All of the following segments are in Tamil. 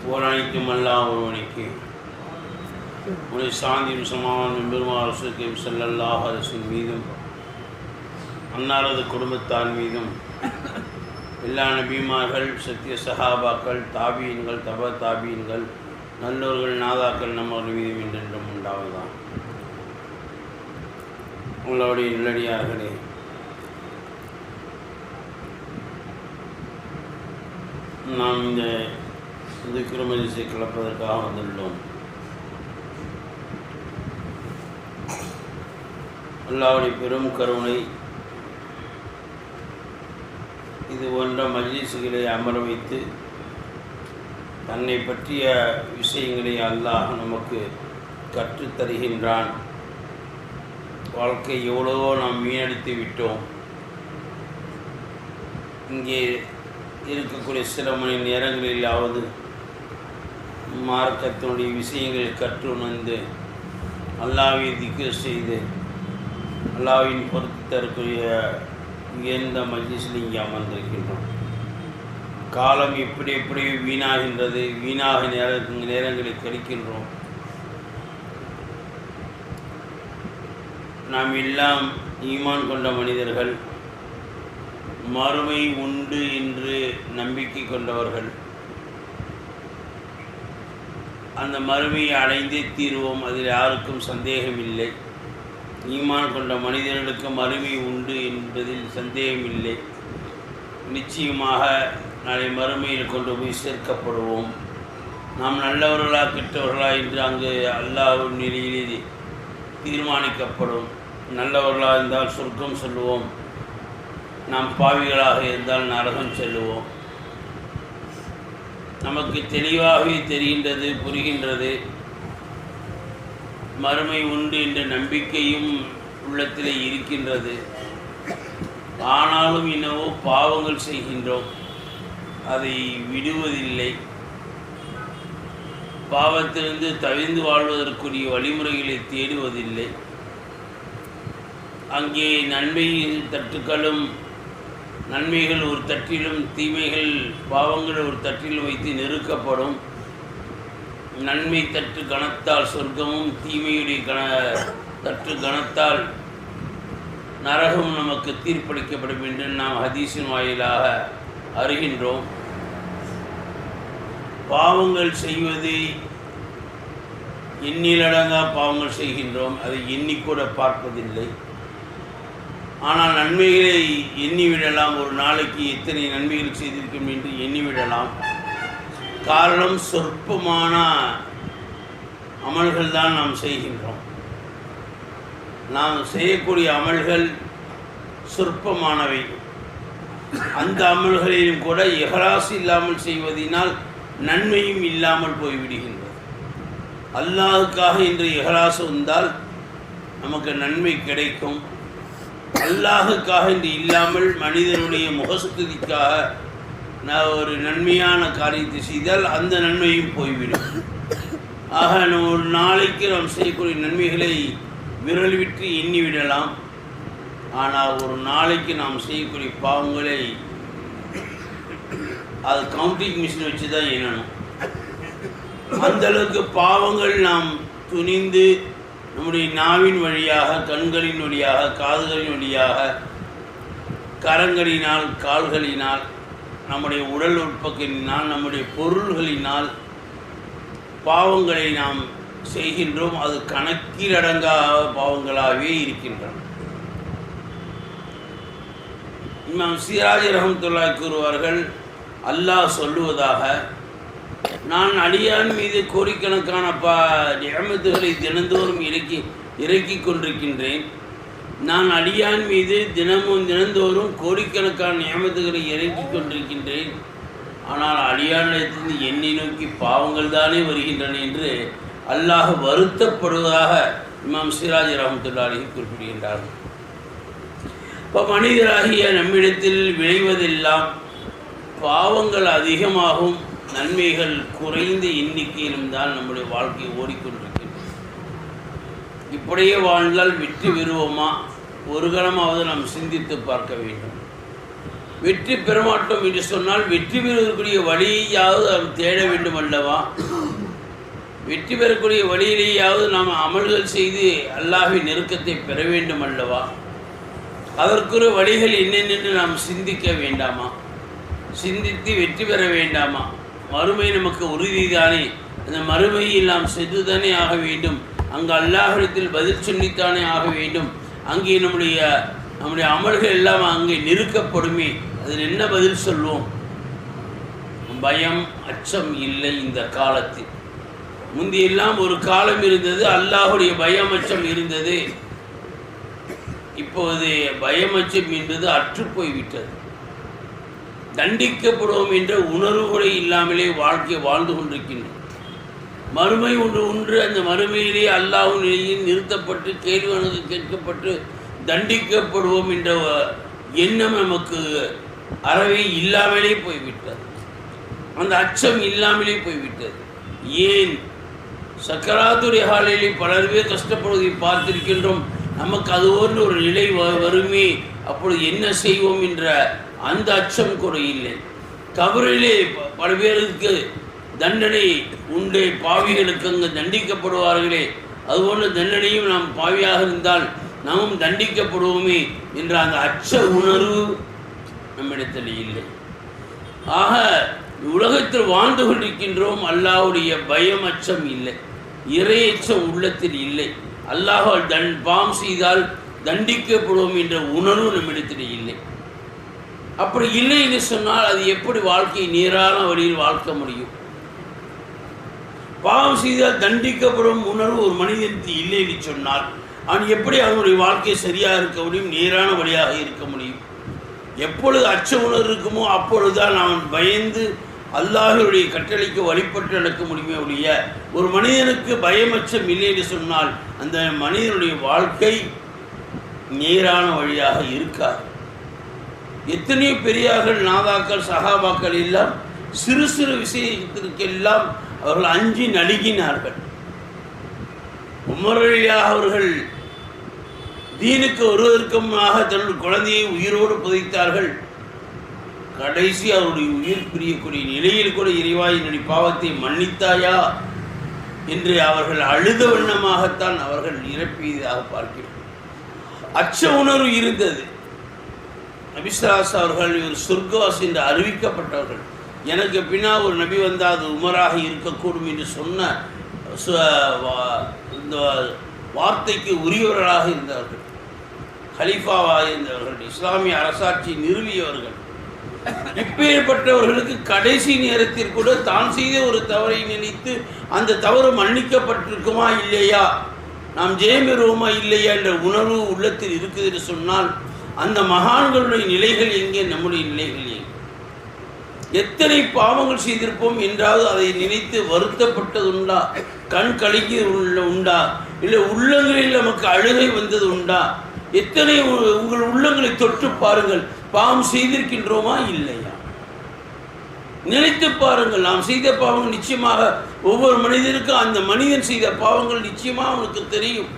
போராணிக்கும் அல்லாஹ் ஒருவனுக்கு உடைய சாந்தியும் சமாதானம் பெருமாள் ரசூலுல்லாஹி ஸல்லல்லாஹு அலைஹி வஸல்லம் மீதும் அன்னாரது குடும்பத்தார் மீதும் எல்லா நபிமார்கள் சத்திய சஹாபாக்கள் தாபீன்கள் தப தாபீன்கள் நல்லோர்கள் நாதாக்கள் நம்மவர்கள் மீதும் என்றென்றும் உண்டாவதுதான். உங்களுடைய நல்லடியார்களே, நாம் இந்த திக்ர் மஜ்லிஸை கலப்பதற்காக வந்துள்ளோம். அல்லாஹ்வுடைய பெரும் கருணை இது போன்ற மஜ்லிஸுகளை அமர வைத்து தன்னை பற்றிய விஷயங்களை அல்லாஹ் நமக்கு கற்றுத்தருகின்றான். வாழ்க்கை எவ்வளவோ நாம் வீணடித்து விட்டோம். இங்கே இருக்கக்கூடிய சில மணி நேரங்களிலாவது மார்க்கத்தினுடைய விஷயங்களை கற்று உணர்ந்து அல்லாஹ்வை திக்ர் செய்து அல்லாஹ்வின் பொறுத்து தரக்கூடிய உயர்ந்த மஜ்லிஸில் இங்கே அமர்ந்திருக்கின்றோம். காலம் எப்படி எப்படி வீணாகின்றது, வீணாக நேரங்களை கழிக்கின்றோம். நாம் எல்லாம் ஈமான் கொண்ட மனிதர்கள், மறுமை உண்டு என்று நம்பிக்கை கொண்டவர்கள். அந்த மறுமையை அடைந்தே தீர்வோம், அதில் யாருக்கும் சந்தேகமில்லை. ஈமான் கொண்ட மனிதர்களுக்கு மறுமை உண்டு என்பதில் சந்தேகமில்லை. நிச்சயமாக நாளை மறுமையில் கொண்டு போய் சேர்க்கப்படுவோம். நாம் நல்லவர்களா கெட்டவர்களா என்று அங்கு அல்லாஹ்வின் நிலையிலே தீர்மானிக்கப்படும். நல்லவர்களாக இருந்தால் சொர்க்கம் செல்லுவோம், நாம் பாவிகளாக இருந்தால் நரகம் செல்லுவோம். நமக்கு தெளிவாகவே தெரிகின்றது, புரிகின்றது. மறுமை உண்டு என்ற நம்பிக்கையும் உள்ளத்திலே இருக்கின்றது. ஆனாலும் என்னவோ பாவங்கள் செய்கின்றோம், அதை விடுவதில்லை. பாவத்திலிருந்து தவிர்ந்து வாழ்வதற்குரிய வழிமுறைகளை தேடுவதில்லை. அங்கே நன்மை தட்டுக்களும், நன்மைகள் ஒரு தட்டிலும் தீமைகள் பாவங்கள் ஒரு தட்டிலும் வைத்து நெருக்கப்படும். நன்மை தட்டு கணத்தால் சொர்க்கமும், தீமையுடைய தட்டு கணத்தால் நரகம் நமக்கு தீர்ப்பளிக்கப்படும் என்று நாம் ஹதீஸின் வாயிலாக அறிகின்றோம். பாவங்கள் செய்வதை எண்ணிலடங்கா பாவங்கள் செய்கின்றோம், அதை எண்ணிக்கூட பார்ப்பதில்லை. ஆனால் நன்மைகளை எண்ணிவிடலாம். ஒரு நாளைக்கு எத்தனை நன்மைகள் செய்திருக்கும் என்று எண்ணிவிடலாம். காரணம், சொற்பமான அமல்கள் தான் நாம் செய்கின்றோம். நாம் செய்யக்கூடிய அமல்கள் சொற்பமானவை. அந்த அமல்களிலும் கூட இஹ்லாஸ் இல்லாமல் செய்வதனால் நன்மையும் இல்லாமல் போய்விடுகின்றது. அல்லாஹுக்காக இன்று இஹ்லாஸ் வந்தால் நமக்கு நன்மை கிடைக்கும். அல்லாஹுக்காக இன்று இல்லாமல் மனிதனுடைய முகஸ்துதிக்காக நான் ஒரு நன்மையான காரியத்தை செய்தால் அந்த நன்மையும் போய்விடும். ஆக ஒரு நாளைக்கு நாம் செய்யக்கூடிய நன்மைகளை விரல் விட்டு எண்ணிவிடலாம். ஆனால் ஒரு நாளைக்கு நாம் செய்யக்கூடிய பாவங்களை அது கவுண்டிங் மிஷின் வச்சு தான் எண்ணணும். அந்தளவுக்கு பாவங்கள் நாம் துணிந்து நம்முடைய நாவின் வழியாக, கண்களின் வழியாக, காதுகளின் வழியாக, கரங்களினால், கால்களினால், நம்முடைய உடல் உறுப்புகளினால், நம்முடைய பொருள்களினால் பாவங்களை நாம் செய்கின்றோம். அது கணக்கிலடங்காத பாவங்களாகவே இருக்கின்றன. இமாம் சிராஜ் ரஹ்மத்துல்லாஹி கூறுவார்கள், அல்லாஹ் சொல்லுவதாக, நான் அடியான் மீது கோடிக்கணக்கான நிஅமத்துகளை தினந்தோறும் இறக்கி கொண்டிருக்கின்றேன். நான் அடியான் மீது தினந்தோறும் கோடிக்கணக்கான நியமத்துகளை இறக்கி கொண்டிருக்கின்றேன். ஆனால் அடியானிடத்திலிருந்து என்னை நோக்கி பாவங்கள் தானே வருகின்றன என்று அல்லாஹ் வருத்தப்படுவதாக இமாம் சிராஜ் ரஹ்மத்துல்லாஹி குறிப்பிடுகின்றார்கள். இப்போ மனிதராகிய நம்மிடத்தில் விளைவதெல்லாம் பாவங்கள் அதிகமாகும், நன்மைகள் குறைந்த எண்ணிக்கையிலும் தான் நம்முடைய வாழ்க்கையை ஓடிக்கொண்டிருக்கின்றது. இப்படியே வாழ்ந்தால் வெற்றி பெறுவோமா? ஒரு கணமாவது நாம் சிந்தித்து பார்க்க வேண்டும். வெற்றி பெறமாட்டோம் என்று சொன்னால் வெற்றி பெறுவதற்குரிய வழியாவது நாம் தேட வேண்டும் அல்லவா? வெற்றி பெறக்கூடிய வழியிலேயாவது நாம் அமல்கள் செய்து அல்லாஹ்வின் நெருக்கத்தை பெற வேண்டும் அல்லவா? அதற்குரிய வழிகள் என்னென்னு நாம் சிந்திக்க வேண்டாமா? சிந்தித்து வெற்றி பெற வேண்டாமா? மறுமை நமக்கு உறுதிதானே, அந்த மறுமையில் நாம் சென்றுதானே ஆக வேண்டும். அங்கு அல்லாஹ்விடத்தில் பதில் சொல்லித்தானே ஆக வேண்டும். அங்கே நம்முடைய அமல்கள் எல்லாம் அங்கே நிறுக்கப்படுமே. அதில் என்ன பதில் சொல்வோம்? பயம் அச்சம் இல்லை. இந்த காலத்தில் முந்தியெல்லாம் ஒரு காலம் இருந்தது, அல்லாஹுடைய பயம் அச்சம் இருந்தது. இப்போது பயம் அச்சம் என்பது அற்றுப்போய்விட்டது. தண்டிக்கப்படுவோம் என்ற உணர்வு கூட இல்லாமலே வாழ்க்கை வாழ்ந்து கொண்டிருக்கின்றோம். மறுமை ஒன்று அந்த மறுமையிலே அல்லாஹ்வின் நிலையில் நிறுத்தப்பட்டு கேள்வி கேட்கப்பட்டு தண்டிக்கப்படுவோம் என்ற எண்ணம் நமக்கு அறவே இல்லாமலே போய்விட்டது. அந்த அச்சம் இல்லாமலே போய்விட்டது. ஏன்? சக்கராத்துடைய ஹாலிலே பலர் பேர் கஷ்டப்படுவதை பார்த்திருக்கின்றோம். நமக்கு அது போன்ற ஒரு நிலை வருமே, அப்பொழுது என்ன செய்வோம் என்ற அந்த அச்சம் கூட இல்லை. கபரிலே பல பேருக்கு தண்டனை உண்டு, பாவிகளுக்கு அங்கு தண்டிக்கப்படுவார்களே, அதுபோன்ற தண்டனையும் நாம் பாவியாக இருந்தால் நாமும் தண்டிக்கப்படுவோமே என்ற அந்த அச்ச உணர்வு நம்மிடத்தில் இல்லை. ஆக உலகத்தில் வாழ்ந்து கொண்டிருக்கின்றோம், அல்லாஹ்வுடைய பயம் அச்சம் இல்லை, இறையச்சம் உள்ளத்தில் இல்லை. அல்லாஹால் பாவம் செய்தால் தண்டிக்கப்படுவோம் என்ற உணர்வு நம்மிடத்தில் இல்லை. அப்படி இல்லை என்று சொன்னால் அது எப்படி வாழ்க்கை நேரான வழியில் வாழ்க்க முடியும்? பாவம் செய்தால் தண்டிக்கப்படும் உணர்வு ஒரு மனிதனுக்கு இல்லை என்று சொன்னால் அவன் எப்படி அவனுடைய வாழ்க்கை சரியாக இருக்க முடியும், நேரான வழியாக இருக்க முடியும்? எப்பொழுது அச்ச உணர்வு இருக்குமோ அப்பொழுதுதான் அவன் பயந்து அல்லாஹ்வுடைய கட்டளைக்கு வழிபட்டு நடக்க முடியுமே ஒழிய, ஒரு மனிதனுக்கு பயமச்சம் இல்லை என்று சொன்னால் அந்த மனிதனுடைய வாழ்க்கை நேரான வழியாக இருக்காது. எத்தனையோ பெரியார்கள், நாதாக்கள், சஹாபாக்கள் எல்லாம் சிறு சிறு விஷயத்திற்கெல்லாம் அவர்கள் அஞ்சி நடுங்கினார்கள். உமர் ரலியல்லாஹு அவர்கள் தீனுக்கு வருவதற்குமாக தன்னுடைய குழந்தையை உயிரோடு புதைத்தார்கள். கடைசி அவருடைய உயிர் பிரியக்கூடிய நிலையில் கூட இறைவா என்னுடைய பாவத்தை மன்னித்தாயா என்று அவர்கள் அழுத வண்ணமாகத்தான் அவர்கள் இறப்பியதாக பார்க்கிறோம். அச்ச உணர்வு இருந்தது. நபி ஸல்லல்லாஹு அவர்கள் ஒரு சொர்க்கவாசி என்று அறிவிக்கப்பட்டவர்கள். எனக்கு பின்னால் ஒரு நபி வந்தால் அது உமராக இருக்கக்கூடும் என்று சொன்ன இந்த வார்த்தைக்கு உரியவர்களாக இருந்தார்கள். ஹலீஃபாவாக இருந்தவர்கள், இஸ்லாமிய அரசாட்சி நிறுவியவர்கள். இப்பேற்பட்டவர்களுக்கு கடைசி நேரத்தில் கூட தான் செய்த ஒரு தவறை நினைத்து அந்த தவறு மன்னிக்கப்பட்டிருக்குமா இல்லையா, நாம் ஜெயம் பெறுவோமா இல்லையா என்ற உணர்வு உள்ளத்தில் இருக்குது என்று சொன்னால் அந்த மகான்களுடைய நிலைகள் எங்கே, நம்முடைய நிலைகள் எங்கே? எத்தனை பாவங்கள் செய்திருப்போம் என்றாவது அதை நினைத்து வருத்தப்பட்டது உண்டா? கண் கலங்கி உண்டா? இல்லை உள்ளங்களில் நமக்கு அழுகை வந்தது உண்டா? எத்தனை உங்கள் உள்ளங்களை தொட்டு பாருங்கள், பாவம் செய்திருக்கின்றோமா இல்லையா? நினைத்து பாருங்கள். நாம் செய்த பாவங்கள் நிச்சயமாக ஒவ்வொரு மனிதனுக்கும் அந்த மனிதன் செய்த பாவங்கள் நிச்சயமாக அவனுக்கு தெரியும்.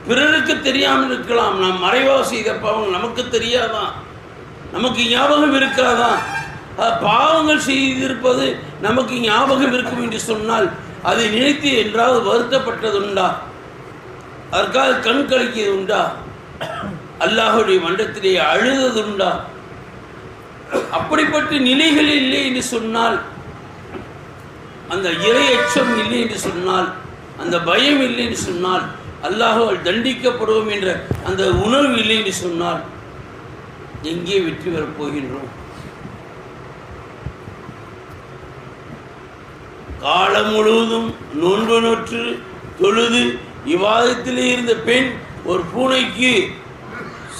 பிறருக்கு தெரியாமல் இருக்கலாம். நாம் மறைவாக செய்த பாவங்கள் நமக்கு தெரியாதான், நமக்கு ஞாபகம் இருக்காதான்? பாவங்கள் செய்திருப்பது நமக்கு ஞாபகம் இருக்கும் என்று சொன்னால் அதை நினைத்து என்றாவது வருத்தப்பட்டது உண்டா? அதற்காக கண் கலக்கியது உண்டா? அல்லாஹ்வுடைய மன்றத்திலே அழுதது உண்டா? அப்படிப்பட்ட நிலைகள் இல்லை என்று சொன்னால், அந்த இறையச்சம் இல்லை என்று சொன்னால், அந்த பயம் இல்லை என்று சொன்னால், அல்லாஹ்வால் தண்டிக்கப்படுவோம் என்ற அந்த உணர்வு இல்லை என்று சொன்னால் எங்கே வெற்றி பெறப் போகின்றோம்? காலம் முழுவதும் நோன்பு நோற்று தொழுது இவாதத்திலே இருந்த பெண் ஒரு பூனைக்கு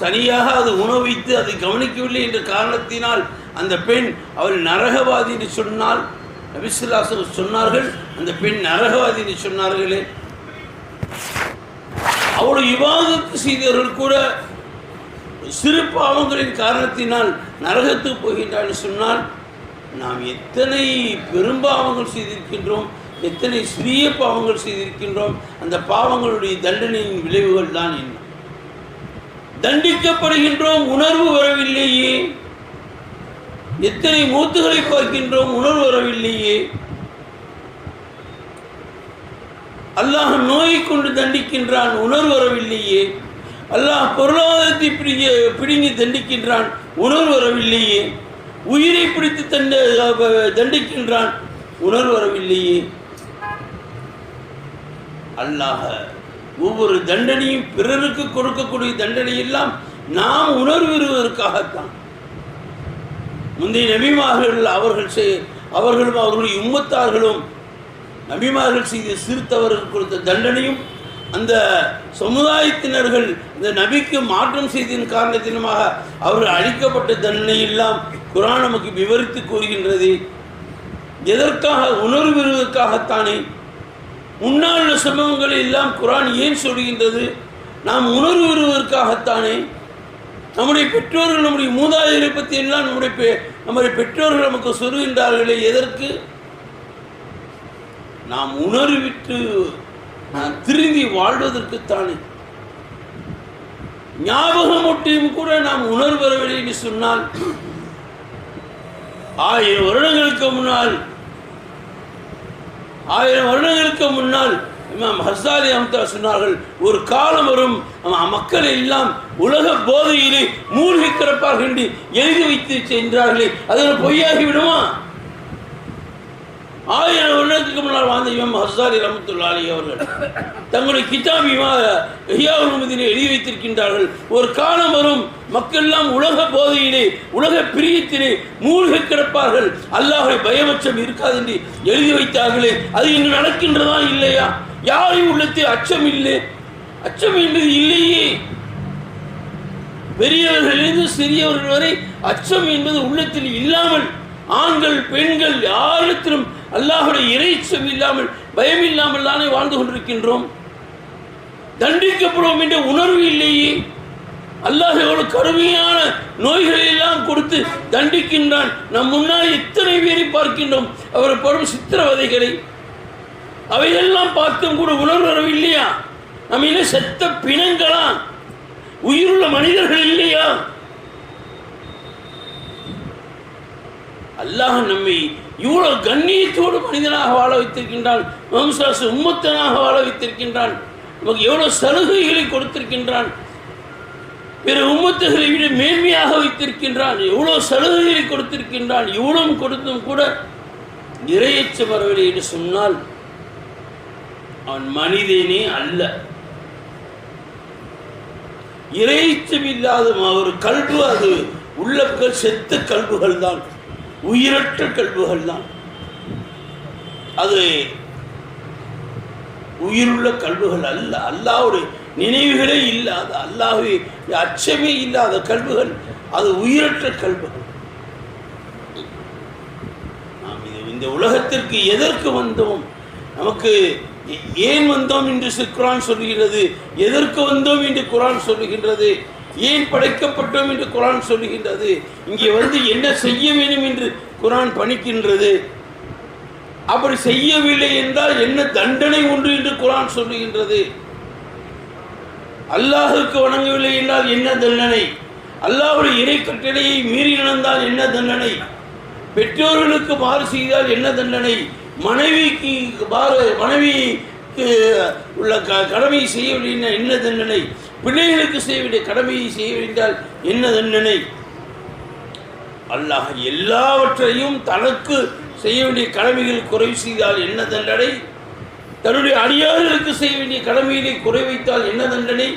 சரியாக அது உணவித்து அதை கவனிக்கவில்லை என்ற காரணத்தினால் அந்த பெண் அவள் நரகவாதி என்று சொன்னால் நபி ஸல்லல்லாஹு அலைஹி வஸல்லம் சொன்னார்கள், அந்த பெண் நரகவாதி என்று சொன்னார்களே. அவ்வளவு இபாதத்து செய்தவர்கள் கூட சிறு பாவங்களின் காரணத்தினால் நரகத்துக்கு போகின்றார் சொன்னால் நாம் எத்தனை பெரும்பாவங்கள் செய்திருக்கின்றோம், எத்தனை சிறிய பாவங்கள் செய்திருக்கின்றோம். அந்த பாவங்களுடைய தண்டனையின் விளைவுகள் தான் என்ன? தண்டிக்கப்படுகின்றோம், உணர்வு வரவில்லையே. எத்தனை மூத்துகளை பார்க்கின்றோம், உணர்வு வரவில்லையே. அல்லாஹ் நோயை கொண்டு தண்டிக்கின்றான், உணர்வு வரவில்லையே. அல்லாஹ் பொருளாதாரத்தை பிடுங்கி தண்டிக்கின்றான், உணர்வு வரவில்லையே. உயிரை பிடித்து தண்டிக்கின்றான், உணர்வு வரவில்லையே. அல்லாஹ் ஒவ்வொரு தண்டனையும் பிறருக்கு கொடுக்கக்கூடிய தண்டனை எல்லாம் நாம் உணர்வு பெறுவதற்காகத்தான். முந்தைய நபிமார்கள் அவர்களும் அவர்களுடைய உம்மத்தார்களும் நபிமார்கள் செய்த சிறுத்தவர்கள் கொடுத்த தண்டனையும் அந்த சமுதாயத்தினர்கள் இந்த நபிக்கு மாற்றம் செய்ததன் காரணத்தினமாக அவர்கள் அளிக்கப்பட்ட தண்டனை எல்லாம் குர்ஆன் நமக்கு விவரித்து கூறுகின்றது. எதற்காக? உணர்வு பெறுவதற்காகத்தானே. முன்னால் உள்ள சம்பவங்களை எல்லாம் குர்ஆன் ஏன் சொல்கின்றது? நாம் உணர்வு பெறுவதற்காகத்தானே. நம்முடைய பெற்றோர்கள், நம்முடைய மூதாதையரை பற்றி எல்லாம் நம்முடைய பெற்றோர்கள் நமக்கு சொல்கின்றார்களே, எதற்கு? நாம் உணர்விட்டு திரும்பி வாழ்வதற்குத்தானே. ஞாபகமூட்டியும் கூட நாம் உணர்வு பெறவில்லை என்று சொன்னால் 1000 வருடங்களுக்கு முன்னால் இமாம் ஹஸ்ஸாலி ரஹ்மத்துல்லாஹி சொன்னார்கள், ஒரு காலம் வரும் மக்கள் எல்லாம் உலக போதையிலே மூழ்கி கிடப்பார்கள் என்று எழுதி வைத்து சென்றார்களே, அதில் பொய்யாகி விடுமா? 1000 வருடத்துக்கு முன்னால் வாழ்ந்த இமாம் ஹஸ்ஸாலி ரஹ்மத்துல்லாஹி அவர்கள் தங்களுடைய கிதாப் இஹ்யா உலுமுதீனில் எழுதி வைத்திருக்கின்றார்கள், ஒரு காலம் வரும் மக்கள் எல்லாம் உலக போதையிலே உலக பிரியத்திலே மூழ்கி கிடப்பார்கள், அல்லாஹ்வை பயமச்சம் இருக்காது என்று எழுதி வைத்தார்களே, அது இன்று நடக்கின்றதா இல்லையா? யாரையும் உள்ளத்தில் அச்சம் இல்லை, அச்சம் என்பது இல்லையே. பெரியவர்களிலிருந்து சிறியவர்கள் வரை அச்சம் என்பது உள்ளத்தில் இல்லாமல், ஆண்கள் பெண்கள் யாரிடத்திலும் அல்லாஹ்வுடைய இறைச்சம் இல்லாமல் பயம் இல்லாமல் தானே வாழ்ந்து கொண்டிருக்கின்றோம். தண்டிக்கப்படுவோம் என்ற உணர்வு இல்லையே. அல்லாஹ் எவ்வளவு கடுமையான நோய்களை எல்லாம் கொடுத்து தண்டிக்கின்றான். நம் முன்னால் எத்தனை பேரை பார்க்கின்றோம் அவர் படும் சித்திரவதைகளை. அவையெல்லாம் பார்த்தும் கூட உணர்வு வரவில்லையா? நம்ம என்ன செத்த பிணங்களா? உயிருள்ள மனிதர்கள் இல்லையா? அல்லாஹ் நம்மை இவ்வளவு கண்ணியத்தோடு மனிதனாக வாழ வைத்திருக்கின்றான், உம்மத்தனாக வாழ வைத்திருக்கின்றான், நமக்கு எவ்வளவு சலுகைகளை கொடுத்திருக்கின்றான், பிற உம்மத்துகளை விட மேன்மையாக வைத்திருக்கின்றான், எவ்வளவு சலுகைகளை கொடுத்திருக்கின்றான். இவ்வளவு கொடுத்தும் கூட இறையச்சம் வரவில்லை என்று சொன்னால் அவன் மனிதனே அல்ல. இறையச்சம் இல்லாத ஒரு கல்பு, அது உள்ளங்கள் செத்த கல்புகள் தான், உயிரற்ற கல்புகள் தான். அது உயிருள்ள கல்புகள் அல்ல. அல்லாஹ்வுடைய நினைவுகளே இல்லாத, அல்லாஹ்வை அச்சமே இல்லாத கல்புகள், அது உயிரற்ற கல்புகள். நாம் இந்த உலகத்திற்கு எதற்கு வந்தோம், நமக்கு ஏன் வந்தோம் என்று குர்ஆன் சொல்லுகிறது, எதற்கு வந்தோம் என்று குர்ஆன் சொல்லுகின்றது, ஏன் படைக்கப்பட்டோம் என்று குர்ஆன் சொல்லுகின்றது, இங்கே வந்து என்ன செய்ய வேண்டும் என்று குர்ஆன் பணிக்கின்றது, அப்படி செய்யவில்லை என்றால் என்ன தண்டனை உண்டு என்று குர்ஆன் சொல்லுகின்றது, அல்லாஹ்வுக்கு வணங்கவில்லை என்றால் என்ன தண்டனை, அல்லாஹ்வுடைய இறை கட்டளையை மீறி நடந்தால் என்ன தண்டனை, பெற்றோர்களுக்கு மாறு செய்தால் என்ன தண்டனை, மனைவிக்கு உள்ள கடமையை செய்யவில்லை என்ன தண்டனை, பிள்ளைகளுக்கு செய்ய வேண்டிய கடமையை செய்ய வேண்டியால் என்ன தண்டனை. அல்லாஹ் எல்லாவற்றையும் தனக்கு செய்ய வேண்டிய கடமைகள் குறைவு செய்தால் என்ன தண்டனை, தன்னுடைய அடியார்களுக்கு செய்ய வேண்டிய கடமைகளை குறை வைத்தால் என்ன தண்டனை.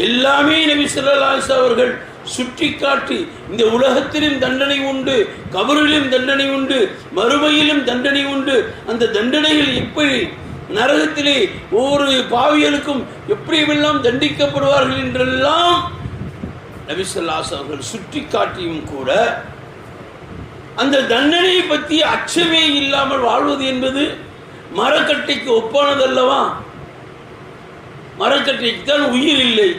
எல்லாமே நபி ஸல்லல்லாஹு அலைஹி வஸல்லம் அவர்கள் சுட்டி காட்டி, இந்த உலகத்திலும் தண்டனை உண்டு, கபரிலும் தண்டனை உண்டு, மறுமையிலும் தண்டனை உண்டு, அந்த தண்டனைகள் எப்படி நரகத்திலே ஒவ்வொரு பாவியலுக்கும் எப்படியெல்லாம் தண்டிக்கப்படுவார்கள் என்றெல்லாம் நபி ஸல்லல்லாஹு அலைஹி வஸல்லம் அவர்கள் சுட்டி காட்டியும் கூட அந்த தண்டனையை பற்றி அச்சமே இல்லாமல் வாழ்வது என்பது மரக்கட்டைக்கு ஒப்பானதல்லவா. மரக்கட்டைக்கு தான் உயிர் இல்லை,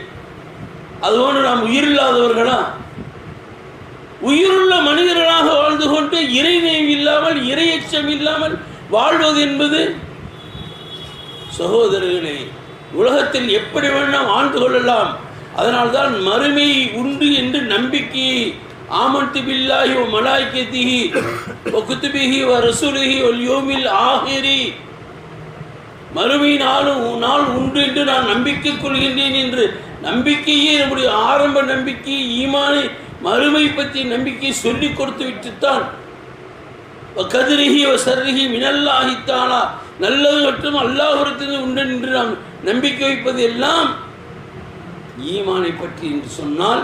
அதுபோன்று நாம் உயிர் இல்லாதவர்களா? உயிருள்ள மனிதர்களாக வாழ்ந்து கொண்டு இறைநினைவு இல்லாமல் இறையச்சம் இல்லாமல் வாழ்வது என்பது, சகோதரர்களே, உலகத்தில் எப்படி வேணால் வாழ்ந்து கொள்ளலாம், அதனால்தான் மறுமை உண்டு என்று நம்பிக்கையை ஆமன்து பில்லாஹி வ மலாயிகத்திஹி வ குதுபிஹி வ ரசூலிஹி வல் யௌமில் ஆஹிரி, மறுமை நாள் உண்டு என்று நான் நம்பிக்கை கொள்கின்றேன் என்று நம்பிக்கையே நம்முடைய ஆரம்ப நம்பிக்கை ஈமானை மறுமை பற்றி நம்பிக்கையை சொல்லிக் கொடுத்து விட்டுத்தான் கதிரிஹி வ சர்ரிஹி மினல்லாஹி தஆலா, நல்லது மற்றும் அல்லாஹ்விடத்தில் உண்டு என்று நாம் நம்பிக்கை வைப்பது எல்லாம் ஈமானை பற்றி என்று சொன்னால்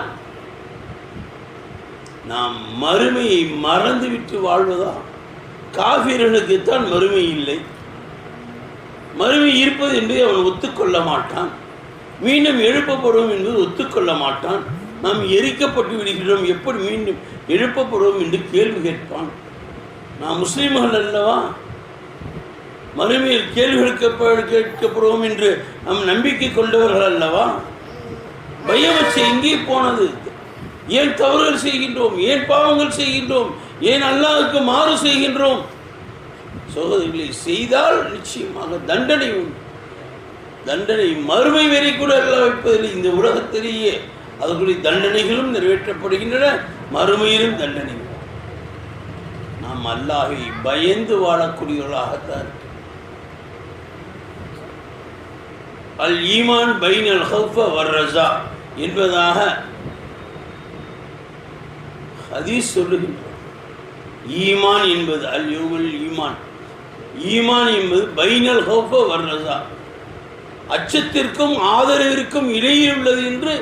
நாம் மறுமையை மறந்துவிட்டு வாழ்வதா? காஃபிர்களுக்குத்தான் மறுமை இல்லை, மறுமை இருப்பது என்பதை அவன் ஒத்துக்கொள்ள மாட்டான், மீண்டும் எழுப்பப்படுவோம் என்பது ஒத்துக்கொள்ள மாட்டான். நாம் எரிக்கப்பட்டு விடுகிறோம், எப்படி மீண்டும் எழுப்பப்படுவோம் என்று கேள்வி கேட்பான். நாம் முஸ்லீம்கள் அல்லவா? மறுமையில் கேள்வி கேட்கப்படுவோம் என்று நாம் நம்பிக்கை கொண்டவர்கள் அல்லவா? பயமச்சு எங்கே போனது? ஏன் தவறுகள் செய்கின்றோம்? ஏன் பாவங்கள் செய்கின்றோம்? ஏன் அல்லாஹ்வுக்கு மாறு செய்கின்றோம்? சகோதரிகளை செய்தால் நிச்சயமாக தண்டனை உண்டு. தண்டனை மறுமை வரை கூட அல்ல வைப்பதில்லை. இந்த உலகத்திலேயே அதுக்குரிய தண்டனைகளும் நிறைவேற்றப்படுகின்றன, மறுமையிலும் தண்டனை. நாம் அல்லாஹ்வை பயந்து வாழக்கூடியவர்களாகத்தான். அல் ஈமான் பைனல் ஹௌஃப வர் ரஸா என்பதாக ஹதீஸ் சொல்லுகின்றது. ஈமான் என்பது அல் யூல் ஈமான், ஈமான் என்பது பைனல் ஹௌஃப வர் ரஸா, அச்சத்திற்கும் ஆதரவிற்கும் இடையில் உள்ளது என்று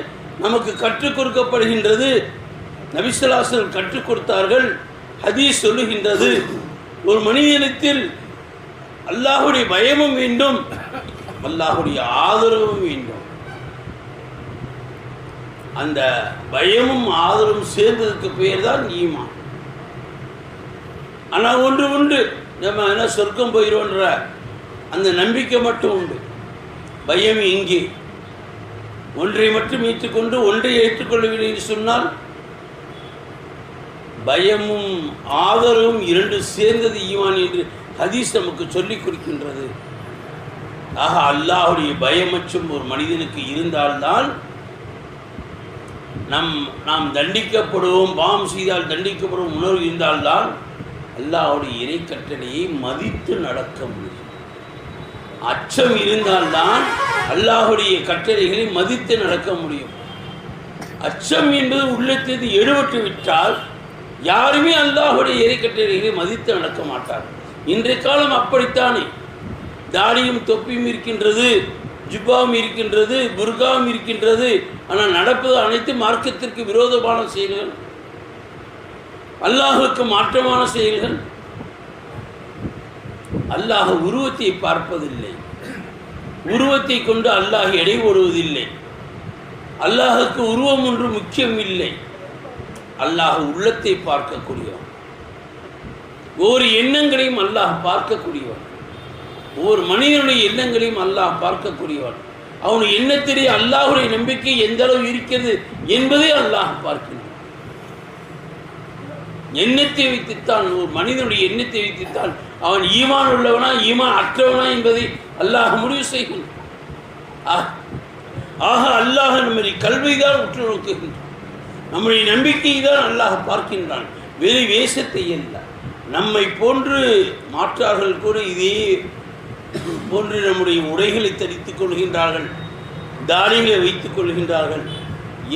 நமக்கு கற்றுக் கொடுக்கப்படுகின்றது. நபி ஸல்லல்லாஹு அலைஹி வஸல்லம் கற்றுக் கொடுத்தார்கள். ஹதீஸ் சொல்லுகின்றது, ஒரு மனிதனிடத்தில் அல்லாஹ்வுடைய பயமும் வேண்டும், அல்லாஹ்வுடைய ஆதரவும் வேண்டும். அந்த பயமும் ஆதரவும் சேர்ந்ததுக்கு பெயர் தான் ஈமான். ஆனால் ஒன்று உண்டு, நம்ம என்ன சொர்க்கம் போயிடுவோன்ற அந்த நம்பிக்கை மட்டும் உண்டு. பயம் இங்கே ஒன்றை மட்டும் ஏற்றுக்கொண்டு ஒன்றை ஏற்றுக்கொள்ளவில்லை என்று சொன்னால் பயமும் ஆதரவும் இரண்டு சேர்ந்தது ஈமான் என்று ஹதீஸ் நமக்கு சொல்லிக் கொடுக்கின்றது. ஆக அல்லாஹ்வுடைய பயமற்றும் ஒரு மனிதனுக்கு இருந்தால்தான் நாம் தண்டிக்கப்படுவோம், பாவம் செய்தால் தண்டிக்கப்படுவோம் உணர்வு இருந்தால்தான் அல்லாஹ்வுடைய இறை கட்டளையை மதித்து நடக்க முடியும். அச்சம் இருந்தால்தான் அல்லாஹ்வுடைய கட்டளைகளை மதித்து நடக்க முடியும். அச்சம் என்பது உள்ளத்திலிருந்து எடுபட்டு விட்டால் யாருமே அல்லாஹ்வுடைய இறை கட்டளைகளை மதித்து நடக்க மாட்டார். இன்றைய காலம் அப்படித்தானே. தாடியும் தொப்பியும் இருக்கின்றது, ஜுப்பாவும் இருக்கின்றது, புர்காவும் இருக்கின்றது. ஆனால் நடப்பது அனைத்து மார்க்கத்திற்கு விரோதமான செயல்கள், அல்லாஹுக்கு மாற்றமான செயல்கள். அல்லாஹ் உருவத்தை பார்ப்பதில்லை, உருவத்தை கொண்டு அல்லாஹ் எடை போடுவதில்லை. அல்லாஹுக்கு உருவம் ஒன்று முக்கியம் இல்லை. அல்லாஹ் உள்ளத்தை பார்க்கக்கூடியவன், ஒவ்வொரு எண்ணங்களையும் அல்லாஹ் பார்க்கக்கூடியவன், ஒவ்வொரு மனிதனுடைய எண்ணங்களையும் அல்லாஹ் பார்க்கக்கூடியவன். அவனுடைய எண்ணத்திலே அல்லாஹ்வுடைய நம்பிக்கை எந்த அளவு இருக்கிறது என்பதை அல்லாஹ் பார்க்கின்றான். எண்ணத்தை வைத்துத்தான், ஒரு மனிதனுடைய எண்ணத்தை வைத்துத்தான் அவன் ஈமான் உள்ளவனா ஈமான் அற்றவனா என்பதை அல்லாஹ் முடிவு செய்கின்றான். ஆக அல்லாஹ் நம்முடைய கல்விதான் உற்று நோக்குகின்றான், நம்முடைய நம்பிக்கையை தான் அல்லாஹ் பார்க்கின்றான், வெளி வேஷத்தை அல்ல. நம்மை போன்று மாற்றார்கள் கூட இதே போன்று நம்முடைய உடைகளை தரித்துக் கொள்கின்றார்கள், தாடிகளை வைத்துக் கொள்கின்றார்கள்,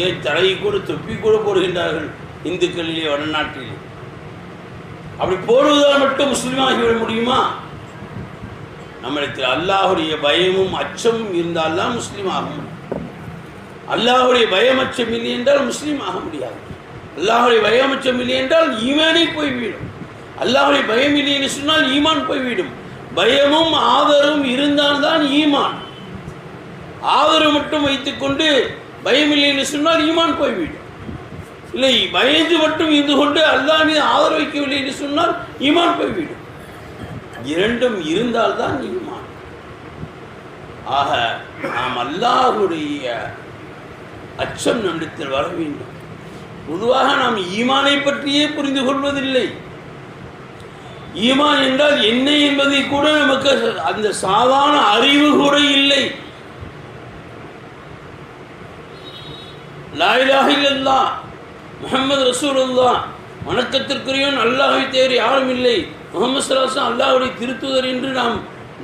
ஏன் தலையை கூட தொப்பி கூட போடுகின்றார்கள். இந்துக்களிலே வடநாட்டிலே அப்படி போடுவதால் மட்டும் முஸ்லீமாகிவிட முடியுமா? நம்மளுக்கு அல்லாஹுடைய பயமும் அச்சமும் இருந்தால்தான் முஸ்லீம் ஆக முடியும். அல்லாஹுடைய பயம் அச்சம் இல்லை என்றால் முஸ்லீம் ஆக முடியாது. அல்லாஹுடைய பயம் அச்சம் இல்லை என்றால் ஈமானே போய்விடும். அல்லாஹுடைய பயம் இல்லை என்று சொன்னால் ஈமான் போய்விடும். பயமும் ஆதரவும் இருந்தால்தான் ஈமான். ஆதரவு மட்டும் வைத்துக்கொண்டு பயம் இல்லை என்று சொன்னால் ஈமான் போய்விடும். இல்லை, பயந்து மட்டும் இருந்து கொண்டு அல்லாஹ் மீது ஆதரவு வைக்கவில்லை என்று சொன்னால் ஈமான் போய்விடும். இரண்டும் இருந்தால்தான் ஈமான். ஆக நாம் அல்லாஹ்வுடைய அச்சம் நம்மிடத்தில் வர வேண்டும். பொதுவாக நாம் ஈமானை பற்றியே புரிந்து கொள்வதில்லை. ஈமான் என்றால் என்ன என்பதை கூட நமக்கு அந்த சாதாரண அறிவு கூட இல்லை. லா இலாஹ இல்லல்லாஹ் முஹம்மது ரசூலுல்லாஹ், வணக்கத்திற்குரியவன் அல்லாஹ்வை தவிர யாரும் இல்லை, முஹம்மது ஸல்லல்லாஹு அலைஹி வஸல்லம் அல்லாஹ்வுடைய திருத்தூதர் என்று நாம்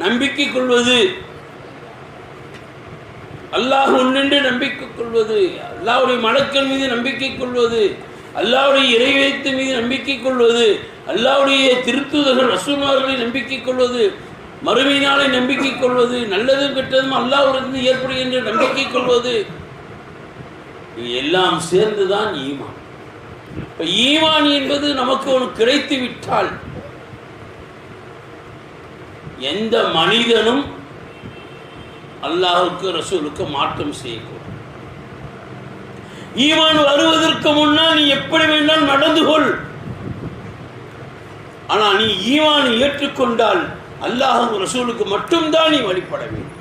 நம்பிக்கை கொள்வது, அல்லாஹ் ஒன்றென்று நம்பிக்கை கொள்வது, அல்லாஹ்வுடைய மலக்கள் மீது நம்பிக்கை கொள்வது, அல்லாஹ்வுடைய இறைவேத்து மீது நம்பிக்கை கொள்வது, அல்லாஹ்வுடைய திருத்தூதர்கள் ரசூலுல்லாஹ்வை நம்பிக்கை கொள்வது, மறுமையினாலே நம்பிக்கை கொள்வது, நல்லதும் கெட்டதும் அல்லாஹ்விலிருந்து ஏற்படுகின்ற நம்பிக்கை கொள்வது, இது எல்லாம் சேர்ந்துதான் ஈமான். இப்போ ஈமான் என்பது நமக்கு ஒன்று கிடைத்து விட்டால் எந்த மனிதனும் அல்லாஹ்வுக்கு ரசூலுக்கு மாற்றம் செய்யக்கூடாது. ஈமான் வருவதற்கு முன்னால் நீ எப்படி வேண்டால் நடந்து கொள். ஆனால் நீ ஈமானை ஏற்றுக்கொண்டால் அல்லாஹ் ரசூலுக்கு மட்டும்தான் நீ வழிபட வேண்டும்.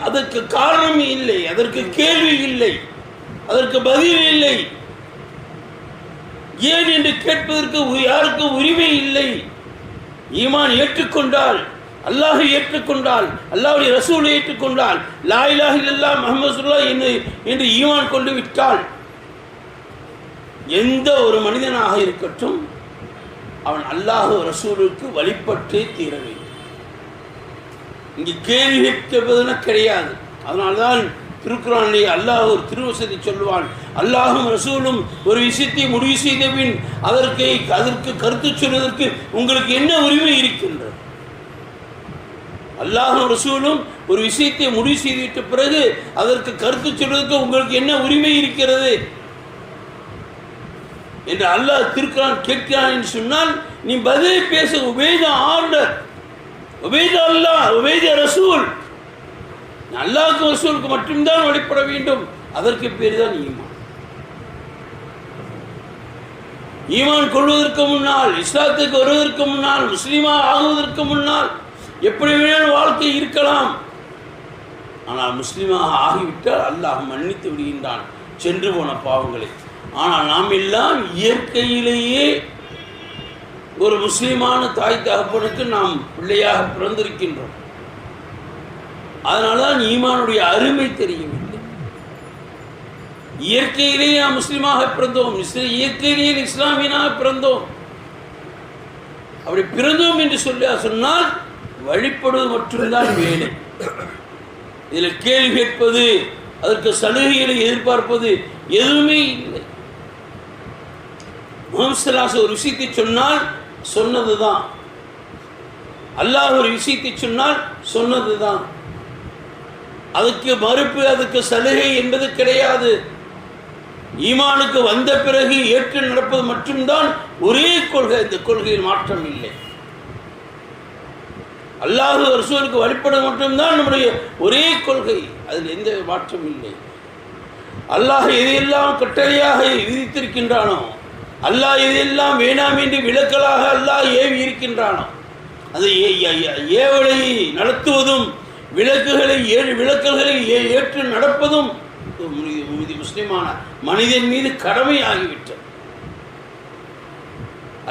அதற்கு காரணம் இல்லை, அதற்கு கேள்வி இல்லை, அதற்கு பதில் இல்லை. ஏன் என்று கேட்பதற்கு யாருக்கு உரிமை இல்லை. ஈமான் ஏற்றுக்கொண்டால், அல்லாஹை ஏற்றுக்கொண்டால், அல்லாஹ்வுடைய ரசூலை ஏற்றுக்கொண்டால், லா இலாஹ இல்லல்லாஹ் முஹம்மது ரசூலுல்லாஹ் என்று ஈமான் கொண்டு விட்டால் எந்த ஒரு மனிதனாக இருக்கட்டும் அவன் அல்லாஹ் ரசூலுக்கு வழிபட்டே தீர வேண்டும். இங்கே கேள்வி கேட்பதுன கிடையாது. அதனால்தான் திருக்குறானிலே அல்லாஹ் ஒரு திருவசதி சொல்லுவான், அல்லாஹும் ரசூலும் ஒரு விஷயத்தை முடிவு செய்த பின் அதற்கு கருத்து சொல்வதற்கு உங்களுக்கு என்ன உரிமை இருக்கின்றது? அல்லாஹும் ரசூலும் ஒரு விஷயத்தை முடிவு செய்துவிட்ட பிறகு அதற்கு கருத்து சொல்வதற்கு உங்களுக்கு என்ன உரிமை இருக்கிறது என்று அல்லாஹ் திருக்குறான் கேட்கிறான் என்று சொன்னால் நீ பதிலை பேச. உபேத ஆர்டர், உபேத அல்லாஹ், உபேத ரசூல். அல்லாஹ்வுக்கு ரசூலுக்கு மட்டும்தான் வழிபட வேண்டும். அதற்கு பேர் தான் ஈமான். ஈமான் கொள்வதற்கு முன்னால், இஸ்லாத்துக்கு வருவதற்கு முன்னால், முஸ்லீமா ஆகுவதற்கு முன்னால் எப்படி வேணாலும் வாழ்க்கை இருக்கலாம். ஆனால் முஸ்லீமாக ஆகிவிட்டால் அல்லாஹ் மன்னித்து விடுகின்றான் சென்று போன பாவங்களை. ஆனால் நாம் எல்லாம் இயற்கையிலேயே ஒரு முஸ்லீமான தாய் தகப்பனுக்கு நாம் பிள்ளையாக பிறந்திருக்கின்றோம். அதனால தான் ஈமானுடைய அருமை தெரியவில்லை. இயற்கையிலேயே நாம் முஸ்லீமாக பிறந்தோம், இயற்கையிலேயே இஸ்லாமியனாக பிறந்தோம். அப்படி பிறந்தோம் என்று சொன்னால் வழிபடுவது மட்டும்தான் வேலை. இதில் கேள்வி கேட்பது, அதற்கு சலுகைகளை எதிர்பார்ப்பது எதுவுமே இல்லை. முஹம்மது ஸல்லல்லாஹு அலைஹி வஸல்லம் ஒரு விஷயத்தை சொன்னால் சொன்னது தான், அல்லாஹ் ஒரு விஷயத்தை சொன்னால் சொன்னது தான். அதுக்கு மறுப்பு, அதுக்கு சலுகை என்பது கிடையாது. ஈமானுக்கு வந்த பிறகு ஏற்று நடப்பது மட்டும்தான் ஒரே கொள்கை. இந்த கொள்கையில் மாற்றம் இல்லை. அல்லாஹ் ரசூலுக்கு வழிபட மட்டும்தான் நம்முடைய ஒரே கொள்கை. அதில் எந்த மாற்றம் இல்லை. அல்லாஹ் எதையெல்லாம் கட்டளையாக விதித்திருக்கின்றானோ, அல்லாஹ் எதையெல்லாம் வேணாம் என்று விலக்கலாக அல்லாஹ் ஏவி இருக்கின்றானோ, அது ஏவலை நடத்துவதும் விலக்கல்களை ஏற்று நடப்பதும் முஸ்லிமான மனிதன் மீது கடமையாகிவிட்டது.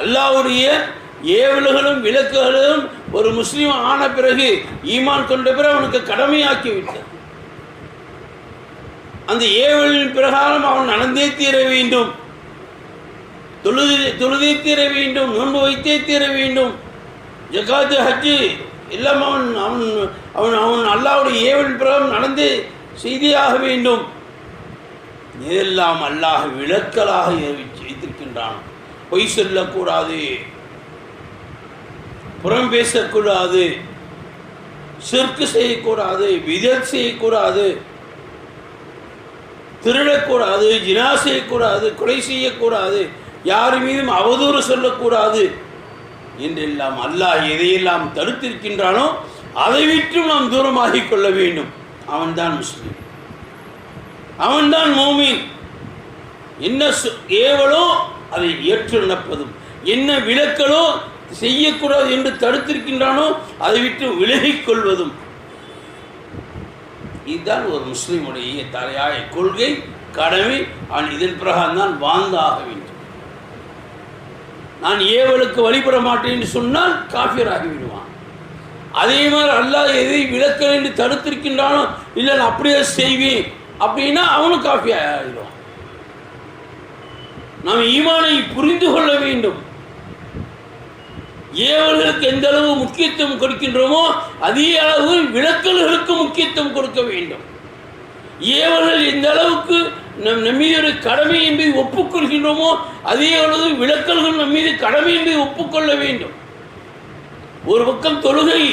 அல்லாஹ்வுடைய ஏவல்களும் விலக்குகளும் ஒரு முஸ்லீம் ஆன பிறகு, ஈமான் கொண்ட பிறகு அவனுக்கு கடமையாக்கிவிட்டது. அந்த ஏவலின் பிரகாரம் அவன் நடந்தே தீர வேண்டும், தொழுதே தீர வேண்டும், நோன்பு வைத்தே தீர வேண்டும், ஜகாத்து ஹஜ்ஜு எல்லாம் அவன் அவன் அவன் அவன் அல்லாஹ்வுடைய ஏவலின் பிரகாரம் நடந்தே செய்தியாக வேண்டும். இதெல்லாம் அல்லாஹ் விலக்கலாக வைத்திருக்கின்றான். பொய் சொல்லக்கூடாது, புறம் பேசக்கூடாது, ஷிர்க் செய்யக்கூடாது, பிதத் செய்யக்கூடாது, திருடக்கூடாது, ஜினா செய்யக்கூடாது, கொலை செய்யக்கூடாது, யார் மீதும் அவதூறு சொல்லக்கூடாது என்றெல்லாம் அல்லாஹ் எதையெல்லாம் தடுத்திருக்கின்றானோ அதை விட்டும் நாம் தூரமாகிக் கொள்ள வேண்டும். அவன்தான் முஸ்லீம், அவன்தான் மோமின். என்ன ஏவலோ அதை ஏற்று நடப்பதும், என்ன விலக்கலோ செய்யக்கூடாது என்று தடுத்திருக்கின்றானோ அதை விட்டு விலகிக் கொள்வதும், இதுதான் ஒரு முஸ்லீமுடைய தலையாய கொள்கை, கடமை. இதன் பிரகாரம் தான் வாழ்ந்தாக வேண்டும். நான் ஏவலுக்கு வழிபட மாட்டேன் என்று சொன்னால் காஃபிராகி விடுவான். அதே மாதிரி அல்லாஹ் எதை விலக்கல் என்று தடுத்திருக்கின்றானோ இல்லை நான் அப்படியே செய்வேன் அப்படின்னா அவனும் காஃபி ஆகிடும். நாம் ஈமானை புரிந்து கொள்ள வேண்டும். ஏவல்களுக்கு எந்த அளவு முக்கியத்துவம் கொடுக்கின்றோமோ அதே அளவு விலக்கல்களுக்கு முக்கியத்துவம் கொடுக்க வேண்டும். ஏவல்கள் எந்த அளவுக்கு நம்மீது கடமை என்பதை ஒப்புக்கொள்கின்றோமோ அதே அளவு விலக்கல்கள் நம்மீது கடமை என்பதை ஒப்புக்கொள்ள வேண்டும். ஒரு பக்கம் தொழுகை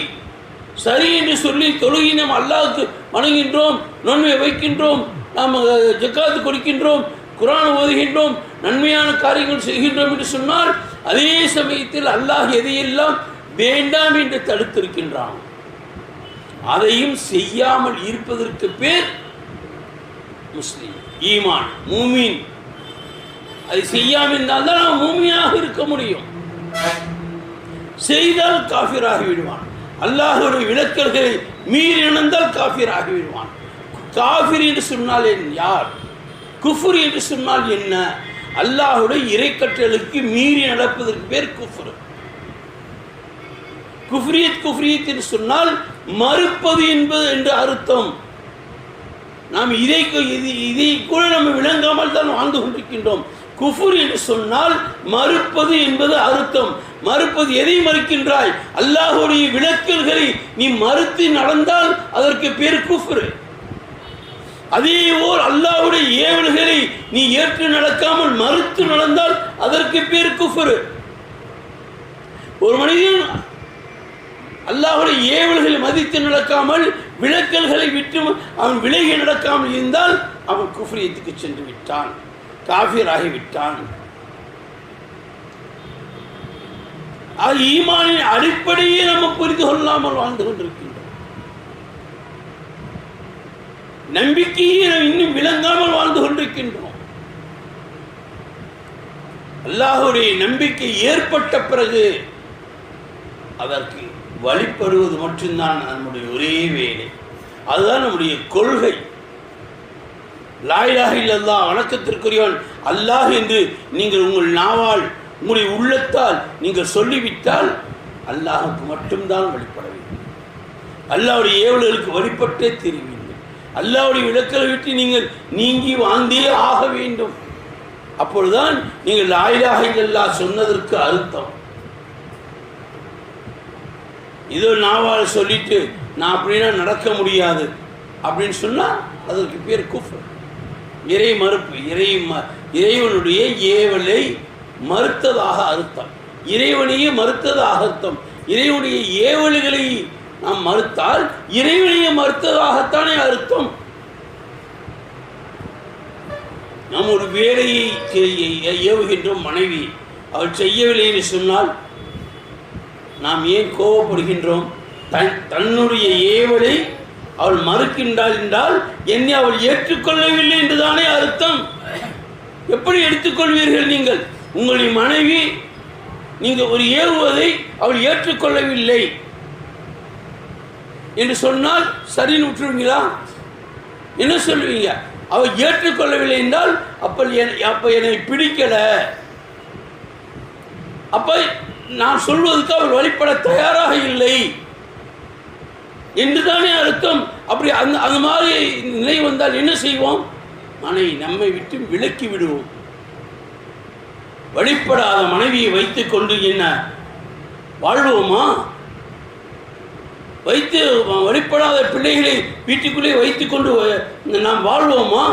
சரி என்று சொல்லி தொழுகை நாம் அல்லாஹ்வுக்கு வணங்குகின்றோம், நன்மை வைக்கின்றோம், நாம் ஜக்காத்து கொடுக்கின்றோம், குர்ஆன் ஓதுகின்றோம், நன்மையான காரியங்கள் செய்கின்றோம் என்று சொன்னால் அதே சமயத்தில் அல்லாஹ் எதையெல்லாம் வேண்டாம் என்று தடுத்திருக்கின்றான். அதையும் செய்யாமல் இருப்பதற்கு பேர் முஸ்லீம், ஈமான், மூமீன். அதை செய்யாமல் இருந்தால்தான் நாம் மூமீனாக இருக்க முடியும். செய்தால் காஃபிராகி விடுவான். அல்லாஹ்வுடைய விலக்கல்களை மீறி நடந்தால் காஃபிராகி விடுவான். காஃபிர் என்று சொன்னால் யார்? குஃபுர் என்று சொன்னால் என்ன? அல்லாஹ்வுடைய இறைக்கட்டளுக்கு மீறி நடப்பதற்கு பேர் குஃபுர். குஃப்ரியத் என்று சொன்னால் மறுப்பது என்பது என்று அர்த்தம். நாம் இதை கூட நம்ம விளங்காமல் தான் வாழ்ந்து கொண்டிருக்கின்றோம். குஃபுர் என்று சொன்னால் மறுப்பது என்பது அர்த்தம். மறுப்பது எதை மறுக்கின்றாய்? அல்லாஹ்வுடைய விலக்கல்களை நீ மறுத்து நடந்தால் அதற்கு பேர் குஃப்ர். அதேபோல் அல்லாஹ்வுடைய ஏவல்களை நீ ஏற்று நடக்காமல் மறுத்து நடந்தால் அதற்கு பேர் குஃப்ர். ஒரு மனிதன் அல்லாஹ்வுடைய ஏவல்களை மதித்து நடக்காமல் விலக்கல்களை விட்டு அவன் விலகி நடக்காமல் இருந்தால் அவன் குஃப்ரியத்துக்கு சென்று விட்டான், காஃபிராகி விட்டான். அது ஈமானின் அடிப்படையே நம்ம புரிந்து கொள்ளாமல் வாழ்ந்து கொண்டிருக்கின்றோம். நம்பிக்கையே இன்னும் விளங்காமல் வாழ்ந்து கொண்டிருக்கின்றோம். அல்லாஹ்வுடைய நம்பிக்கை ஏற்பட்ட பிறகு அதற்கு வழிபடுவது மட்டும்தான் நம்முடைய ஒரே வேலை. அதுதான் நம்முடைய கொள்கை. லா இலாஹ இல்லல்லாஹ், வணக்கத்திற்குரியவன் அல்லாஹ் என்று நீங்கள் உங்கள் நாவால் உங்களுடைய உள்ளத்தால் நீங்கள் சொல்லிவிட்டால் அல்லாஹுக்கு மட்டும்தான் வழிபட வேண்டும். அல்லாஹ்வுடைய ஏவல்களுக்கு வழிபட்டே தெரிவிங்கள். அல்லாஹ்வுடைய விலக்கலை விட்டு நீங்கள் நீங்கி வாழ்ந்தே ஆக வேண்டும். அப்பொழுதுதான் நீங்கள் லா இலாஹ இல்லல்லாஹ் சொன்னதற்கு அர்த்தம். இதோ நாவால் சொல்லிட்டு நான் அப்படின்னா நடக்க முடியாது அப்படின்னு சொன்னால் அதற்கு பேர் குஃப்ர், இறை மறுப்பு. இறைவனுடைய ஏவலை மறுத்ததாக அர்த்தம். இறைவனையே மறுத்ததாக அர்த்தம். இறைவனுடைய ஏவல்களை நாம் மறுத்தால் இறைவனையே மறுத்ததாகத்தானே அர்த்தம். நாம் ஒரு வேலையை ஏவுகின்றோம், மனைவி அவள் செய்யவில்லை என்று சொன்னால் நாம் ஏன் கோபப்படுகின்றோம்? தன்னுடைய ஏவலை அவள் மறுக்கின்றாள் என்றால் என்னை அவள் ஏற்றுக்கொள்ளவில்லை என்றுதானே அர்த்தம். எப்படி எடுத்துக்கொள்வீர்கள் நீங்கள்? உங்களுடைய மனைவி நீங்கள் ஒரு ஏவுவதை அவள் ஏற்றுக்கொள்ளவில்லை என்று சொன்னால் சரின்னு விட்டுருவீங்களா? என்ன சொல்லுவீங்க? அவள் ஏற்றுக்கொள்ளவில்லை என்றால் அப்ப என்னை பிடிக்கல, அப்ப நான் சொல்வதற்கு அவள் வழிபட தயாராக இல்லை என்றுதானே அர்த்தம். அப்படி அந்த மாதிரி நிலை வந்தால் என்ன செய்வோம்? மனைவி நம்மை விட்டு விலக்கி விடுவோம். வழிபடாத மனைவியை வைத்துக் கொண்டு என்ன வாழ்வோமா? வழிபடாத பிள்ளைகளை வீட்டுக்குள்ளே வைத்துக் கொண்டு நாம் வாழ்வோமா?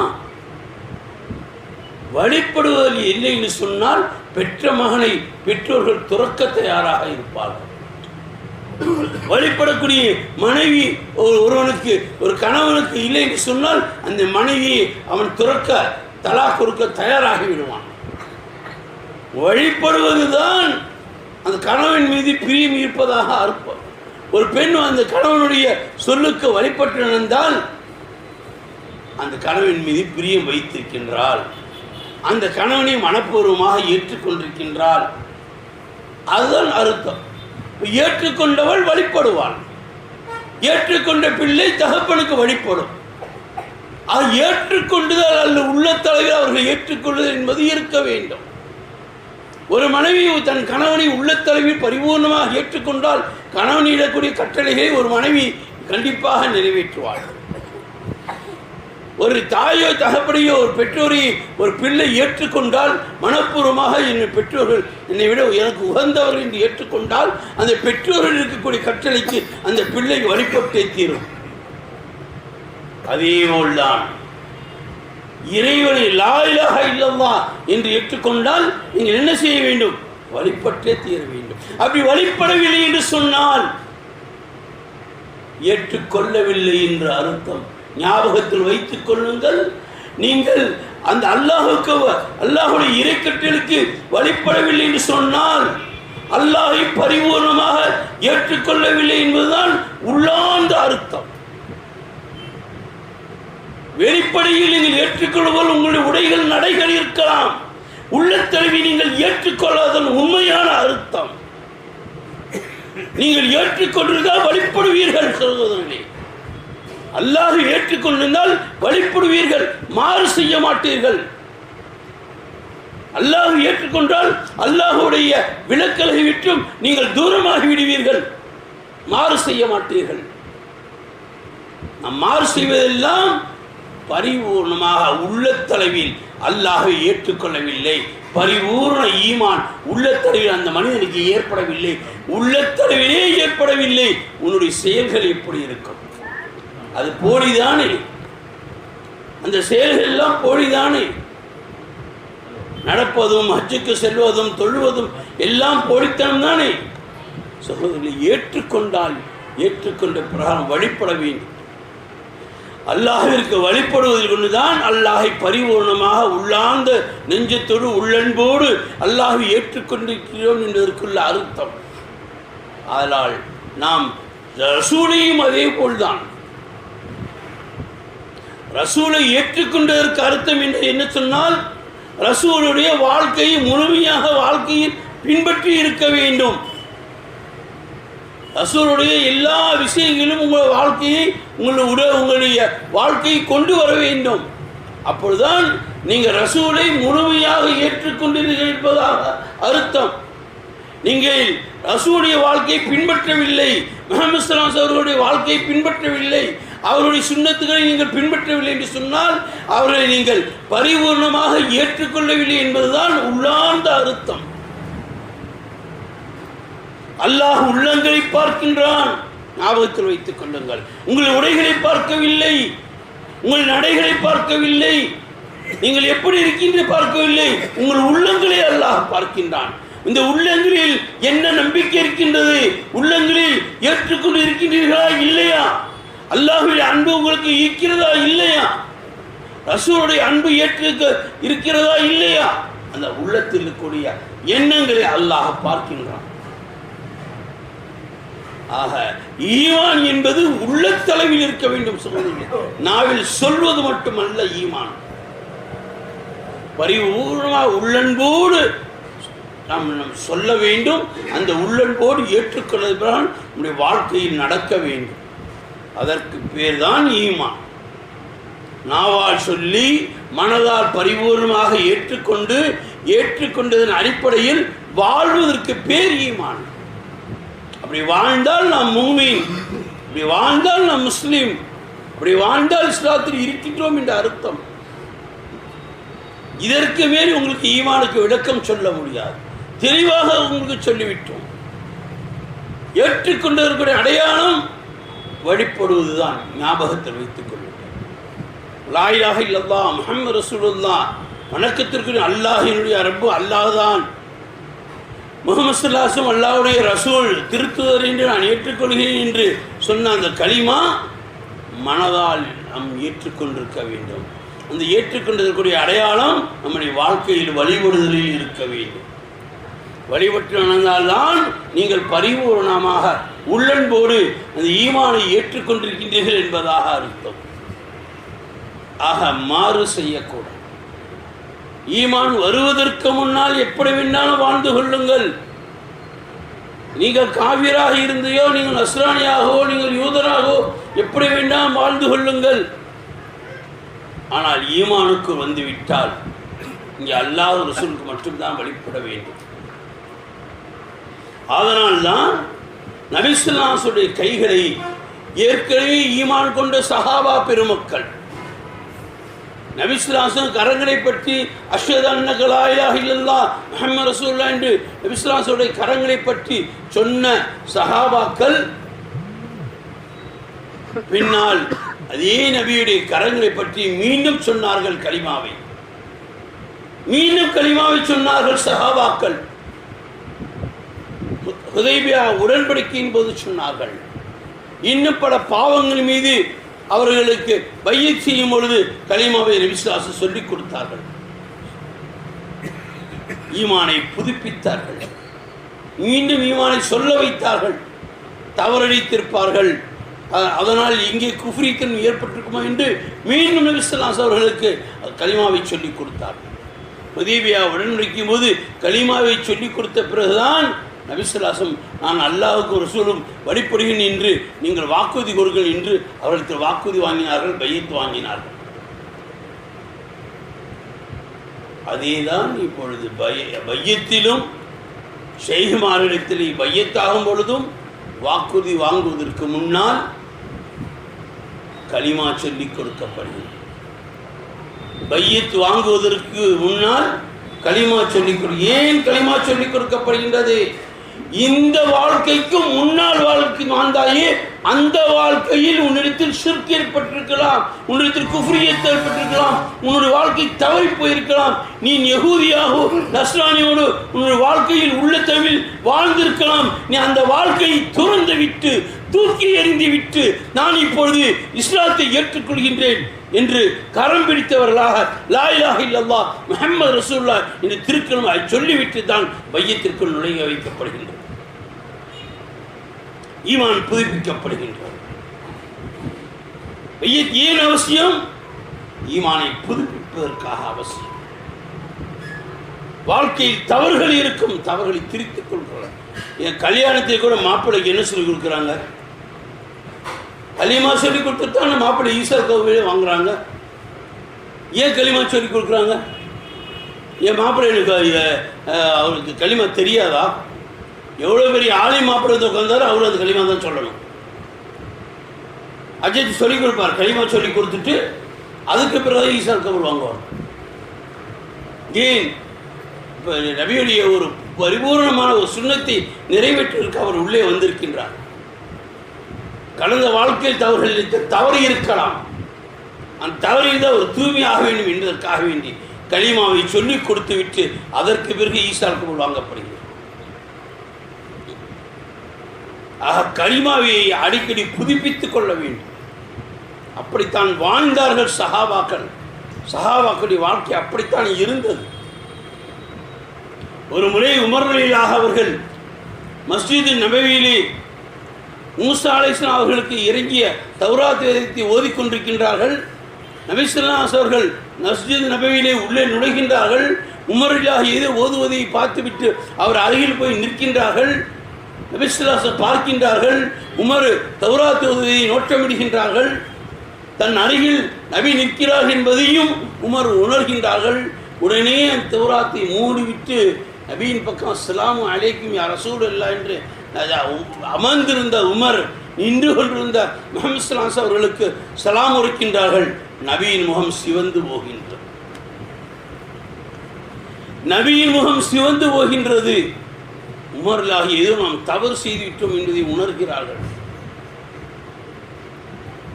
வழிபடுவதில் இல்லை என்று சொன்னால் பெற்ற மகனை பெற்றோர்கள் துறக்க தயாராக இருப்பார்கள். வழிபடக்கூடிய மனைவி ஒருவனுக்கு, ஒரு கணவனுக்கு இல்லை என்று சொன்னால் அந்த மனைவியை அவன் துறக்க, தலாக் கொடுக்க தயாராகி விடுவான். வழிபடுவதுதான் அந்த கணவன் மீது பிரியம் இருப்பதாக அர்த்தம். ஒரு பெண் அந்த கணவனுடைய சொல்லுக்கு வழிபட்டு நடந்தால் அந்த கணவன் மீது பிரியம் வைத்திருக்கின்றாள், அந்த கணவனை மனப்பூர்வமாக ஏற்றுக்கொண்டிருக்கின்றாள். அதுதான் அர்த்தம். ஏற்றுக்கொண்டவள் வழிபடுவாள். ஏற்றுக்கொண்ட பிள்ளை தகப்பனுக்கு வழிபடும். அது ஏற்றுக்கொண்டுதல் அல்ல, உள்ளத்தளவில் அவர்கள் ஏற்றுக்கொள்ளுதல் என்பது இருக்க வேண்டும். ஒரு மனைவி தன் கணவனை உள்ளத்தளவில் பரிபூர்ணமாக ஏற்றுக்கொண்டால் கணவனிடக்கூடிய கட்டளைகளை ஒரு மனைவி கண்டிப்பாக நிறைவேற்றுவாள். ஒரு தாயோ தகப்பனையோ ஒரு பெற்றோரை ஒரு பிள்ளை ஏற்றுக்கொண்டால், மனப்பூர்வமாக என் பெற்றோர்கள் என்னை விட எனக்கு உகந்தவர்கள் என்று ஏற்றுக்கொண்டால், அந்த பெற்றோர்கள் இருக்கக்கூடிய கட்டளைக்கு அந்த பிள்ளை வழிபட்டே தீரும். அதேபோல்தான் இறைவனை லா இலாஹ இல்லல்லாஹ் என்று ஏற்றுக்கொண்டால் நீங்கள் என்ன செய்ய வேண்டும்? வழிபட்டே தீர வேண்டும். அப்படி வழிபடவில்லை என்று சொன்னால் ஏற்றுக்கொள்ளவில்லை என்று அர்த்தம். ஞாபகத்தில் வைத்துக் கொள்ளுங்கள். நீங்கள் அந்த அல்லாஹுடைய இறைக்கட்டளுக்கு வழிபடவில்லை என்று சொன்னால் அல்லாஹை பரிபூர்ணமாக ஏற்றுக்கொள்ளவில்லை என்பதுதான் உள்ளார்ந்த அர்த்தம். வெளிப்படையில் நீங்கள் ஏற்றுக்கொள்ளும்போது உங்களுடைய உடைகள் நடைகள் இருக்கலாம். உள்ளத்தழுவி நீங்கள் ஏற்றுக்கொள்ளாதன் உண்மையான அர்த்தம். நீங்கள் ஏற்றுக்கொண்டிருந்தால் வழிபடுவீர்கள் சகோதரர்களே. அல்லாஹ் ஏற்றுக்கொண்டிருந்தால் வழிபடுவீர்கள், மாறு செய்ய மாட்டீர்கள். அல்லாஹ் ஏற்றுக்கொண்டால் அல்லாஹுடைய விலக்கலை விட்டும் நீங்கள் தூரமாகி விடுவீர்கள், மாறு செய்ய மாட்டீர்கள். நாம் மாறு செய்வதெல்லாம் பரிபூர்ணமாக உள்ளத்தளவில் அல்லாஹை ஏற்றுக்கொள்ளவில்லை. பரிபூர்ண ஈமான் உள்ளத்தளவில் அந்த மனிதனுக்கு ஏற்படவில்லை, உள்ளத்தளவிலே ஏற்படவில்லை. உன்னுடைய செயல்கள் எப்படி இருக்கும்? அது போலிதானே. அந்த செயல்கள் எல்லாம் போலிதானே. நடப்பதும் ஹஜ்ஜுக்கு செல்வதும் தொழுவதும் எல்லாம் போலித்தனம் தானே. சகோதரர்களை ஏற்றுக்கொண்டால் ஏற்றுக்கொண்ட பிரகாரம் வழிபட வேண்டும். அல்லாஹிற்கு வழிபடுவதில் கொண்டுதான் அல்லாஹை பரிபூர்ணமாக உள்ளார்ந்த நெஞ்சத்தோடு உள்ளன்போடு அல்லாஹை ஏற்றுக்கொண்டிருக்கிறோம் என்பதற்குள்ள அர்த்தம். அதனால் நாம் ரசூலையும் அதே போல்தான். ரசூலை ஏற்றுக்கொண்டதற்கு அர்த்தம் என்று என்ன சொன்னால், ரசூலுடைய வாழ்க்கையை முழுமையாக வாழ்க்கையில் பின்பற்றி இருக்க வேண்டும். ரசூலுடைய எல்லா விஷயங்களும் உங்கள் வாழ்க்கையை உங்களுடைய வாழ்க்கையை கொண்டு வர வேண்டும். அப்பொழுதுதான் நீங்கள் ரசூலை முழுமையாக ஏற்றுக்கொண்டீர்கள் என்பதாக அர்த்தம். நீங்கள் ரசூலுடைய வாழ்க்கையை பின்பற்றவில்லை, முஹம்மது ஸல்லல்லாஹு அலைஹி அவர்களுடைய வாழ்க்கையை பின்பற்றவில்லை, அவருடைய சுன்னத்துகளை நீங்கள் பின்பற்றவில்லை என்று சொன்னால் அவர்களை நீங்கள் பரிபூர்ணமாக ஏற்றுக்கொள்ளவில்லை என்பதுதான் உள்ளார்ந்த அர்த்தம். அல்லாஹ் உள்ளங்களை பார்க்கின்றான், ஞாபகத்தில் வைத்துக் கொள்ளுங்கள். உங்கள் உடைகளை பார்க்கவில்லை, உங்கள் நடைகளை பார்க்கவில்லை, நீங்கள் எப்படி இருக்கின்ற பார்க்கவில்லை, உங்கள் உள்ளங்களை அல்லாஹ் பார்க்கின்றான். இந்த உள்ளங்களில் என்ன நம்பிக்கை இருக்கின்றது? உள்ளங்களில் ஏற்றுக்கொண்டு இருக்கின்றீர்களா இல்லையா? அல்லாஹ்வுடைய அன்பு உங்களுக்கு இருக்கிறதா இல்லையா? ரசூலுடைய அன்பு இருக்கிறதா இல்லையா? அந்த உள்ளத்தில் இருக்கக்கூடிய எண்ணங்களை அல்லாஹ் பார்க்கின்றான். ஆக ஈமான் என்பது உள்ளத்தளவில் இருக்க வேண்டும் சகோதரர்களே. நாவில் சொல்வது மட்டுமல்ல ஈமான். பரிபூர்ணமாக உள்ளன்போடு நாம் சொல்ல வேண்டும். அந்த உள்ளன்போடு ஏற்றுக்கொள்வதுதான் நம்முடைய வாழ்க்கையில் நடக்க வேண்டும். அதற்கு பேர் தான் ஈமான். நாவால் சொல்லி மனதால் பரிபூர்ணமாக ஏற்றுக்கொண்டதன் அடிப்படையில் வாழ்வதற்கு பேர் ஈமான். அப்படி வாழ்ந்தால் நாம் முஃமின், அப்படி வாழ்ந்தால் நாம் முஸ்லீம், அப்படி வாழ்ந்தால் இஸ்லாத்தில் இருக்கின்றோம் என்ற அர்த்தம். இதற்கு மேல் உங்களுக்கு ஈமானுக்கு விளக்கம் சொல்ல முடியாது. தெளிவாக உங்களுக்கு சொல்லிவிட்டோம். ஏற்றுக்கொண்டதற்குரிய அடையாளம் வழிபடுவதுதான். ஞாபகத்தில் வைத்துக் கொள்ளுங்கள். லா இலாஹ இல்லல்லாஹ் முஹம்மது ரசூலுல்லாஹ், வணக்கத்திற்குரிய அல்லாஹினுடைய ரப்பு அல்லாஹ் தான். முஹம்மது ஸல்லல்லாஹு அலைஹி வஸல்லம் அல்லாஹ்வுடைய ரசூல், திருத்துதர் என்று நான் ஏற்றுக்கொள்கிறேன் என்று சொன்ன அந்த கலிமா மனதால் நாம் ஏற்றுக்கொண்டிருக்க வேண்டும். அந்த ஏற்றுக்கொண்டதற்குரிய அடையாளம் நம்முடைய வாழ்க்கையில் வழிபடுதலில் இருக்க வேண்டும். வழிபட்டு நடந்தால்தான் நீங்கள் பரிபூர்ணமாக உள்ளன்போடு அந்த ஈமானை ஏற்றுக்கொண்டிருக்கின்றீர்கள் என்பதாக அர்த்தம். ஆக மாறு செய்யக்கூடாது. ஈமான் வருவதற்கு முன்னால் எப்படி வேண்டாலும் வாழ்ந்து கொள்ளுங்கள். நீங்கள் காவிராக இருந்தையோ, நீங்கள் நஸ்ரானியாகவோ, நீங்கள் யூதராகவோ எப்படி வேண்டாம் வாழ்ந்து கொள்ளுங்கள். ஆனால் ஈமானுக்கு வந்துவிட்டால் இங்கே அல்லாஹ் ரசூலுக்கு மட்டும்தான் வழிபட வேண்டும். அதனால்தான் நபி ஸல்லல்லாஹு அலைஹி கைகளை ஏற்கனவே ஈமான் கொண்ட சஹாபா பெருமக்கள் நபிஸ்லாசம் கரங்களை பற்றி அஷ்ஹது அன்னக லா இலாஹ இல்லல்லாஹ் முஹம்மது ரசூலுல்லாஹ் என்று நபிஸ்லாசோடைய கரங்களை பற்றி சொன்ன சஹாபாக்கள் பின்னால் அதே நபியுடைய கரங்களை பற்றி மீண்டும் சொன்னார்கள் கலிமாவை. மீண்டும் கலிமாவை சொன்னார்கள் சஹாபாக்கள். ஹுதைபியா உடன்படிக்கையின் போது சொன்னார்கள். இன்னும் பல பாவங்கள் மீது அவர்களுக்கு பையத் செய்யும் பொழுது கலிமாவை நபிஸ்லாசம் சொல்லிக் கொடுத்தார்கள். ஈமானை புதுப்பித்தார்கள். மீண்டும் ஈமானை சொல்ல வைத்தார்கள். தவறடித்திருப்பார்கள், அதனால் இங்கே குஃப்ரீத்தன் ஏற்பட்டிருக்குமா என்று மீண்டும் நபிஸ்லாஸ் அவர்களுக்கு கலிமாவை சொல்லிக் கொடுத்தார்கள். ஹுதைபியா உடன்படிக்கும் போது கலிமாவை சொல்லிக் கொடுத்த பிறகுதான் நபிஸ்லாசம் நான் அல்லாஹ்வுக்கு ரசூலும் வழிபடுகிறேன் என்று நீங்கள் வாக்குறுதி கொடுங்கள் என்று அவர்களுக்கு வாக்குறுதி வாங்கினார்கள், பையத் வாங்கினார்கள். அதேதான் இப்பொழுது பையத்திலும் ஷைஹ்மாரிடத்தில் பையத்தாகும் பொழுதும் வாக்குறுதி வாங்குவதற்கு முன்னால் கலிமா சொல்லிக் கொடுக்கப்படுகிறது. பையத் வாங்குவதற்கு முன்னால் கலிமா சொல்லிக் ஏன் கலிமா சொல்லிக் கொடுக்கப்படுகின்றது? இந்த வாழ்க்கைக்கு முன்னால் வாழ்க்கை வாழ்ந்தாயே அந்த வாழ்க்கையில் உன்னிடத்தில் ஷிர்க் ஏற்பட்டிருக்கலாம், உன்னிடத்தில் குஃப்ரியத் ஏற்பட்டிருக்கலாம், உன்னுடைய வாழ்க்கை தவறி போயிருக்கலாம், நீ யகூதியாகவோ நஸ்ரானியோடு உன்னுடைய வாழ்க்கையில் உள்ள தவில் வாழ்ந்திருக்கலாம். நீ அந்த வாழ்க்கையை துறந்து விட்டு தூக்கி எறிந்து விட்டு நான் இப்பொழுது இஸ்லாத்தை ஏற்றுக்கொள்கின்றேன் என்று கரம் பிடித்தவர்களாக லா இலாஹ இல்லல்லாஹ் முஹம்மது ரசூலுல்லாஹ் என்று திருக்கலிமாவை சொல்லிவிட்டு தான் பையத்திற்குள் நுழைய வைக்கப்படுகின்றது. ஈமான் புதுப்பிக்கப்படுகின்றது. பையத் ஏன் அவசியம்? ஈமானை புதுப்பிப்பதற்காக அவசியம். வாழ்க்கையில் தவறுகள் இருக்கும், தவறுகளை திருத்திக் கொள்கிறார். என் கல்யாணத்தை கூட மாப்பிள்ளைக்கு என்ன சொல்லிக் கொடுக்குறாங்க? கலிமா சொல்லிக் கொடுத்துட்டான மாப்பிள்ளை ஈசா கோவிலே வாங்குறாங்க. ஏன் கலிமா சொல்லிக் கொடுக்குறாங்க? என் மாப்பிள்ளை எனக்கு அவருக்கு கலிமா தெரியாதா? எவ்வளோ பெரிய ஆலி மாப்பிள்ளை உட்கார்ந்தாரு, அவரு அந்த கலிமா தான் சொல்லணும். அஜித் சொல்லிக் கொடுப்பார், கலிமா சொல்லிக் கொடுத்துட்டு அதுக்கு பிறகு ஈசா கபூல் வாங்குவார். ஏன்? இப்போ நபியுடைய ஒரு பரிபூர்ணமான ஒரு சுன்னத்தை நிறைவேற்றுவதற்கு அவர் உள்ளே வந்திருக்கின்றார். கடந்த வாழ்க்கையில் தவறு இருக்கலாம், அந்த தவறில் தான் ஒரு தூய்மையாக வேண்டும் என்பதற்காக வேண்டி கலிமாவை சொல்லிக் கொடுத்து விட்டு அதற்கு பிறகு ஈசா கபூல் வாங்கப்படுகிறது. ஆக கலிமாவை அடிக்கடி புதுப்பித்துக் கொள்ள வேண்டும். அப்படித்தான் வாழ்ந்தார்கள் சஹாபாக்கள். சஹாபாக்களுடைய வாழ்க்கை அப்படித்தான் இருந்தது. ஒரு முறை உமர் ரலியல்லாஹு அவர்கள் மஸ்ஜித் நபவியிலே மூசா அலைஹிஸ்ஸலாம் அவர்களுக்கு இறங்கிய தௌராத் வேதத்தை ஓதிக்கொண்டிருக்கின்றார்கள். நபி ஸல்லல்லாஹு அலைஹி அவர்கள் மஸ்ஜித் நபவியிலே உள்ளே நுழைகின்றார்கள். உமர் ரலியல்லாஹு ஏதோ ஓதுவதை பார்த்துவிட்டு அவர் அருகில் போய் நிற்கின்றார்கள். நபி ஸல்லல்லாஹு அலைஹி பார்க்கின்றார்கள். உமர் தௌராத் ஓதுவதை நோட்டமிடுகின்றார்கள். தன் அருகில் நபி நிற்கிறார் என்பதையும் உமர் உணர்கின்றார்கள். உடனே அந்த தௌராத்தை மூடிவிட்டு நபியின் பக்கம் அஸ்ஸலாமு அலைக்கும் யா ரசூலல்லாஹ் என்று அமர்ந்திருந்த உமர் நின்று கொண்டிருந்த முஹம்மது ஸல்லல்லாஹு அலைஹி அவர்களுக்கு சலாம் உரைக்கின்றார்கள். நபியின் முகம் சிவந்து போகின்றது. நபியின் முகம் சிவந்து போகின்றது. உமர்லாகி ஏதோ நாம் தவறு செய்துவிட்டோம் என்பதை உணர்கிறார்கள்.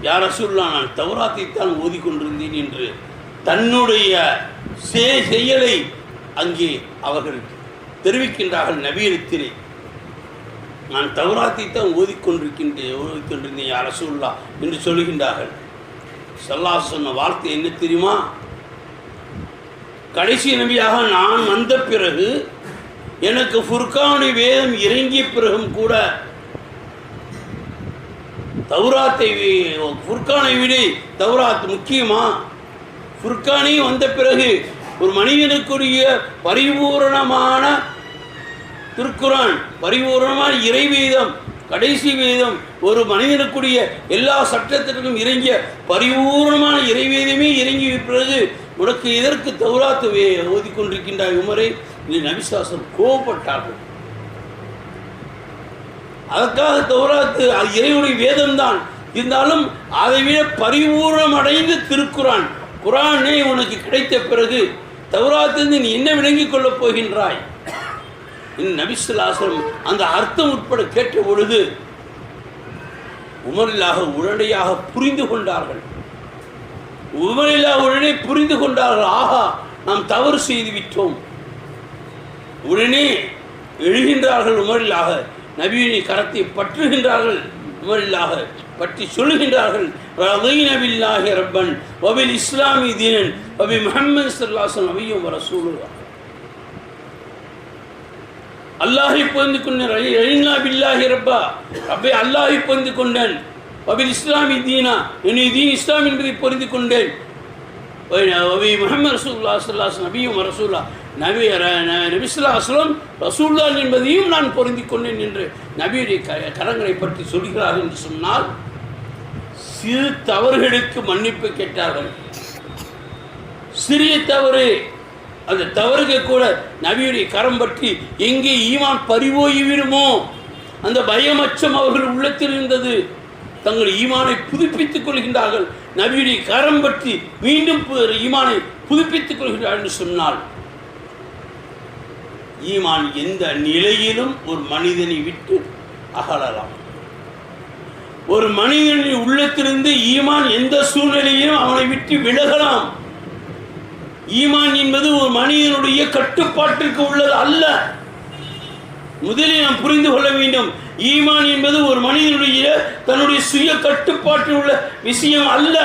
யா ரசூலுல்லாஹ், நான் தௌராத்தை தான் ஓதிக்கொண்டிருந்தேன் என்று தன்னுடைய செயலை அங்கே அவர்கள் தெரிவிக்கின்றார்கள். நபியிடத்திலே நான் தௌராத்தை தான் ஓதிக்கொண்டிருந்தேன் யா ரசூலுல்லாஹ் என்று சொல்லுகின்றார்கள். ஸல்லல்லாஹு சொன்ன வார்த்தை என்ன தெரியுமா? கடைசி நபியாக நான் வந்த பிறகு எனக்கு ஃபுர்கானுடைய வேதம் இறங்கிய பிறகும் கூட தௌராத்தை ஃபுர்கானை விட தௌராத் முக்கியமா? ஃபுர்கானே வந்த பிறகு ஒரு மனிதனுக்குரிய பரிபூரணமான திருக்குரான், பரிபூரணமான இறைவேதம், கடைசி வேதம், ஒரு மனிதனுக்குரிய எல்லா சட்டத்திற்கும் இறங்கிய பரிபூர்ணமான இறைவேதமே இறங்கிய பிறகு உனக்கு எதற்கு தௌராத்து ஓதிக்கொண்டிருக்கின்றாய் உமரே என்று நபிசாசம் கோபப்பட்டார்கள். அதற்காக தௌராத்து இறைவனுடைய வேதம்தான் இருந்தாலும் அதை விட பரிபூர்ணம் அடைந்த திருக்குரான், குர்ஆனே உனக்கு கிடைத்த பிறகு தௌராத்திலிருந்து நீ என்ன விளங்கிக் கொள்ளப் போகின்றாய்? நபி ஸல்லல்லாஹு அலைஹி வஸல்லம் அந்த அர்த்தம் உட்பட கேட்ட பொழுது உமரில்லாஹ் உடனடியாக புரிந்து கொண்டார்கள். உடனே புரிந்து கொண்டார்கள். ஆஹா, நாம் தவறு செய்து விட்டோம். உடனே எழுகின்றார்கள். உமரில்லாஹ் நபியினை கரத்தை பற்றுகின்றார்கள். உமரில்லாஹ் பற்றி சொல்லுகின்றார்கள், ரதீன பில்லாஹி ரப்பன் வபில் இஸ்லாமி தீனன் வபி முஹம்மது ஸல்லல்லாஹு அலைஹி வஸல்லம் நபிய்யும் ரசூலுல்லாஹ். அல்லாஹை புரிந்து கொண்டேன். ரதீனா பில்லாஹி ரப்பா, ரப்பை அல்லாஹை புரிந்து கொண்டேன். வபில் இஸ்லாமி தீனா, என்னுடைய தீன் இஸ்லாம் என்பதை புரிந்து கொண்டேன். வபி முஹம்மது ரசூலுல்லாஹ் ஸல்லல்லாஹு அலைஹி வஸல்லம் நபிய்யும் ரசூலுல்லாஹ், நபி ஸல்லல்லாஹு அலைஹி வஸல்லம் ரசூலுல்லாஹ் என்பதையும் நான் பொருந்திக் கொண்டேன் என்று நபியுடைய கரங்களை பற்றி சொல்கிறார்கள் என்று சொன்னால், சிறு தவறுகளுக்கு மன்னிப்பு கேட்டார்கள். சிறிய தவறு, அந்த தவறுக்கு கூட நபியுடைய கரம் பற்றி எங்கே ஈமான் பறிபோய்விடுமோ அந்த பயமச்சம் அவர்கள் உள்ளத்தில் இருந்தது. தங்கள் ஈமானை புதுப்பித்துக் கொள்கின்றார்கள். நபியுடைய கரம் பற்றி மீண்டும் ஈமானை புதுப்பித்துக் கொள்கிறார்கள் என்று சொன்னால், ஈமான் எந்த நிலையிலும் ஒரு மனிதனை விட்டு அகலலாம். ஒரு மனிதனின் உள்ளத்திலிருந்து ஈமான் எந்த சூழ்நிலையிலும் அவனை விட்டு விலகலாம். ஈமான் என்பது ஒரு மனிதனுடைய கட்டுப்பாட்டிற்கு உள்ளது அல்ல. முதலில் நாம் புரிந்து கொள்ள வேண்டும், ஈமான் என்பது ஒரு மனிதனுடைய தன்னுடைய சுய கட்டுப்பாட்டில் உள்ள விஷயம் அல்ல.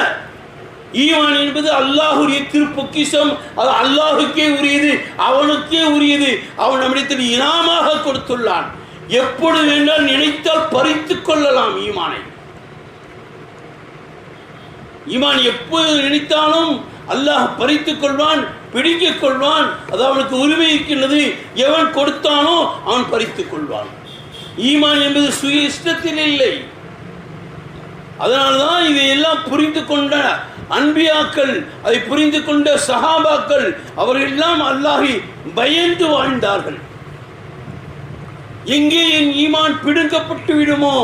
ஈமான் என்பது அல்லாஹுடைய திருப்பொக்கிஷம். அது அல்லாஹுக்கே உரியது, அவனுக்கே உரியது. அவன் நம்மிடத்தில் இனாமாக கொடுத்துள்ளான். எப்பொழுது வேண்டால் நினைத்தால் பறித்துக் கொள்ளலாம் ஈமானை. ஈமான் எப்போது நினைத்தாலும் அல்லாஹ் பறித்துக் கொள்வான், பிடித்துக் கொள்வான். அது அவனுக்கு உரிமை இருக்கின்றது. எவன் கொடுத்தானோ அவன் பறித்துக் கொள்வான். ஈமான் என்பது சுய இஷ்டத்தில் இல்லை. அதனால்தான் இதையெல்லாம் புரிந்து கொண்ட அன்பியாக்கள், அதை புரிந்து கொண்ட சஹாபாக்கள், அவர்கள் எல்லாம் அல்லாஹை பயந்து வாழ்ந்தார்கள். எங்கே என் ஈமான் பிடுங்கப்பட்டு விடுமோ,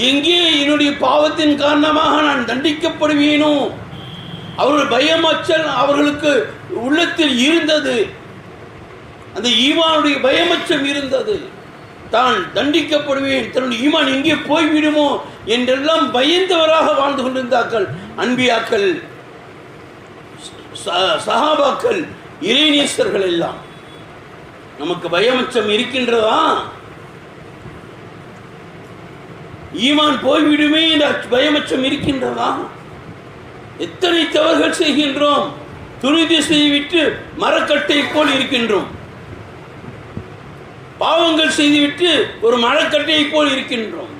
எங்கே என்னுடைய பாவத்தின் காரணமாக நான் தண்டிக்கப்படுவேனோ, அவர்கள் பயமச்சல் அவர்களுக்கு உள்ளத்தில் இருந்தது. அந்த ஈமானுடைய பயமச்சம் இருந்தது. தான் தண்டிக்கப்படுவேன், தன்னுடைய ஈமான் எங்கே போய்விடுமோ என்றெல்லாம் பயந்தவராக வாழ்ந்து கொண்டிருந்தார்கள் அன்பியாக்கள், சஹாபாக்கள், இறைநேசர்கள் எல்லாம். நமக்கு பயமச்சம் இருக்கின்றதா? ஈமான் போய்விடுமே என்ற பயமச்சம் இருக்கின்றதா? எத்தனை தவறுகள் செய்கின்றோம். துணி திசையை விட்டு மரக்கட்டை போல் இருக்கின்றோம். பாவங்கள் செய்துவிட்டு ஒரு மரக்கட்டையை போல் இருக்கின்றோம்.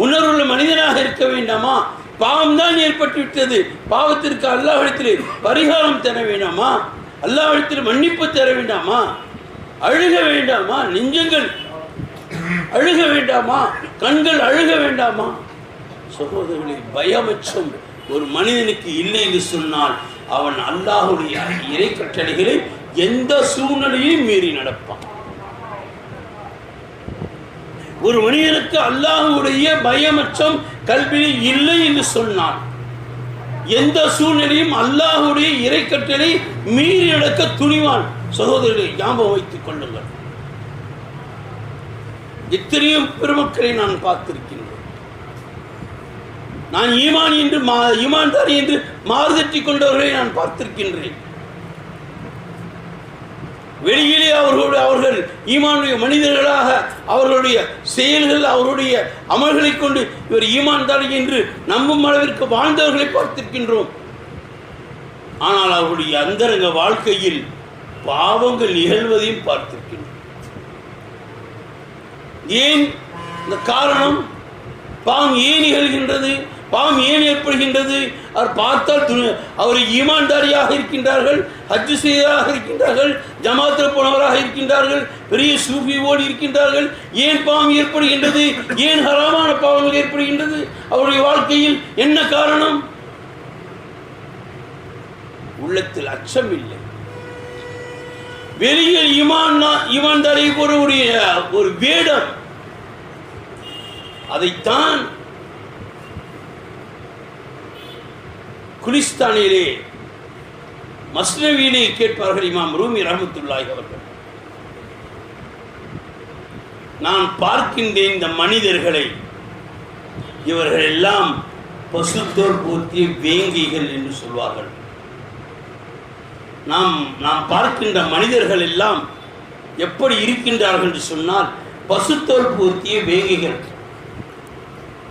உணர்வுள்ள மனிதனாக இருக்க வேண்டாமா? பாவம்தான் ஏற்பட்டு விட்டது. பாவத்திற்கு அல்லாஹ்விடத்தில் பரிகாரம் தர வேண்டாமா? அல்லாஹ்விடத்தில் மன்னிப்பு தர வேண்டாமா? அழுக வேண்டாமா? நெஞ்சங்கள் அழுக வேண்டாமா? கண்கள் அழுக வேண்டாமா? சகோதரர்களே, பயமச்சம் ஒரு மனிதனுக்கு இல்லை என்று சொன்னால் அவன் அல்லாஹ்வுடைய இறை கட்டளைகளை எந்த சூழ்நிலையும் மீறி நடப்பான். ஒரு மனிதனுக்கு அல்லாஹ்வுடைய பயமச்சம் கல்வியில் இல்லை என்று சொன்னால் எந்த சூழ்நிலையும் அல்லாஹ்வுடைய இறை கட்டளை மீறி நடக்க துணிவான். சகோதரர்களை ஞாபகம் வைத்துக் கொள்ளுங்கள். எத்தனையோ பெருமக்களை நான் பார்த்திருக்கின்றேன். நான் ஈமான் என்று ஈமான்தாரி என்று மாறுதட்டி கொண்டவர்களை நான் பார்த்திருக்கின்றேன். வெளியிலே அவர்கள் ஈமானுடைய மனிதர்களாக அவர்களுடைய செயல்கள், அவருடைய அமல்களை கொண்டு இவர் ஈமான்தாரி என்று நம்பும் அளவிற்கு வாழ்ந்தவர்களை பார்த்திருக்கின்றோம். ஆனால் அவருடைய அந்தரங்க வாழ்க்கையில் பாவங்கள் நிகழ்வதையும் பார்த்திருக்கின்றோம். ஏன் இந்த காரணம்? பாவம் ஏன் நிகழ்கின்றது? பாவம் ஏன் ஏற்படுகின்றது? அவர் பார்த்தால் அவர் ஈமான்தாரியாக இருக்கின்றார்கள், ஹஜ் செய்தவராக இருக்கின்றார்கள், ஜமாத்தில் போனவராக இருக்கின்றார்கள், பெரிய சூஃபியோடு இருக்கின்றார்கள். ஏன் பாவம் ஏற்படுகின்றது? ஏன் ஹராமான பாவங்கள் ஏற்படுகின்றது? அவருடைய வாழ்க்கையில் என்ன காரணம்? உள்ளத்தில் அச்சம் இல்லை. வெளியில் ஈமான்தாரி ஒரு வேடம். அதைத்தான் குலிஸ்தானிலே மஸ்னவியிலே கேட்பார்கள் இமாம் ரூமி ரஹ்மத்துல்லாஹி அவர்கள். நான் பார்க்கின்றேன் இந்த மனிதர்களை, இவர்கள் எல்லாம் பசுத்தோல் போத்திய வேங்கைகள் என்று சொல்வார்கள். நாம் பார்க்கின்ற மனிதர்கள் எல்லாம் எப்படி இருக்கின்றார்கள் என்று சொன்னால் பசுத்தோல் போத்திய வேங்கைகள்.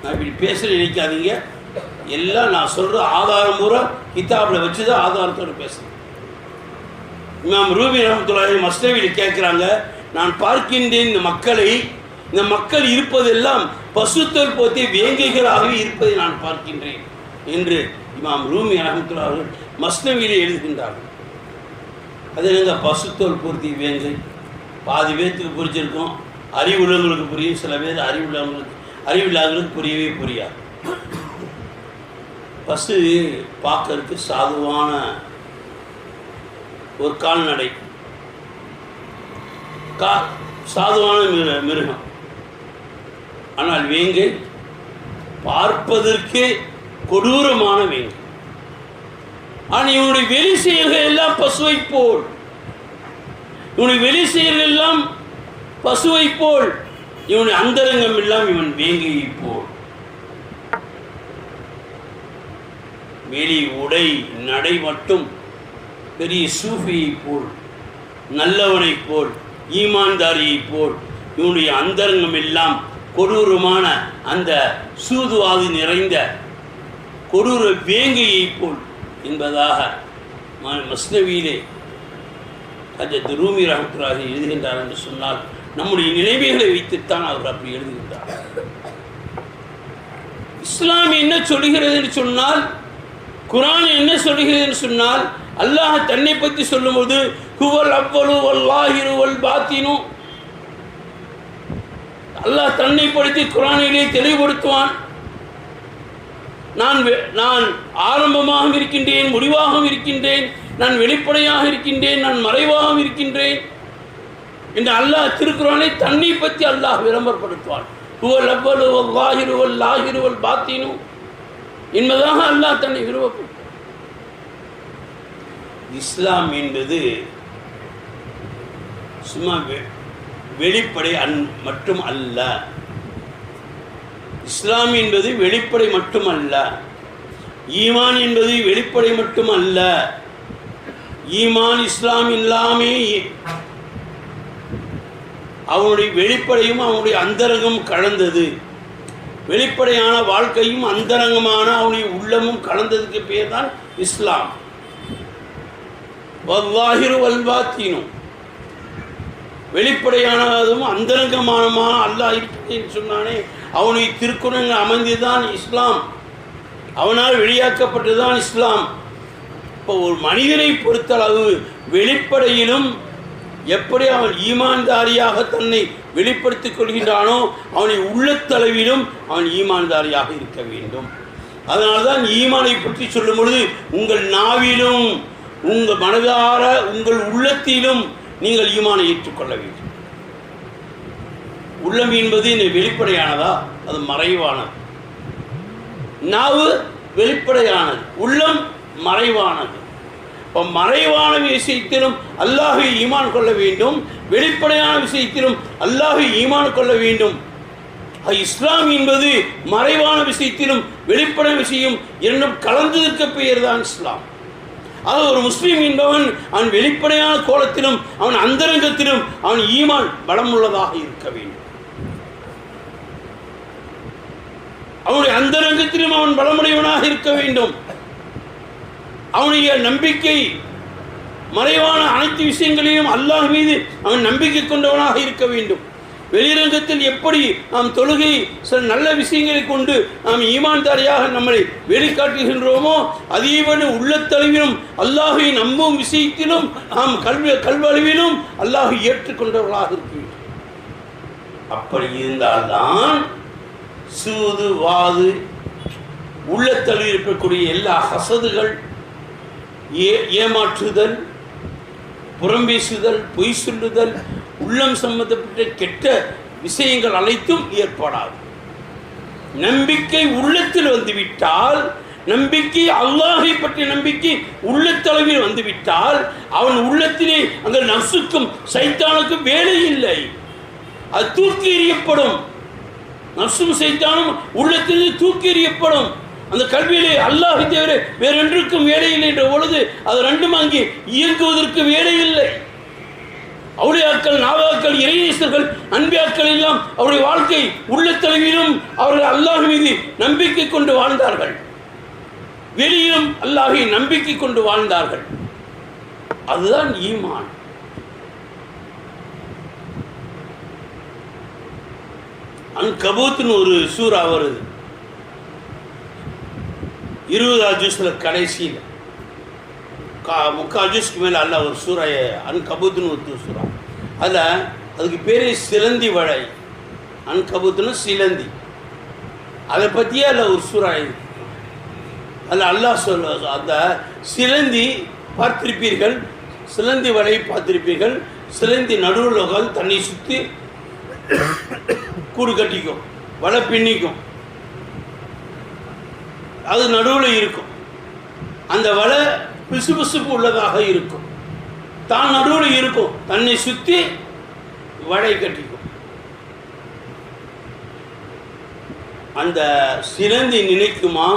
நான் இப்படி பேச நினைக்காதீங்க, எல்லாம் நான் சொல்ற ஆதாரம் பூரா கிதாபில் வச்சு தான் ஆதாரத்தோடு பேசுகிறேன். இமாம் ரூமி ரஹ்மத்துல்லாஹி மஸ்னவியில் கேட்குறாங்க, நான் பார்க்கின்றேன் இந்த மக்கள் இருப்பதெல்லாம் பசுத்தோல் போத்திய வேங்கைகளாகவே இருப்பதை நான் பார்க்கின்றேன் என்று இமாம் ரூமி ரஹ்மத்துல்லாஹி அவர்கள் மஸ்னவியிலே எழுதுகின்றார்கள். அது என்னங்க பசுத்தோல் போத்திய வேங்கை? பாதி பேர்த்துக்கு புரிஞ்சிருக்கும், அறிவுள்ளவங்களுக்கு புரியும், சில பேர் அறிவில்லாதவங்களுக்கு புரியவே புரியாது. பசு பார்க்கறதுக்கு சாதுவான ஒரு கால்நடை, சாதுவான மிருகம். ஆனால் வேங்கை பார்ப்பதற்கே கொடூரமான வேங்கை. ஆனால் இவனுடைய வெளி செயல்கள் எல்லாம் பசுவை போல், இவனுடைய வெளி செயல்கள் எல்லாம் பசுவை போல், இவனுடைய அந்தரங்கம் எல்லாம் இவன் வேங்கையை போல். வெளி உடை நடை மட்டும் பெரிய சூஃபியை போல், நல்லவனை போல், ஈமான்தாரியை போல், இவனுடைய அந்தரங்கம் எல்லாம் கொடூரமான அந்த சூதுவாது நிறைந்த கொடூர வேங்கையை போல் என்பதாக மஸ்னவியிலே ஹஜ்ரத் ரூமி ரஹ்மத்துல்லாஹி எழுதுகின்றார் என்று சொன்னால் நம்முடைய நிலைமைகளை வைத்துத்தான் அவர் அப்படி எழுதுகின்றார். இஸ்லாம் என்ன சொல்லுகிறது என்று சொன்னால், குர்ஆன் என்ன சொல்லுகிறது என்று சொன்னால், அல்லாஹ் தன்னை பற்றி சொல்லும்போது ஹுவல் அவ்வலு வல் லாஹிரு வல் பாத்தினு, அல்லாஹ் தன்னை பற்றி குர்ஆனிலே தெளிவுபடுத்துவான். நான் ஆரம்பமாகவும் இருக்கின்றேன், முடிவாகவும் இருக்கின்றேன், நான் வெளிப்படையாக இருக்கின்றேன், நான் மறைவாகவும் இருக்கின்றேன் என்று அல்லாஹ் திருக்குர்ஆனை தன்னை பற்றி அல்லாஹ் விளம்பரப்படுத்துவான். ஹுவல் அவ்வலு வல் லாஹிரு வல் லாஹிரு வல் பாத்தினு என்பதாக அல்லாஹ் தன்னை விரும்பப்படுத்தும். இஸ்லாம் என்பது சும்மா வெளிப்படை மட்டும் அல்ல. இஸ்லாம் என்பது வெளிப்படை மட்டுமல்ல. ஈமான் என்பது வெளிப்படை மட்டுமல்ல. ஈமான் இஸ்லாம் எல்லாமே அவனுடைய வெளிப்படையும் அவனுடைய அந்தரங்கம் கலந்தது. வெளிப்படையான வாழ்க்கையும் அந்தரங்கமான அவனுடைய உள்ளமும் கலந்ததுக்கு பேர் தான் இஸ்லாம். வல்லாஹிரு வல்பாத்தினும், வெளிப்படையானதும் அந்தரங்கமானமான அல்லாஹ் இருக்கிறேன்னு சொன்னானே, அவனுடைய திருக்குறள் அமைந்துதான் இஸ்லாம், அவனால் வெளியாக்கப்பட்டதுதான் இஸ்லாம். இப்போ ஒரு மனிதனை பொறுத்தளவு வெளிப்படையிலும் எப்படி அவன் ஈமான்தாரியாக தன்னை வெளிப்படுத்திக் கொள்கின்றானோ, அவனை உள்ளத்தளவிலும் அவன் ஈமான்தாரியாக இருக்க வேண்டும். அதனால்தான் ஈமானை பற்றி சொல்லும் பொழுது உங்கள் நாவிலும் உங்கள் மனதார உங்கள் உள்ளத்திலும் நீங்கள் ஈமானை ஏற்றுக்கொள்ள வேண்டும். உள்ளம் என்பது வெளிப்படையானதா? அது மறைவானது. நாவு வெளிப்படையானது, உள்ளம் மறைவானது. இப்போ மறைவான விஷயத்திலும் அல்லாஹை ஈமான் கொள்ள வேண்டும், வெளிப்படையான விஷயத்திலும் அல்லாஹை ஈமான் கொள்ள வேண்டும். இஸ்லாம் என்பது மறைவான விஷயத்திலும் வெளிப்படையான விஷயம் இரண்டும் கலந்ததற்கு பெயர் தான் இஸ்லாம். அது ஒரு முஸ்லீம் என்பவன் அவன் வெளிப்படையான கோலத்திலும் அவன் அந்தரங்கத்திலும் அவன் ஈமான் பலமுள்ளதாக இருக்க வேண்டும். அவனுடைய அந்தரங்கத்திலும் அவன் பலமுடையவனாக இருக்க வேண்டும். அவனுடைய நம்பிக்கை மறைவான அனைத்து விஷயங்களிலும் அல்லாஹ் மீது அவன் நம்பிக்கை கொண்டவனாக இருக்க வேண்டும். வெளிரங்கத்தில் எப்படி நாம் தொழுகை சில நல்ல விஷயங்களை கொண்டு நாம் ஈமான்தாரியாக நம்மை வெளிக்காட்டுகின்றோமோ, அதேபோல உள்ளத்தளவிலும் அல்லாஹை நம்பும் விஷயத்திலும் நாம் கல்வளவிலும் அல்லாஹை ஏற்றுக்கொண்டவர்களாக இருக்க வேண்டும். அப்படி இருந்தால்தான் சூது வாது உள்ளத்தளவில் இருக்கக்கூடிய எல்லா ஹசதுகள், ஏமாற்றுதல், புறம்பேசுதல், பொய் சொல்லுதல், உள்ளம் சம்பந்தப்பட்ட கெட்ட விஷயங்கள் அனைத்தும் ஏற்படாது. நம்பிக்கை உள்ளத்தில் வந்துவிட்டால் நம்பிக்கை, அல்லாஹை பற்றிய நம்பிக்கை உள்ளத்தளவில் வந்துவிட்டால் அவன் உள்ளத்திலே அந்த நஃப்ஸுக்கும் சைத்தானுக்கும் வேலை இல்லை, அது தூக்கி எறியப்படும். நஃப்ஸும் சைத்தானும் உள்ளத்திலே தூக்கி எறியப்படும். அந்த கல்வியிலே அல்லாஹை தவிர வேறொன்றுக்கும் வேலை இல்லை என்ற பொழுது அது ரெண்டும் அங்கே இயங்குவதற்கு வேலை இல்லை. அவுலியாக்கள், நாவாக்கள், இறைநேசர்கள், அன்பியாக்கள் எல்லாம் அவருடைய வாழ்க்கை உள்ளத்தளவிலும் அவர்கள் அல்லாஹ் மீது நம்பிக்கை கொண்டு வாழ்ந்தார்கள், வெளியிலும் அல்லாஹை நம்பிக்கை கொண்டு வாழ்ந்தார்கள். அதுதான் ஈமான். அன்கபூத்னு ஒரு சூரா வருது 20 ஜூஸ்ல கடைசியில், முக்கால் ஜூஸ்க்கு மேலே அல்லாஹ் ஒரு சூறாய அன்கபூத்னு ஒரு சூறா, அதில் அதுக்கு பேர் சிலந்தி வளை. அன்கபூத்னு சிலந்தி, அதை பற்றியே அதில் ஒரு சூறா இருக்கு. அதில் அல்லாஹ் சொல்ல, அந்த சிலந்தி பார்த்திருப்பீர்கள், சிலந்தி வலை பார்த்திருப்பீர்கள். சிலந்தி நடுவுலகள் தன்னை சுற்றி கூடு கட்டிக்கும், வலை பின்னிக்கும், அது நடுவில் இருக்கும். அந்த வலை பிசுபிசுப்பு உள்ளதாக இருக்கும், தான் நடுவில் இருக்கும், தன்னை சுற்றி வலை கட்டிக்கும். அந்த சிலந்தி நினைக்குமா,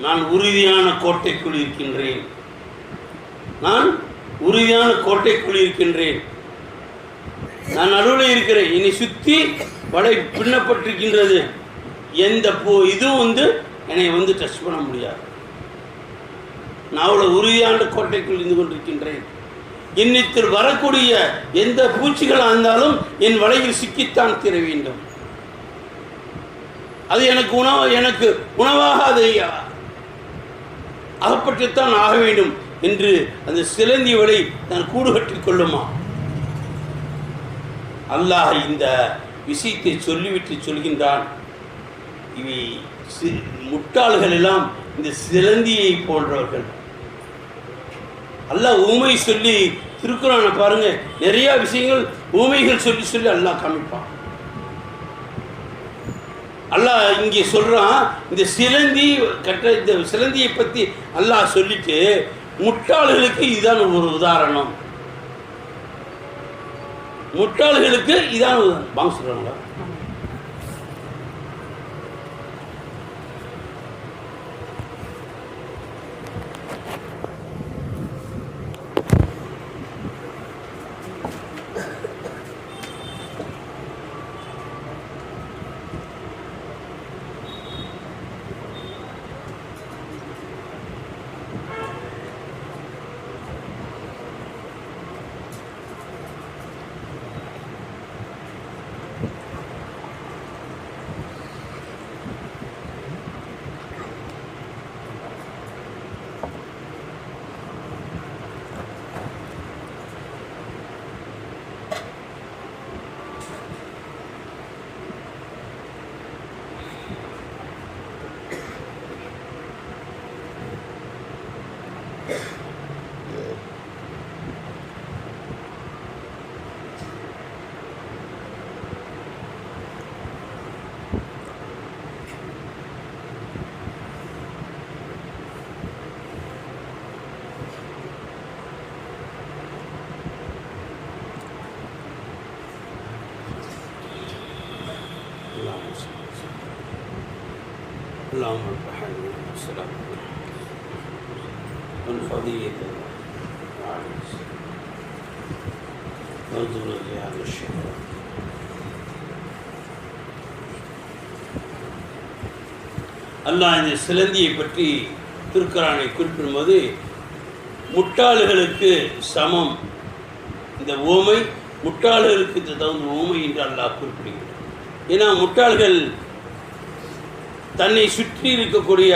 நான் உறுதியான கோட்டைக்குள் இருக்கின்றேன், நான் உறுதியான கோட்டைக்குள் இருக்கின்றேன், நான் நடுவில் இருக்கிறேன், என்னை சுற்றி வலை பின்னப்பட்டிருக்கின்றது, எந்த இதுவும் என்னை டச் பண்ண முடியாது, நான் அவ்வளோ உறுதியான கோட்டைக்குள் இருந்து கொண்டிருக்கின்றேன். இன்னித்தில் வரக்கூடிய எந்த பூச்சிகளாக இருந்தாலும் என் வலையில் சிக்கித்தான் தீர வேண்டும், அது எனக்கு உணவாக அதை அகப்பட்டுத்தான் ஆக வேண்டும் என்று அந்த சிலந்தி வலை நான் கூடு கட்டிக் கொள்ளுமா. அல்லாஹ் இந்த விஷயத்தை சொல்லிவிட்டு சொல்கின்றான், இவை முட்டாள்கள் எல்லாம் இந்த சிலந்தியை போன்றவர்கள். அல்லாஹ் ஊமை சொல்லி திருக்குறானை பாருங்க, நிறைய விஷயங்கள் ஊமைகள் சொல்லி சொல்லி அல்லாஹ் காமிப்பான். அல்லாஹ் இங்கே சொல்றான், இந்த சிலந்தி இந்த சிலந்தியை பற்றி அல்லாஹ் சொல்லிட்டு முட்டாள்களுக்கு இதுதான் ஒரு உதாரணம், முட்டாள்களுக்கு இதான் உதாரணம். வாங்க சொல்றாங்களா? اللهم ارحمنا والسلام من فضيلة وانظر لهذا الشكر. அல்லாஹ் இந்த சிலந்தியை பற்றி திருக்குரானை குறிப்பிடும்போது முட்டாள்களுக்கு சமம், இந்த ஓமை முட்டாள்களுக்கு தகுந்த ஓமை என்று அல்லாஹ் குறிப்பிடுகிறார். ஏன்னா முட்டாள்கள் தன்னை சுற்றி இருக்கக்கூடிய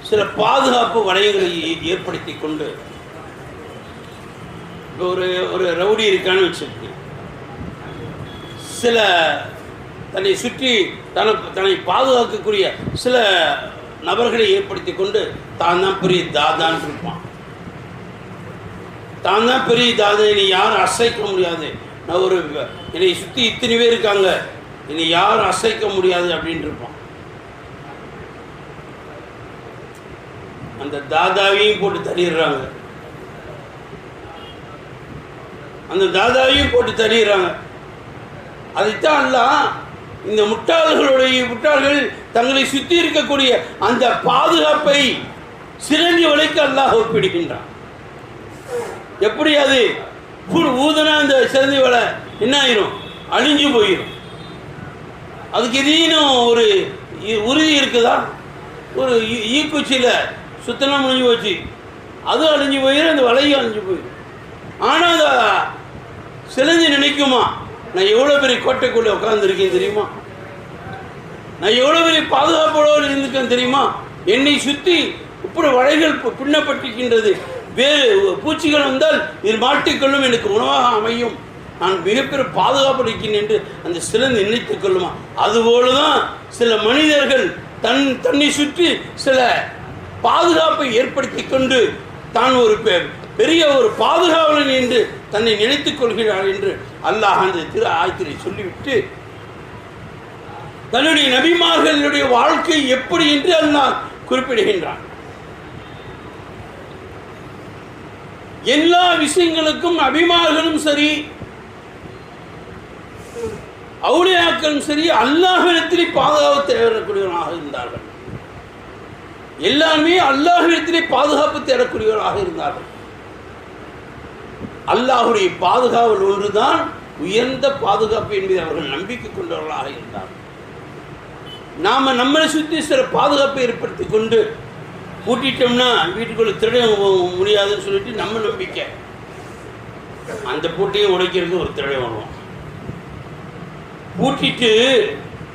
சில பாதுகாப்பு வளையங்களை ஏற்படுத்தி கொண்டு, இப்போ ஒரு ரவுடி இருக்கான்னு வச்சுருக்கு, சில தன்னை சுற்றி தன்னை பாதுகாக்கக்கூடிய சில நபர்களை ஏற்படுத்தி கொண்டு தான் தான் பெரிய தாதான்னு இருப்பான். தான் தான் பெரிய தாதா, என்னை யாரும் அசைக்க முடியாது, நான் என்னை சுற்றி இத்தனை பேர் இருக்காங்க, என்னை யாரும் அசைக்க முடியாது அப்படின்னு இருப்பான். அந்த தாதாவையும் போட்டு தள்ளிடுறாங்க. அந்த தாதாவையும் போட்டு தள்ளிடுறாங்க. அதைத்தான் அல்லாஹ் இந்த முட்டாள்கள் தங்களை சுற்றி இருக்கக்கூடிய அந்த பாதுகாப்பை சிறந்தி வலைக்கு அல்லாஹ் ஒப்பிடுகின்றான். எப்படி அது ஊதுனா அந்த சிறந்தி வலை என்ன ஆயிரும்? அழிஞ்சு போயிடும். அதுக்கு எதேனும் ஒரு உறுதி இருக்குதா? ஒரு ஈக்குச்சியில் சுத்தமாக முடிஞ்சு போச்சு, அது அழிஞ்சு போயிடும், அந்த வலையும் அழிஞ்சு போயிடும். ஆனால் அந்த சிலந்தி நினைக்குமா, நான் எவ்வளோ பெரிய கோட்டைக்குள்ளே உட்காந்துருக்கேன் தெரியுமா, நான் எவ்வளோ பெரிய பாதுகாப்போடு இருந்திருக்கேன் தெரியுமா, என்னை சுற்றி இப்படி வலைகள் பின்னப்பட்டிருக்கின்றது, வேறு பூச்சிகள் வந்தால் இது மாட்டிக்கொள்ளும், எனக்கு உணவாக அமையும், நான் மிகப்பெரிய பாதுகாப்பு இருக்கின்றேன் என்று அந்த சிலந்தி நினைத்துக் கொள்ளுமா. அதுபோல தான் சில மனிதர்கள் தன்னை சுற்றி சில பாதுகாப்பை ஏற்படுத்தி கொண்டு தான் ஒரு பெரிய ஒரு பாதுகாவலன் என்று தன்னை நினைத்துக் கொள்கிறார் என்று அல்லாஹ் அந்த திரு ஆயத்திலே சொல்லிவிட்டு தன்னுடைய நபிமார்களுடைய வாழ்க்கை எப்படி என்று அல்லாஹ் குறிப்பிடுகின்றான். எல்லா விஷயங்களுக்கும் நபிமார்களும் சரி, அவுலியாக்களும் சரி, அல்லாஹ்விடத்திலே பாதுகாப்பு தேடக்கூடியவர்களாக இருந்தார்கள். எல்லாருமே அல்லாஹ்விடத்திலே பாதுகாப்பு தேடக்கூடியவர்களாக இருந்தார்கள். அல்லாஹுடைய பாதுகாவல் ஒன்றுதான் உயர்ந்த பாதுகாப்பு என்பதை அவர்கள் நம்பிக்கை கொண்டவர்களாக இருந்தார்கள். நாம் நம்மளை சுற்றி சில பாதுகாப்பை ஏற்படுத்தி கொண்டு பூட்டிட்டோம்னா வீட்டுக்குள்ளே திருட முடியாதுன்னு சொல்லிட்டு நம்ம நம்பிக்கை, அந்த பூட்டையும் உடைக்கிறதுக்கு ஒரு திருட வருவோம். பூட்டிட்டு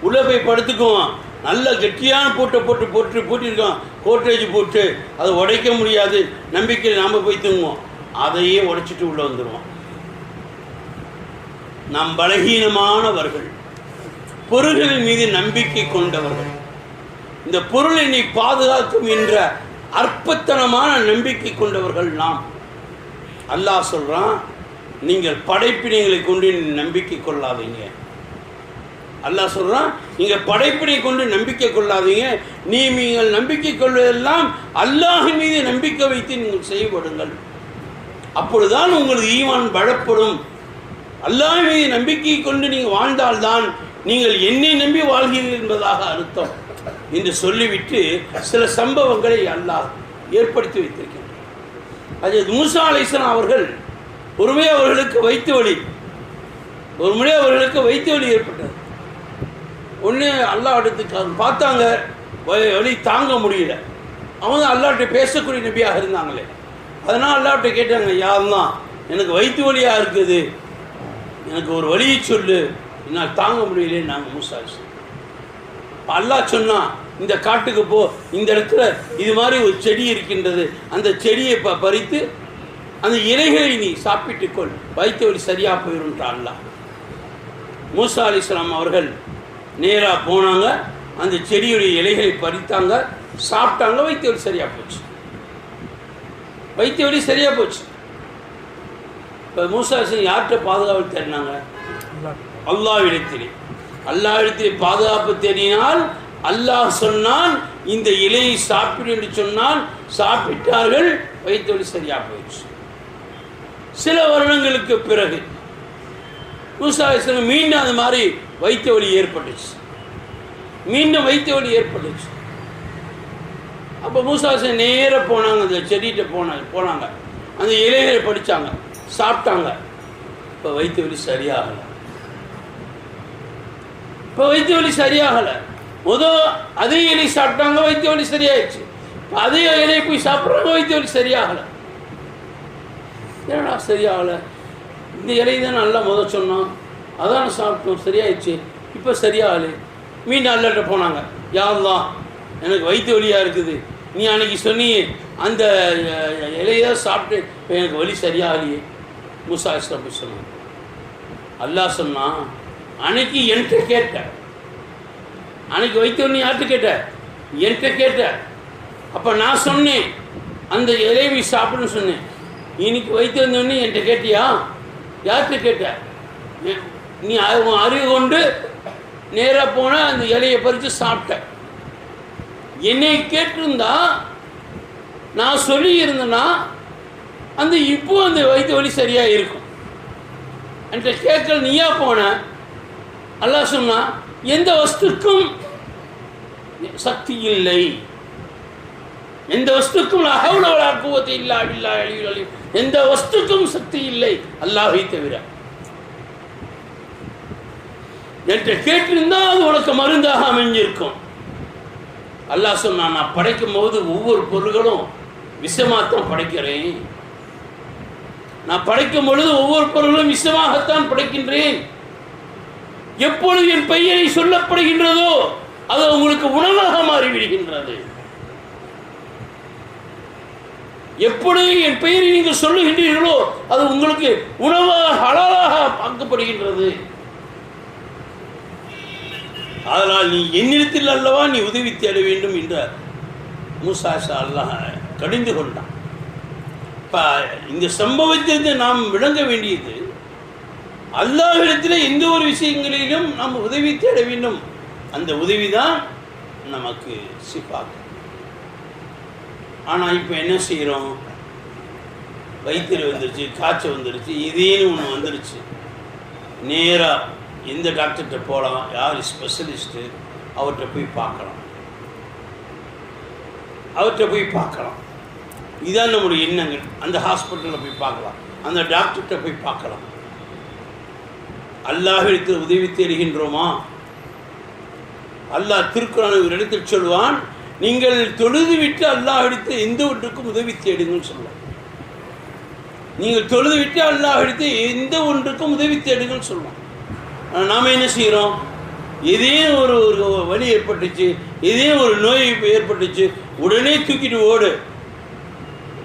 உள்ளே போய் படுத்துக்குவோம், நல்ல கெட்டியான பூட்டியிருக்கோம், கோட்ரேஜ் போட்டு அதை உடைக்க முடியாது நம்பிக்கையில் நாம் போய் தூங்குவோம், அதையே உடைச்சிட்டு உள்ளே வந்துடுவோம். நாம் பலகீனமானவர்கள், பொருள்களின் மீது நம்பிக்கை கொண்டவர்கள். இந்த பொருள் என்னை பாதுகாக்கும் என்ற அற்பத்தனமான நம்பிக்கை கொண்டவர்கள் நாம். அல்லாஹ் சொல்கிறான், நீங்கள் படைப்பினங்களை கொண்டு நம்பிக்கை கொள்ளாதீங்க. அல்லாஹ் சொல்கிறான், நீங்கள் படைப்பினை கொண்டு நம்பிக்கை கொள்ளாதீங்க, நீங்கள் நம்பிக்கை கொள்வதெல்லாம் அல்லாஹின் மீது நம்பிக்கை வைத்து நீங்கள் செயல்படுங்கள், அப்பொழுதுதான் உங்களுக்கு ஈமான் பலப்படும். அல்லாஹ் மீது நம்பிக்கை கொண்டு நீங்கள் வாழ்ந்தால்தான் நீங்கள் என்னை நம்பி வாழ்கிறீர்கள் என்பதாக அர்த்தம் என்று சொல்லிவிட்டு சில சம்பவங்களை அல்லாஹ் ஏற்படுத்தி வைத்திருக்கின்றார். அது மூசா அலைஹிஸ்ஸலாம் அவர்கள் ஒருமுறை அவர்களுக்கு வயிற்று வலி ஏற்பட்டது. ஒன்று அல்லாஹ் அடுத்து பார்த்தாங்க, வலி தாங்க முடியல. அவங்க அல்லாஹ்கிட்ட பேசக்கூடிய நபியாக இருந்தாங்களே, அதனால் அல்லாஹ்கிட்ட கேட்டாங்க, யாருந்தான் எனக்கு வயிற்று வலியாக இருக்குது, எனக்கு ஒரு வழியை சொல்லு, என்னால் தாங்க முடியல. நாங்கள் மூசா அல்லாஹ் சொன்னால், இந்த காட்டுக்கு போ, இந்த இடத்துல இது மாதிரி ஒரு செடி இருக்கின்றது, அந்த செடியை பறித்து அந்த இலைகளை நீ சாப்பிட்டுக்கொள், வயிற்று வலி சரியாக போயிடும்ன்றான் அல்லாஹ். மூசா அலைஹிஸ்ஸலாம் அவர்கள் நேராக போனாங்க, அந்த செடியுடைய இலைகளை பறித்தாங்க, சாப்பிட்டாங்க, வயிற்று வலி சரியாக போச்சு. வயிற்று வலி சரியாக போச்சு. இப்போ மூசா அலைஹிஸ்ஸலாம் யார்கிட்ட பாதுகாப்பு தேடினாங்க? அல்லாஹ்விடத்திலே பாதுகாப்பு தேடினால் அல்லாஹ் சொன்னான், இந்த இலையை சாப்பிடு என்று சொன்னால் சாப்பிட்டார்கள், வயிற்று வலி சரியாக போயிடுச்சு. சில வருடங்களுக்கு பிறகு மூசா அலைஹிஸ்ஸலாம் மீண்டும் அந்த மாதிரி வயிற்று வலி ஏற்பட்டுச்சு. அப்போ மூசா அலைஹிஸ்ஸலாம் நேராக போனாங்க, அந்த செடிகிட்ட போனாங்க, அந்த இலைகளை படித்தாங்க, சாப்பிட்டாங்க. இப்போ வயிற்று வலி சரியாகலை. அதே இலை சாப்பிட்டாங்க, வயிற்று வலி சரியாயிடுச்சு. இப்போ அதே இலையை போய் சாப்பிட்றாங்க, வயிற்று வலி சரியாகலை. ஏன்னா சரியாகலை, இந்த இலை தான் நல்லா சொன்னோம், அதான் சாப்பிட்டோம், சரியாயிடுச்சு, இப்போ சரியாகலை. மீண்டும் அல்லாஹ்கிட்ட போனாங்க, யா அல்லாஹ் எனக்கு வயிற்று வலியாக இருக்குது, நீ அன்னைக்கு சொன்னியே அந்த இலையை சாப்பிட்டு இப்போ எனக்கு வலி சரியாகலையே. மூசா அலைஹிஸ்ஸலாம் போய் சொன்னாங்க. அல்லாஹ் சொன்னான், அன்னைக்கு என்கிட்ட கேட்ட, அன்னைக்கு வயிற்று வலி யார்கிட்ட கேட்ட? என்கிட்ட கேட்ட. அப்போ நான் சொன்னேன் அந்த இலையை சாப்பிடுன்னு சொன்னேன். இன்னைக்கு வயிற்று வந்தோடனே என்கிட்ட கேட்டியா? யார்கிட்ட கேட்ட? நீ அறிவு கொண்டு நேராக போனால் அந்த இலையை பறித்து சாப்பிட்ட. என்னை கேட்டிருந்தா நான் சொல்லி இருந்தேன்னா அந்த இப்போ அந்த வயிற்று வலி சரியாக இருக்கும். என்கிட்ட கேட்கல, நீயா போன. அல்லாஹ் சொன்னா எந்த வஸ்துக்கும் சக்தி இல்லை, எந்த வஸ்துக்கும் எந்த வஸ்துக்கும் சக்தி இல்லை அல்லாஹ்வை தவிர. என்கிட்ட கேட்டிருந்தா அது உனக்கு மருந்தாக அமைஞ்சிருக்கும். அல்லாஹ் சொன்னா நான் படைக்கும் போது ஒவ்வொரு பொருள்களும் விஷமாகத்தான் படைக்கிறேன். நான் படைக்கும் பொழுது ஒவ்வொரு பொருளும் விஷமாகத்தான் படைக்கின்றேன். எப்பொழுது என் பெயரை சொல்லப்படுகின்றதோ அது உங்களுக்கு உணவாக மாறிவிடுகின்றது. எப்பொழுது என் பெயரை நீங்கள் சொல்லுகின்றீர்களோ அது உங்களுக்கு உணவாக ஹலாலாக பார்க்கப்படுகின்றது. அதனால் நீ என்னிடத்தில் அல்லவா நீ உதவி தேட வேண்டும் என்றார். மூசா அல்லாஹ் கடிந்து கொண்டான். இப்போ இந்த சம்பவத்திலிருந்து நாம் விளங்க வேண்டியது, அல்லாஹ்விடத்தில் எந்த ஒரு விஷயங்களிலும் நாம் உதவி தேட வேண்டும். அந்த உதவி தான் நமக்கு சிஃபாக்கு. ஆனால் இப்போ என்ன செய்கிறோம்? வயிற்றில் வந்துருச்சு, காய்ச்சல் வந்துருச்சு, இதேன்னு ஒன்று வந்துருச்சு, நேராக எந்த டாக்டர்கிட்ட போகலாம், யார் ஸ்பெஷலிஸ்ட்டு, அவர்கிட்ட போய் பார்க்கலாம், அவர்கிட்ட போய் பார்க்கலாம். இதுதான் நம்முடைய எண்ணங்கள். அந்த ஹாஸ்பிட்டலில் போய் பார்க்கலாம், அந்த டாக்டர்கிட்ட போய் பார்க்கலாம். அல்லாஹ்விடத்தில் உதவி தேடுகின்றோமா? அல்லாஹ் திருக்குர்ஆனில் ஒரு இடத்தில் சொல்வான், நீங்கள் தொழுது விட்டு அல்லாஹ்விடத்தில் எந்த ஒன்றுக்கும் உதவி தேடுங்கன்னு சொல்லுவான். நீங்கள் தொழுது விட்டு அல்லாஹ்விடத்தில் எந்த ஒன்றுக்கும் உதவி தேடுங்கன்னு சொல்லுவான். நாம் என்ன செய்கிறோம்? இதே ஒரு வலி ஏற்பட்டுச்சு, இதே ஒரு நோய் ஏற்பட்டுச்சு, உடனே தூக்கிட்டு ஓடு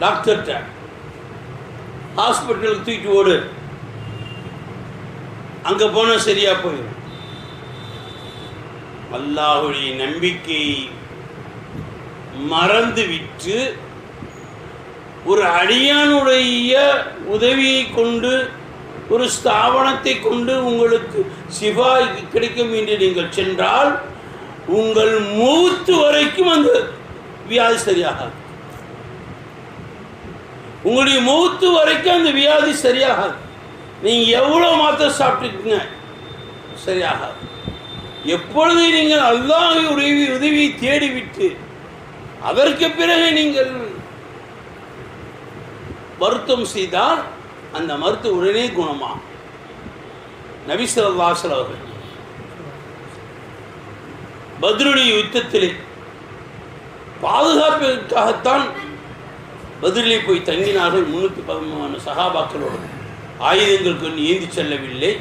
டாக்டர்கிட்ட, ஹாஸ்பிட்டலுக்கு தூக்கிட்டு ஓடு, அங்கே போனால் சரியாக போயிடும். அல்லாஹுடைய நம்பிக்கை மறந்து விட்டு ஒரு அடியானுடைய உதவியை கொண்டு, ஒரு ஸ்தாபனத்தை கொண்டு உங்களுக்கு சிஃபா கிடைக்கும் என்று நீங்கள் சென்றால் உங்கள் மூத்து வரைக்கும் அந்த வியாதி சரியாகாது. உங்களுடைய மூத்து வரைக்கும் அந்த வியாதி சரியாகாது. நீங்கள் எவ்வளோ மாத்திரை சாப்பிட்டுருக்கீங்க சரியாகாது. எப்பொழுது நீங்கள் அல்லாஹ்வுடைய உதவியை தேடிவிட்டு அதற்கு பிறகு நீங்கள் மருத்துவம் செய்தால் அந்த மருத்துவ உடனே குணமாகும். நபி ஸல்லல்லாஹு அலைஹி வஸல்லம் அவர்கள் பத்ருடைய யுத்தத்திலே பாதுகாப்பிற்காகத்தான் பத்ரிலே போய் தங்கினார்கள். 313 சஹாபாக்களோடு ஆயுதங்கள் கொண்டு ஏந்தி செல்லவில்லை.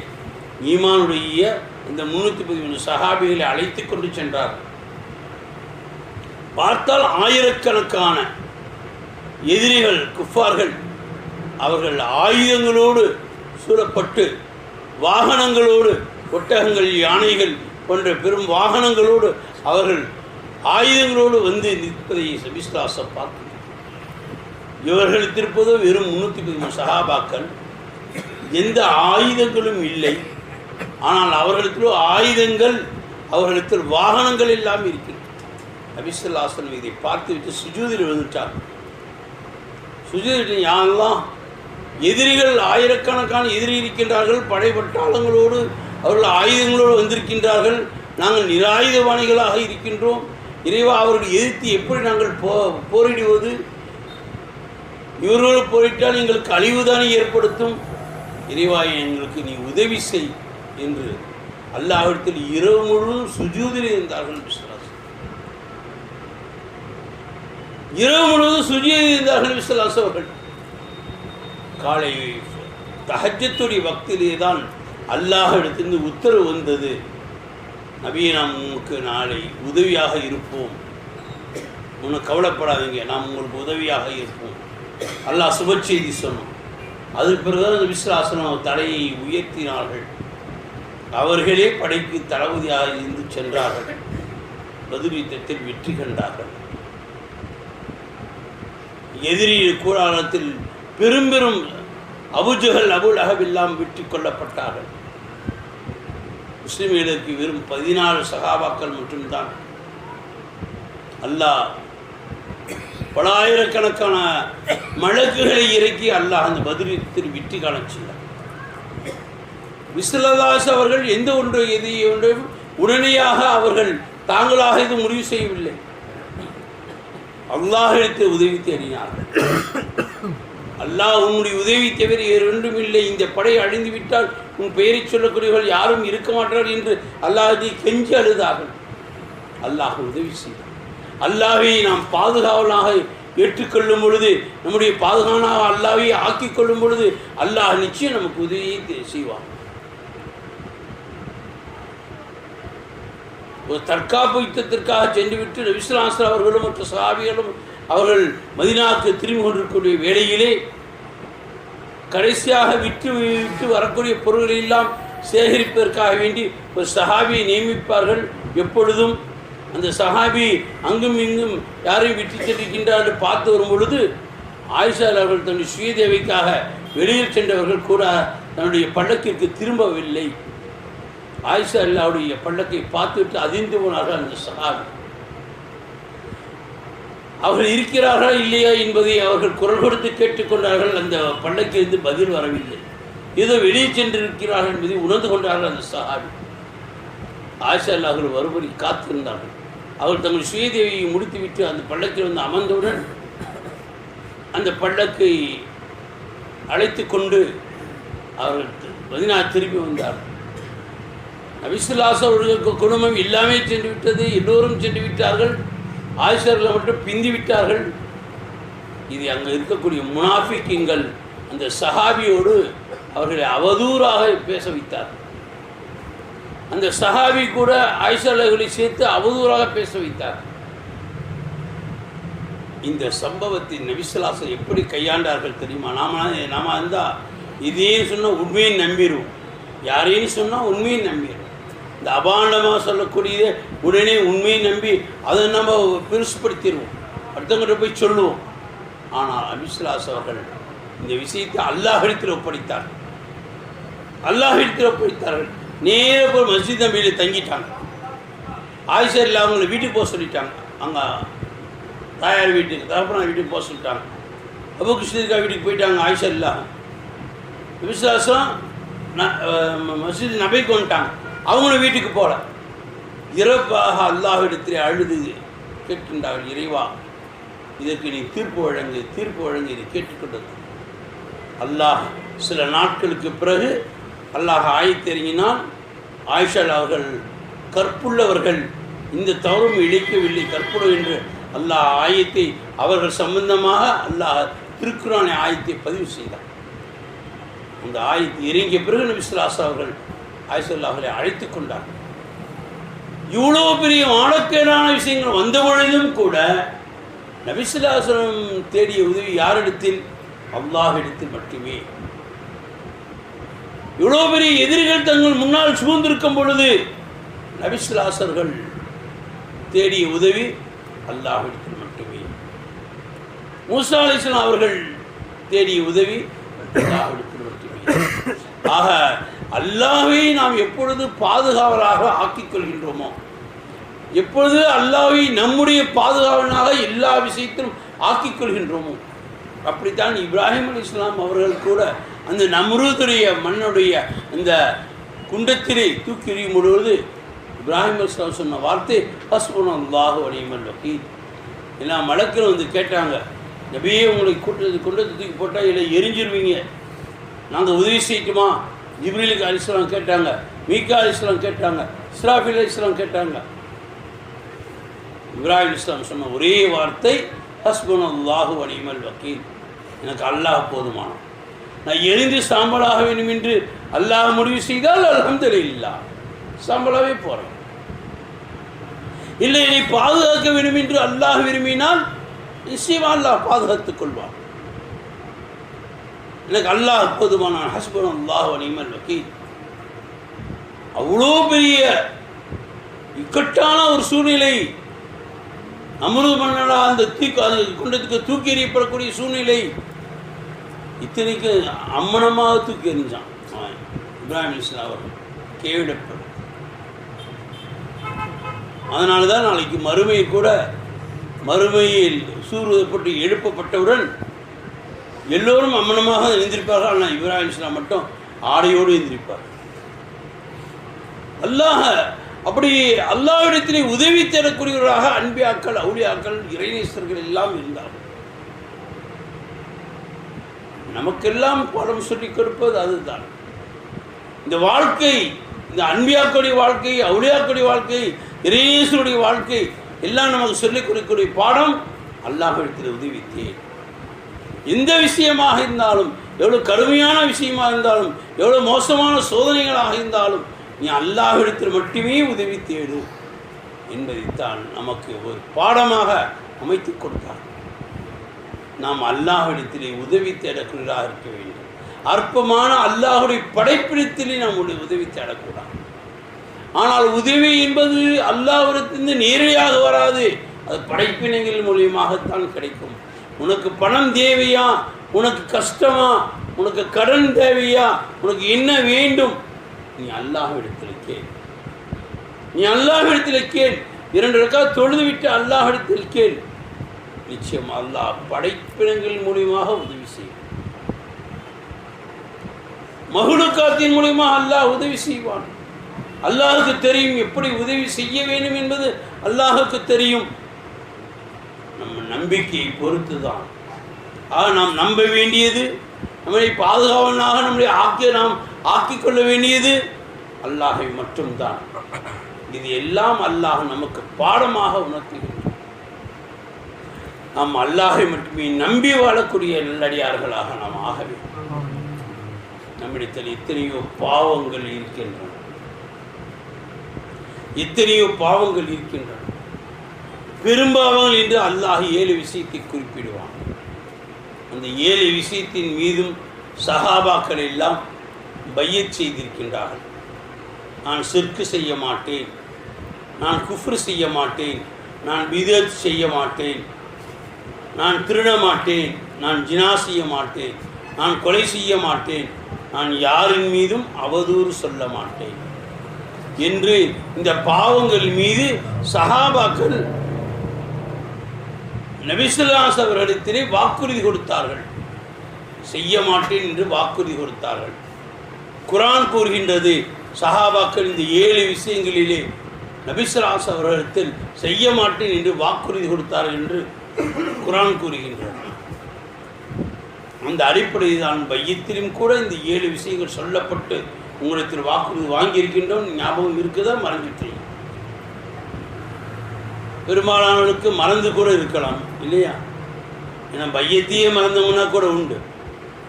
ஈமானுடைய இந்த 313 சஹாபிகளை அழைத்து கொண்டு சென்றார்கள். பார்த்தால் ஆயிரக்கணக்கான எதிரிகள், குஃபார்கள், அவர்கள் ஆயுதங்களோடு சூழப்பட்டு வாகனங்களோடு, ஒட்டகங்கள், யானைகள் போன்ற பெரும் வாகனங்களோடு அவர்கள் ஆயுதங்களோடு வந்து நிற்பதை சபிஸ்தாசம் பார்த்து, இவர்கள் திருப்பதோ வெறும் 313 சஹாபாக்கள், எந்த ஆயுதங்களும் இல்லை. ஆனால் அவர்களிடத்தில் ஆயுதங்கள், அவர்களிடத்தில் வாகனங்கள் எல்லாம் இருக்கிறது. நபி ஸல்லல்லாஹு அலைஹி வஸல்லம் இதை பார்த்துவிட்டு சுஜூதில் விழுந்துட்டார். சுஜூதில், யா அல்லாஹ், எதிரிகள் ஆயிரக்கணக்கான எதிரி இருக்கின்றார்கள், படைப்பட்டாளங்களோடு அவர்கள் ஆயுதங்களோடு வந்திருக்கின்றார்கள், நாங்கள் நிராயுதபாணிகளாக இருக்கின்றோம். இறைவா, அவர்கள் எதிர்த்து எப்படி நாங்கள் போரிடுவது? இவர்களோடு போரிட்டால் எங்களுக்கு அழிவுதானே ஏற்படுத்தும். இறைவா, எங்களுக்கு நீ உதவி செய் என்று அல்லாஹ்விடத்தில் இரவு முழுவதும் சுஜூதில் இருந்தார்கள். இரவு முழுவதும் சுஜூதில் இருந்தார்கள் விஸ்வலாஸ் அவர்கள். காலை தஹஜ்ஜத்துடைய வக்திலே தான் அல்லாஹ்விடத்திலிருந்து உத்தரவு வந்தது, நபியே, நாம் உங்களுக்கு நாளை உதவியாக இருப்போம், உனக்கு கவலைப்படாதீங்க, நாம் உங்களுக்கு உதவியாக இருப்போம். அல்லாஹ் சுப செய்தி சொன்னோம். அதுக்கு பிறகுதான் அந்த விஸ்வலாசனம் தலையை உயர்த்தினார்கள். அவர்களே படைக்கு தளபதியாக இருந்து சென்றார்கள். பத்ர் யுத்தத்தில் வெற்றி கண்டார்கள். எதிரி கூடாரத்தில் பெரும் பெரும் அபூஜஹல், அபுல் அஹப் எல்லாம் வெற்றி கொள்ளப்பட்டார்கள். முஸ்லிம்களுக்கு வெறும் 14 சஹாபாக்கள் மட்டும்தான் அல்லாஹ் பலாயிரக்கணக்கான மலக்குகளை இறக்கி அல்லாஹ் அந்த பதில் விட்டு காலச்சில்லை. விஸ்லதாஸ் அவர்கள் எந்த ஒன்று எது ஒன்றையும் உடனடியாக அவர்கள் தாங்களாக இது முடிவு செய்யவில்லை. அல்லாஹிடத்து உதவி தேடினார்கள். அல்லாஹ் உன்னுடைய உதவி தவிர ஒன்றும் இல்லை, இந்த படை அழிந்து விட்டால் உன் பெயரை சொல்லக்கூடியவர்கள் யாரும் இருக்க மாட்டார்கள் என்று அல்லாஹை கெஞ்சி அழுதார்கள். அல்லாஹ் உதவி செய்தார். அல்லாஹை நாம் பாதுகாவலாக ஏற்றுக்கொள்ளும் பொழுது, நம்முடைய பாதுகாவலாக அல்லாஹை ஆக்கிக் கொள்ளும் பொழுது அல்லாஹ் நிச்சயம் நமக்கு உதவியை செய்வான். ஒரு தற்காப்பு யுத்தத்திற்காக சென்றுவிட்டு நபி ஸல்லல்லாஹு அலைஹி வஸல்லம் அவர்களும் மற்ற சஹாபிகளும் அவர்கள் மதீனாவுக்கு திரும்பி கொண்டிருக்கக்கூடிய வேளையிலே கடைசியாக விட்டு வரக்கூடிய பொருள்களை எல்லாம் சேகரிப்பதற்காக வேண்டி ஒரு சஹாபியை நியமிப்பார்கள். எப்பொழுதும் அந்த சஹாபி அங்கும் இங்கும் யாரையும் விட்டு சென்றிருக்கின்றார் என்று பார்த்து வரும் பொழுது ஆயிஷா அவர்கள் தன்னுடைய சுயதேவைக்காக வெளியில் சென்றவர்கள் கூட தன்னுடைய பல்லக்கிற்கு திரும்பவில்லை. ஆயிஷா அல்லாவுடைய பல்லக்கை பார்த்துவிட்டு அதிர்ந்து போனார்கள். அந்த சஹாபி அவர்கள் இருக்கிறார்களா இல்லையா என்பதை அவர்கள் குரல் கொடுத்து கேட்டுக்கொண்டார்கள். அந்த பல்லக்கிலிருந்து பதில் வரவில்லை. ஏதோ வெளியே சென்றிருக்கிறார்கள் என்பதை உணர்ந்து கொண்டார்கள். அந்த சஹாபி ஆயிஷா அல்லா அவர்கள் வரும்படி காத்திருந்தார்கள். அவர்கள் தங்கள் சுயதேவியை முடித்துவிட்டு அந்த பல்லக்கில் வந்து அமர்ந்தவுடன் அந்த பல்லக்கை அழைத்து கொண்டு அவர்கள் மதீனா திரும்பி வந்தார்கள். நபி ஸல்லல்லாஹு அலைஹி வஸல்லம் அவர்களுக்கு குடும்பம் எல்லாமே சென்று விட்டது, எல்லோரும் சென்று விட்டார்கள். ஆயிஷார்கள் மட்டும் பிந்தி விட்டார்கள். இது அங்கே இருக்கக்கூடிய முனாஃபிக்குங்கள் அந்த சஹாபியோடு அவர்களை அவதூறாக பேச வைத்தார். அந்த சஹாபி கூட ஆயிஷார்களை சேர்த்து அவதூறாக பேச வைத்தார். இந்த சம்பவத்தை நபி ஸல்லல்லாஹு அலைஹி வஸல்லம் எப்படி கையாண்டார்கள் தெரியுமா? நாம இருந்தால் இதையும் சொன்னால் உண்மையை நம்பிடுவோம், யாரையும் சொன்னால் உண்மையை நம்பிடுவோம். இந்த அபாண்டமாக சொல்லக்கூடியது உடனே உண்மையை நம்பி அதை நம்ம பெருசுப்படுத்திடுவோம், அடுத்தவங்கிட்ட போய் சொல்லுவோம். ஆனால் நபி ஸல்லல்லாஹு அலைஹி வஸல்லம் அவர்கள் இந்த விஷயத்தை அல்லாஹ்விடத்தில் ஒப்படைத்தார்கள். அல்லாஹ்விடத்தில் ஒப்படைத்தார்கள். நேர போய் மஸ்ஜித் நபியில் தங்கிட்டாங்க. ஆயிஷா இல்லை அவங்கள வீட்டுக்கு போக சொல்லிட்டாங்க. அங்கே தாயார் வீட்டுக்கு, தகப்பனார் வீட்டுக்கு போக சொல்லிட்டாங்க. அபூபக்கர் சித்திக் வீட்டுக்கு போயிட்டாங்க. ஆயிஷா இல்லை நபி ஸல்லல்லாஹு அலைஹி வஸல்லம் மஸ்ஜித் நபிக்கு வந்துட்டாங்க. அவங்களும் வீட்டுக்கு போகல. இறப்பாக அல்லாஹ்விடத்தில் அழுது கேட்கின்றார்கள், இறைவா இதற்கு நீ தீர்ப்பு வழங்கு இதை கேட்டுக்கொண்டது. அல்லாஹ் சில நாட்களுக்கு பிறகு அல்லாஹ் ஆயத்திறங்கினால் ஆயிஷா அவர்கள் கற்புள்ளவர்கள், இந்த தவறும் இழைக்கவில்லை, கற்புள்ள என்று அல்லாஹ் ஆயத்தை அவர்கள் சம்பந்தமாக அல்லாஹ் திருக்குரானை ஆயத்தை பதிவு செய்தார். அந்த ஆயத்தை இறங்கிய பிறகு நபி ஸல்லல்லாஹு அலைஹி வஸல்லம் அவர்கள் ஆயிஷா அவர்களை அழைத்து கொண்டார். இவ்வளோ பெரிய ஆழக்கேடான விஷயங்கள் வந்த பொழுதும் கூட நபி ஸல்லல்லாஹு அலைஹி வஸல்லம் தேடிய உதவி யாரிடத்தில்? அல்லாஹ்விடத்தில் மட்டுமே. இவ்வளோ பெரிய எதிரிகள் தங்கள் முன்னால் சூழ்ந்திருக்கும் பொழுது நபி ஸல்லல்லாஹு அலைஹி வஸல்லம் தேடிய உதவி அல்லாஹ்விடத்தில் மட்டுமே. மூசா அலைஹிஸ்ஸலாம் அவர்கள் தேடிய உதவி அல்லாஹ்விடத்தில் மட்டுமே. ஆக அல்லாஹ்வை நாம் எப்பொழுது பாதுகாவலாக ஆக்கிக் கொள்கின்றோமோ, எப்பொழுது அல்லாஹ்வை நம்முடைய பாதுகாவலாக எல்லா விஷயத்திலும் ஆக்கிக் கொள்கின்றோமோ, அப்படித்தான் இப்ராஹிம் அலைஹிஸ்ஸலாம் அவர்கள் கூட அந்த நம்ரூதுடைய மண்ணுடைய அந்த குண்டத்திலே தூக்கி எறியும் பொழுது இப்ராஹிம் அலைஹிஸ்ஸலாம் சொன்ன வார்த்தை ஹஸ்புனல்லாஹு வ நிஅமல் வக்கீல். எல்லா மலக்களும் வந்து கேட்டாங்க, நபியே உங்களுக்கு குண்டத்தை தூக்கி போட்டால் இல்லை எரிஞ்சிருவீங்க, நாங்கள் உதவி செய்யட்டுமா? ஜிப்ரீல் அலைஹிஸ்ஸலாம் கேட்டாங்க, மீகா அலைஹிஸ்ஸலாம் கேட்டாங்க, இஸ்ராஃபீல் அலைஹிஸ்ஸலாம் கேட்டாங்க. இப்ராஹிம் அலைஹிஸ்ஸலாம் சொன்ன ஒரே வார்த்தை ஹஸ்புனல்லாஹு வ நிஅமல் வக்கீல். எனக்கு அல்லாஹ் போதுமானவன், நான் எரிந்து சாம்பலாக வேண்டும் என்று அல்லாஹ் முடிவு செய்தால் அல்ஹம்துலில்லாஹ் சாம்பலாகவே போகிறேன். இல்லை என்னை பாதுகாக்க வேண்டும் என்று அல்லாஹ் விரும்பினால் நிச்சயமாக அல்லாஹ் பாதுகாத்துக் கொள்வான். எனக்கு அல்லாஹ் போதுமானவன், ஹஸ்புனல்லாஹு வ நிஅமல் வக்கீல். அவ்வளோ பெரிய இக்கட்டான ஒரு சூழ்நிலை, அமருது மன்னனா அந்த குண்டத்துக்கு தூக்கி எறியப்படக்கூடிய சூழ்நிலை, இத்தனைக்கு அம்மனமாக தூக்கி எறிஞ்சான் இப்ராஹிம் அலைஹிஸ்ஸலாம் அவர்கள் கேவிடப்படும். அதனால தான் நாளைக்கு மறுமை கூட மறுமையில் சூரியப்பட்டு எழுப்பப்பட்டவுடன் எல்லோரும் அம்மனமாக எழுந்திருப்பார்கள். ஆனால் இப்ராஹிம் இஸ்லாம் மட்டும் ஆடையோடு எழுந்திருப்பார். அல்லாஹ் அப்படி அல்லாஹ்விடத்திலே உதவி தரக்கூடியவராக அன்பியாக்கள், அவுலியாக்கள், இறைநேசர்கள் எல்லாம் இருந்தார்கள். நமக்கெல்லாம் பாடம் சொல்லிக் கொடுப்பது அதுதான். இந்த வாழ்க்கை, இந்த அன்பியாக்களுடைய வாழ்க்கை, அவுலியாக்களுடைய வாழ்க்கை, இறைநேசருடைய வாழ்க்கை எல்லாம் நமக்கு சொல்லிக் கொடுக்கக்கூடிய பாடம் அல்லாஹ்விடத்தில் உதவி தேவை. எந்த விஷயமாக இருந்தாலும், எவ்வளோ கடுமையான விஷயமாக இருந்தாலும், எவ்வளோ மோசமான சோதனைகளாக இருந்தாலும், நீ அல்லாஹ்விடத்தில் மட்டுமே உதவி தேடு என்பதைத்தான் நமக்கு ஒரு பாடமாக அமைத்து கொடுத்தார். நாம் அல்லாஹ்விடத்திலே உதவி தேடக்கூடியதாக இருக்க வேண்டும். அற்பமான அல்லாஹுடைய படைப்பிடத்திலே நம்முடைய உதவி தேடக்கூடாது. ஆனால் உதவி என்பது அல்லாஹ்விடத்திலிருந்து நேரடியாக வராது, அது படைப்பினங்கள் மூலியமாகத்தான் கிடைக்கும். உனக்கு பணம் தேவையா, உனக்கு கஷ்டமா, உனக்கு கடன் தேவையா, உனக்கு என்ன வேண்டும், நீ அல்லாஹ்விடத்தில் கேள். நீ அல்லாஹ்விடத்தில் கேள். 2 ரக்காத் தொழுது விட்டு அல்லாஹ்விடத்தில் கேள். நிச்சயம் அல்லாஹ் படைப்பினங்கள் மூலியமாக உதவி செய்யும். மஹ்லூகாத்தின் மூலியமாக அல்லாஹ் உதவி செய்வான். அல்லாஹுக்கு தெரியும் எப்படி உதவி செய்ய வேண்டும் என்பது அல்லாஹுக்கு தெரியும். நம்ம நம்பிக்கையை பொறுத்து தான். நாம் நம்ப வேண்டியது, நம்மளை பாதுகாவனாக நம்மளை நாம் ஆக்கிக்கொள்ள வேண்டியது அல்லாஹை மட்டும்தான். இது எல்லாம் அல்லாஹ் நமக்கு பாடமாக உணர்த்துகின்றான். நாம் அல்லாஹை மட்டுமே நம்பி வாழக்கூடிய நல்லடியார்களாக நாம் ஆக வேண்டும். நம்மிடத்தில் எத்தனையோ பாவங்கள் இருக்கின்றன, எத்தனையோ பாவங்கள் இருக்கின்றன. பெரும்பாவங்கள் என்று அல்லாஹ் 7 விஷயத்தை குறிப்பிடுவான். அந்த 7 விஷயத்தின் மீதும் சஹாபாக்கள் எல்லாம் பையத் செய்திருக்கின்றார்கள். நான் ஷிர்க் செய்ய மாட்டேன், நான் குஃப்ர் செய்ய மாட்டேன், நான் பிதத் செய்ய மாட்டேன், நான் திருட மாட்டேன், நான் ஜினா செய்ய மாட்டேன், நான் கொலை செய்ய மாட்டேன், நான் யாரின் மீதும் அவதூறு சொல்ல மாட்டேன் என்று இந்த பாவங்கள் மீது சஹாபாக்கள் நபி ஸல்லல்லாஹு அலைஹி வஸல்லம் அவர்களிடத்திலே வாக்குறுதி கொடுத்தார்கள். செய்ய மாட்டேன் என்று வாக்குறுதி கொடுத்தார்கள். குர்ஆன் கூறுகின்றது, சஹாபாக்கள் இந்த 7 விஷயங்களிலே நபி ஸல்லல்லாஹு அலைஹி வஸல்லம் அவர்களிடத்தில் செய்ய மாட்டேன் என்று வாக்குறுதி கொடுத்தார்கள் என்று குர்ஆன் கூறுகின்றது. அந்த அடிப்படையில் தான் பையத்திலும் கூட இந்த 7 விஷயங்கள் சொல்லப்பட்டு உங்களிடத்தில் வாக்குறுதி வாங்கியிருக்கின்றோம். ஞாபகம் இருக்குதா, மறந்துட்டீங்க? பெரும்பாலானவர்களுக்கு மறந்து கூட இருக்கலாம் இல்லையா? ஏன்னா பையத்தையே மறந்தவங்கன்னா கூட உண்டு.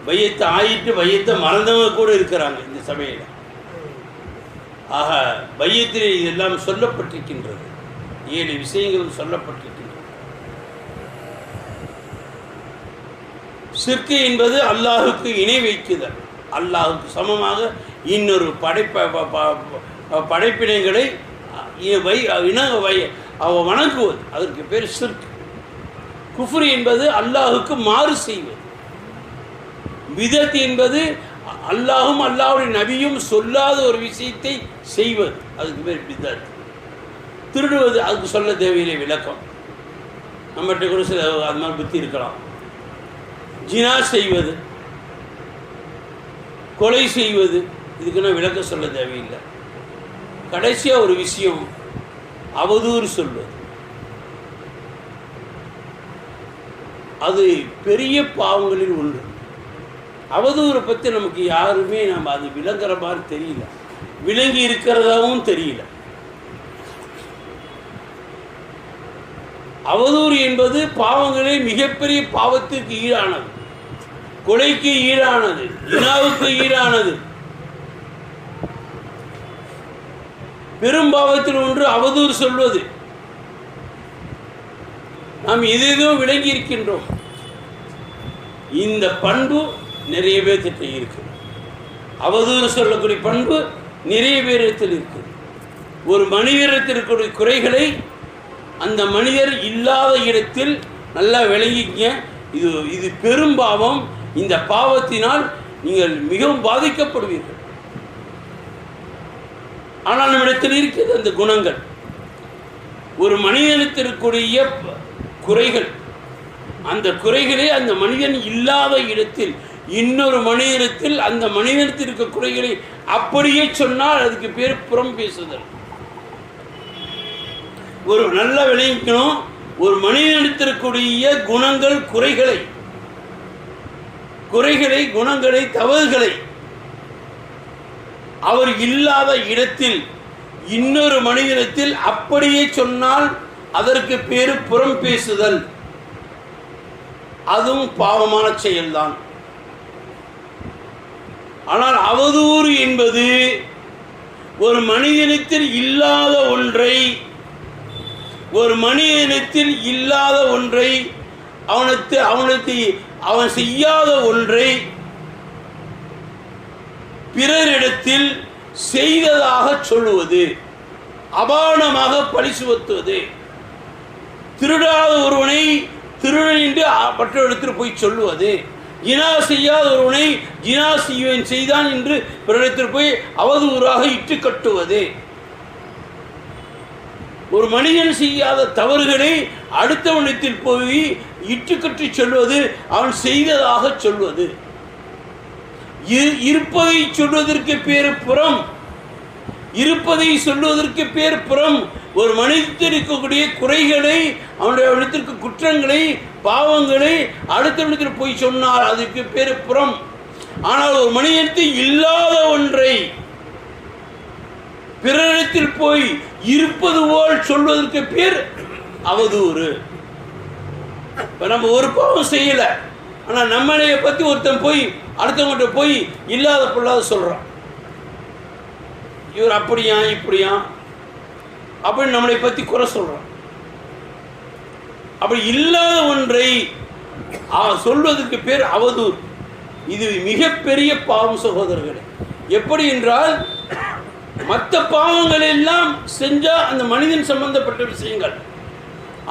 பையத்தை ஆயிட்டு பையத்தை மறந்தவங்க கூட இருக்கிறாங்க இந்த சபையில். ஆக பையத்திலே இதெல்லாம் சொல்லப்பட்டிருக்கின்றது. 7 விஷயங்களும் சொல்லப்பட்டிருக்கின்றது. ஷிர்க் என்பது அல்லாஹுக்கு இணை வைக்குதல், அல்லாஹுக்கு சமமாக இன்னொரு படைப்பினங்களை வணங்குவது, அதற்கு பேர் ஷிர்க். குஃப்ர் என்பது அல்லாஹுக்கு மாறு செய்வது. பிதத் என்பது அல்லாஹும் அல்லாஹுடைய நபியும் சொல்லாத ஒரு விஷயத்தை செய்வது, அதுக்கு பேர் பிதத். திருடுவது, அதுக்கு சொல்ல தேவையில்லை விளக்கம், நம்மகிட்ட கூட சில அது மாதிரி புத்தி இருக்கலாம். ஜினா செய்வது, கொலை செய்வது, இதுக்குன்னா விளக்கம் சொல்ல தேவையில்லை. கடைசியாக ஒரு விஷயம், அவதூறு சொல்வது. அது பெரிய பாவங்களில் ஒன்று. அவதூறை பற்றி நமக்கு யாருமே நம்ம அது விளங்குற மாதிரி தெரியல, விளங்கி இருக்கிறதாவும் தெரியல. அவதூறு என்பது பாவங்களில் மிகப்பெரிய பாவத்திற்கு ஈடானது, கொலைக்கு ஈடானது, ஜினாவுக்கு ஈடானது. பெரும்பாவத்தில் ஒன்று அவதூறு சொல்வது. நாம் எதேதோ விளங்கி இருக்கின்றோம். இந்த பண்பு நிறைய பேர்த்திட்ட இருக்கு. அவதூறு சொல்லக்கூடிய பண்பு நிறைய பேரிடத்தில் இருக்கு. ஒரு மனிதரிடத்தில் இருக்கக்கூடிய குறைகளை அந்த மனிதர் இல்லாத இடத்தில் நல்லா விளங்கிக்க. இது பெரும்பாவம். இந்த பாவத்தினால் நீங்கள் மிகவும் பாதிக்கப்படுவீர்கள். ஆனால் நம்மிடத்தில் இருக்கிறது அந்த குணங்கள். ஒரு மனிதனிடத்திற்குரிய குறைகள். அந்த குறைகளே அந்த மனிதன் இல்லாத இடத்தில் இன்னொரு மனிதத்தில் அந்த மனிதனத்தில் இருக்க குறைகளை அப்படியே சொன்னால் அதுக்கு பேர் புறம் பேசுதல். ஒரு நல்ல விளைவிக்கணும், ஒரு மனிதனிடத்திற்குரிய குணங்கள் குறைகளை குணங்களை தவறுகளை அவர் இல்லாத இடத்தில் இன்னொரு மனிதனத்தில் அப்படியே சொன்னால் அதற்கு பேரு புறம் பேசுதல். அதுவும் பாவமான செயல்தான். ஆனால் அவதூறு என்பது ஒரு மனிதனத்தில் இல்லாத ஒன்றை அவன் செய்யாத ஒன்றை பிறரிடத்தில் செய்ததாக சொல்லுவது, அபானமாக பழி சுமத்துவது. திருடாத ஒருவனை திருடன் என்று மற்றவரிடத்தில் போய் சொல்லுவது, ஜினா செய்யாத ஒருவனை ஜினா செய்தான் என்று பிறரிடத்தில் போய் அவதூறாக இட்டு கட்டுவது. ஒரு மனிதன் செய்யாத தவறுகளை அடுத்தவனிடத்தில் போய் இட்டுக்கட்டி சொல்வது, அவன் செய்ததாக சொல்வது. இருப்பதை சொல்வதற்கு பேர் புறம், இருப்பதை சொல்வதற்கு பேர் புறம். ஒரு மனிதத்தில் இருக்கக்கூடிய குறைகளை, அவனுடைய இடத்திற்கு குற்றங்களை, பாவங்களை அடுத்தவனிடத்தில் போய் சொன்னால் அதுக்கு பேர் புறம். ஆனால் ஒரு மனிதத்தில் இல்லாத ஒன்றை பிறரிடத்தில் போய் இருப்பது போல் சொல்வதற்கு பேர் அவதூறு. இப்போ நம்ம ஒரு பாவம் செய்யலை, ஆனால் நம்மளைய பற்றி ஒருத்தன் போய் அடுத்தவங்கிட்ட போய் இல்லாத பொல்லாத சொல்கிறான், இவர் அப்படியா இப்படியா அப்படின்னு நம்மளை பற்றி குறை சொல்கிறான். அப்படி இல்லாத ஒன்றை சொல்வதற்கு பேர் அவதூறு. இது மிகப்பெரிய பாவம் சகோதரர்களே. எப்படி என்றால், மற்ற பாவங்கள் எல்லாம் செஞ்சால் அந்த மனிதன் சம்பந்தப்பட்ட விஷயங்கள்.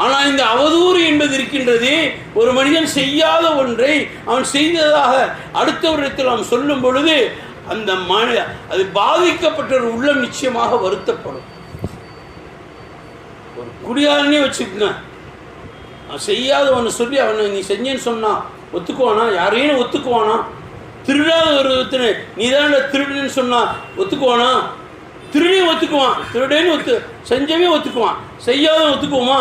ஆனால் இந்த அவதூறு என்பது இருக்கின்றது, ஒரு மனிதன் செய்யாத ஒன்றை அவன் செய்ததாக அடுத்தவரிடத்தில் அவன் சொல்லும் பொழுது அந்த அது பாதிக்கப்பட்ட ஒரு உள்ளம் நிச்சயமாக வருத்தப்படும். ஒரு குடியாரனே வச்சுக்கோங்க, அவன் செய்யாத ஒன்று சொல்லி அவனை நீ செஞ்சேன்னு சொன்னான் ஒத்துக்குவானா? யாரையும் ஒத்துக்குவானா? திருடாத ஒருத்தனை நீ தான் திருடுன்னு சொன்னா ஒத்துக்குவானா? திருடையும் ஒத்துக்குவான், திருடேன்னு செஞ்சவே ஒத்துக்குவான், செய்யாத ஒத்துக்குவோமா?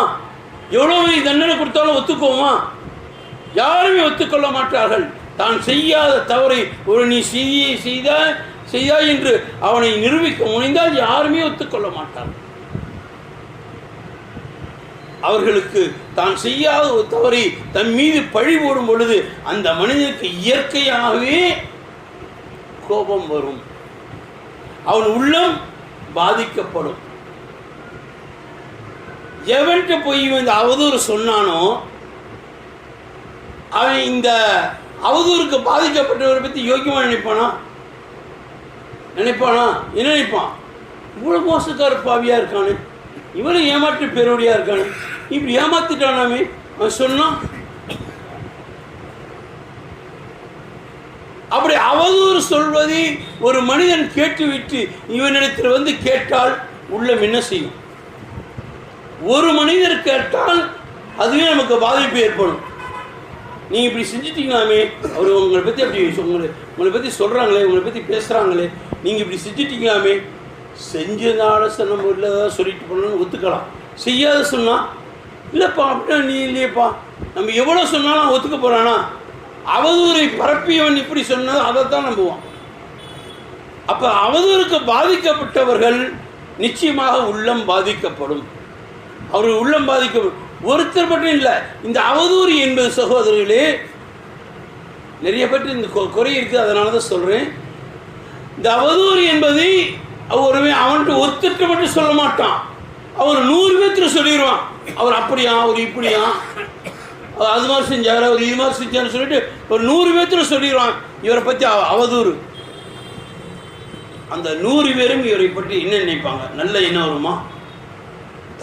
எவ்வளோ தண்டனை கொடுத்தாலும் ஒத்துக்குவோமா? யாருமே ஒத்துக்கொள்ள மாட்டார்கள். தான் செய்யாத தவறை ஒரு நீ செய்தாய் என்று அவனை நிரூபிக்க முனைந்தால் யாருமே ஒத்துக்கொள்ள மாட்டார்கள். அவர்களுக்கு தான் செய்யாத ஒரு தவறை தன் மீது பழி போடும் பொழுது அந்த மனிதனுக்கு இயற்கையாகவே கோபம் வரும், அவன் உள்ளம் பாதிக்கப்படும். எவன்கிட்ட போய் இந்த அவதூறு சொன்னானோ அவன் இந்த அவதூறுக்கு பாதிக்கப்பட்டவரை பற்றி யோக்கியமாக நினைப்பானா? என்ன நினைப்பான்? இவ்வளோ மோசக்கார பாவியாக இருக்கானு, இவ்வளோ ஏமாற்று பேரோடியாக இருக்கானு, இப்படி ஏமாத்திட்டானாமே அவன் சொன்னான். அப்படி அவதூறு சொல்வதை ஒரு மனிதன் கேட்டுவிட்டு இவனிடத்தில் வந்து கேட்டால் உள்ளம் என்ன செய்யும்? ஒரு மனிதர் கேட்டால் அதுவே நமக்கு பாதிப்பு ஏற்படும். நீங்கள் இப்படி செஞ்சிட்டீங்களாமே, அவர் உங்களை பற்றி அப்படி உங்களை பற்றி சொல்கிறாங்களே, உங்களை பற்றி பேசுகிறாங்களே, நீங்கள் இப்படி செஞ்சிட்டீங்களாமே, செஞ்சதால நம்ம இல்லை சொல்லிட்டு போனோன்னு ஒத்துக்கலாம். செய்யாத சொன்னால் இல்லைப்பா அப்படின்னா நீ இல்லையப்பா, நம்ம எவ்வளோ சொன்னாலும் ஒத்துக்க போகிறானா? அவதூறை பரப்பியவன் இப்படி சொன்னது அதைத்தான் நம்புவான். அப்போ அவதூறுக்கு பாதிக்கப்பட்டவர்கள் நிச்சயமாக உள்ளம் பாதிக்கப்படும். அவர்கள் உள்ளம் பாதிக்கப்படும். ஒருத்தர் மட்டும் இல்லை, இந்த அவதூறு என்பது சகோதரர்களே நிறைய பேர் இந்த குறை இருக்குது, அதனால தான் சொல்கிறேன். இந்த அவதூறு என்பதை அவன்கிட்ட ஒருத்தர்கிட்ட மட்டும் சொல்ல மாட்டான், அவர் 100 பேர்த்துல சொல்லிடுவான். அவர் அப்படியா, அவர் இப்படியா, அது மாதிரி செஞ்சார், அவர் இது மாதிரி செஞ்சார்னு சொல்லிட்டு ஒரு 100 பேர்த்துல சொல்லிடுவான் இவரை பற்றி அவதூறு. அந்த 100 பேரும் இவரை பற்றி என்ன நினைப்பாங்க? நல்ல எண்ணம் வருமா?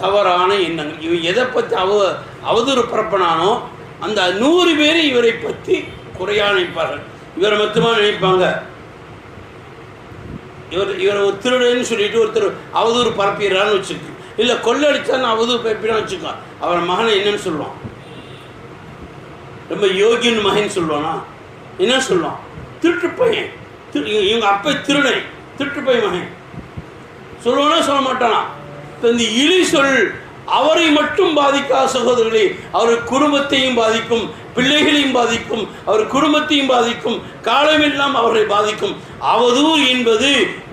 தவறான எண்ணங்கள். இவன் எதை பற்றி அவதூறு பரப்பினானோ அந்த 100 பேர் இவரை பற்றி குறையாக நினைப்பார்கள். இவரை மொத்தமாக நினைப்பாங்க, இவரை ஒரு திருடன்னு சொல்லிட்டு ஒருத்தர் அவதூறு பரப்பிடுறான்னு வச்சுக்கோ, இல்லை கொள்ளடிச்சான்னு அவதூறு பரப்பிடான்னு வச்சுக்கோ, அவரை மகனை என்னன்னு சொல்லுவான்? ரொம்ப யோகியன் மகன் சொல்லுவானா? என்ன சொல்லுவான்? திருட்டு பையன், இவங்க அப்பா திருடை, திருட்டு பையன் மகன் சொல்லுவானா சொல்ல மாட்டானா? இந்த இழி சொல் அவரை மட்டும் பாதிக்காத சகோதரர்களே, அவர் குடும்பத்தையும் பாதிக்கும், பிள்ளைகளையும் பாதிக்கும், அவர் குடும்பத்தையும் பாதிக்கும், காலமெல்லாம் அவரை பாதிக்கும். அவதூறு என்பது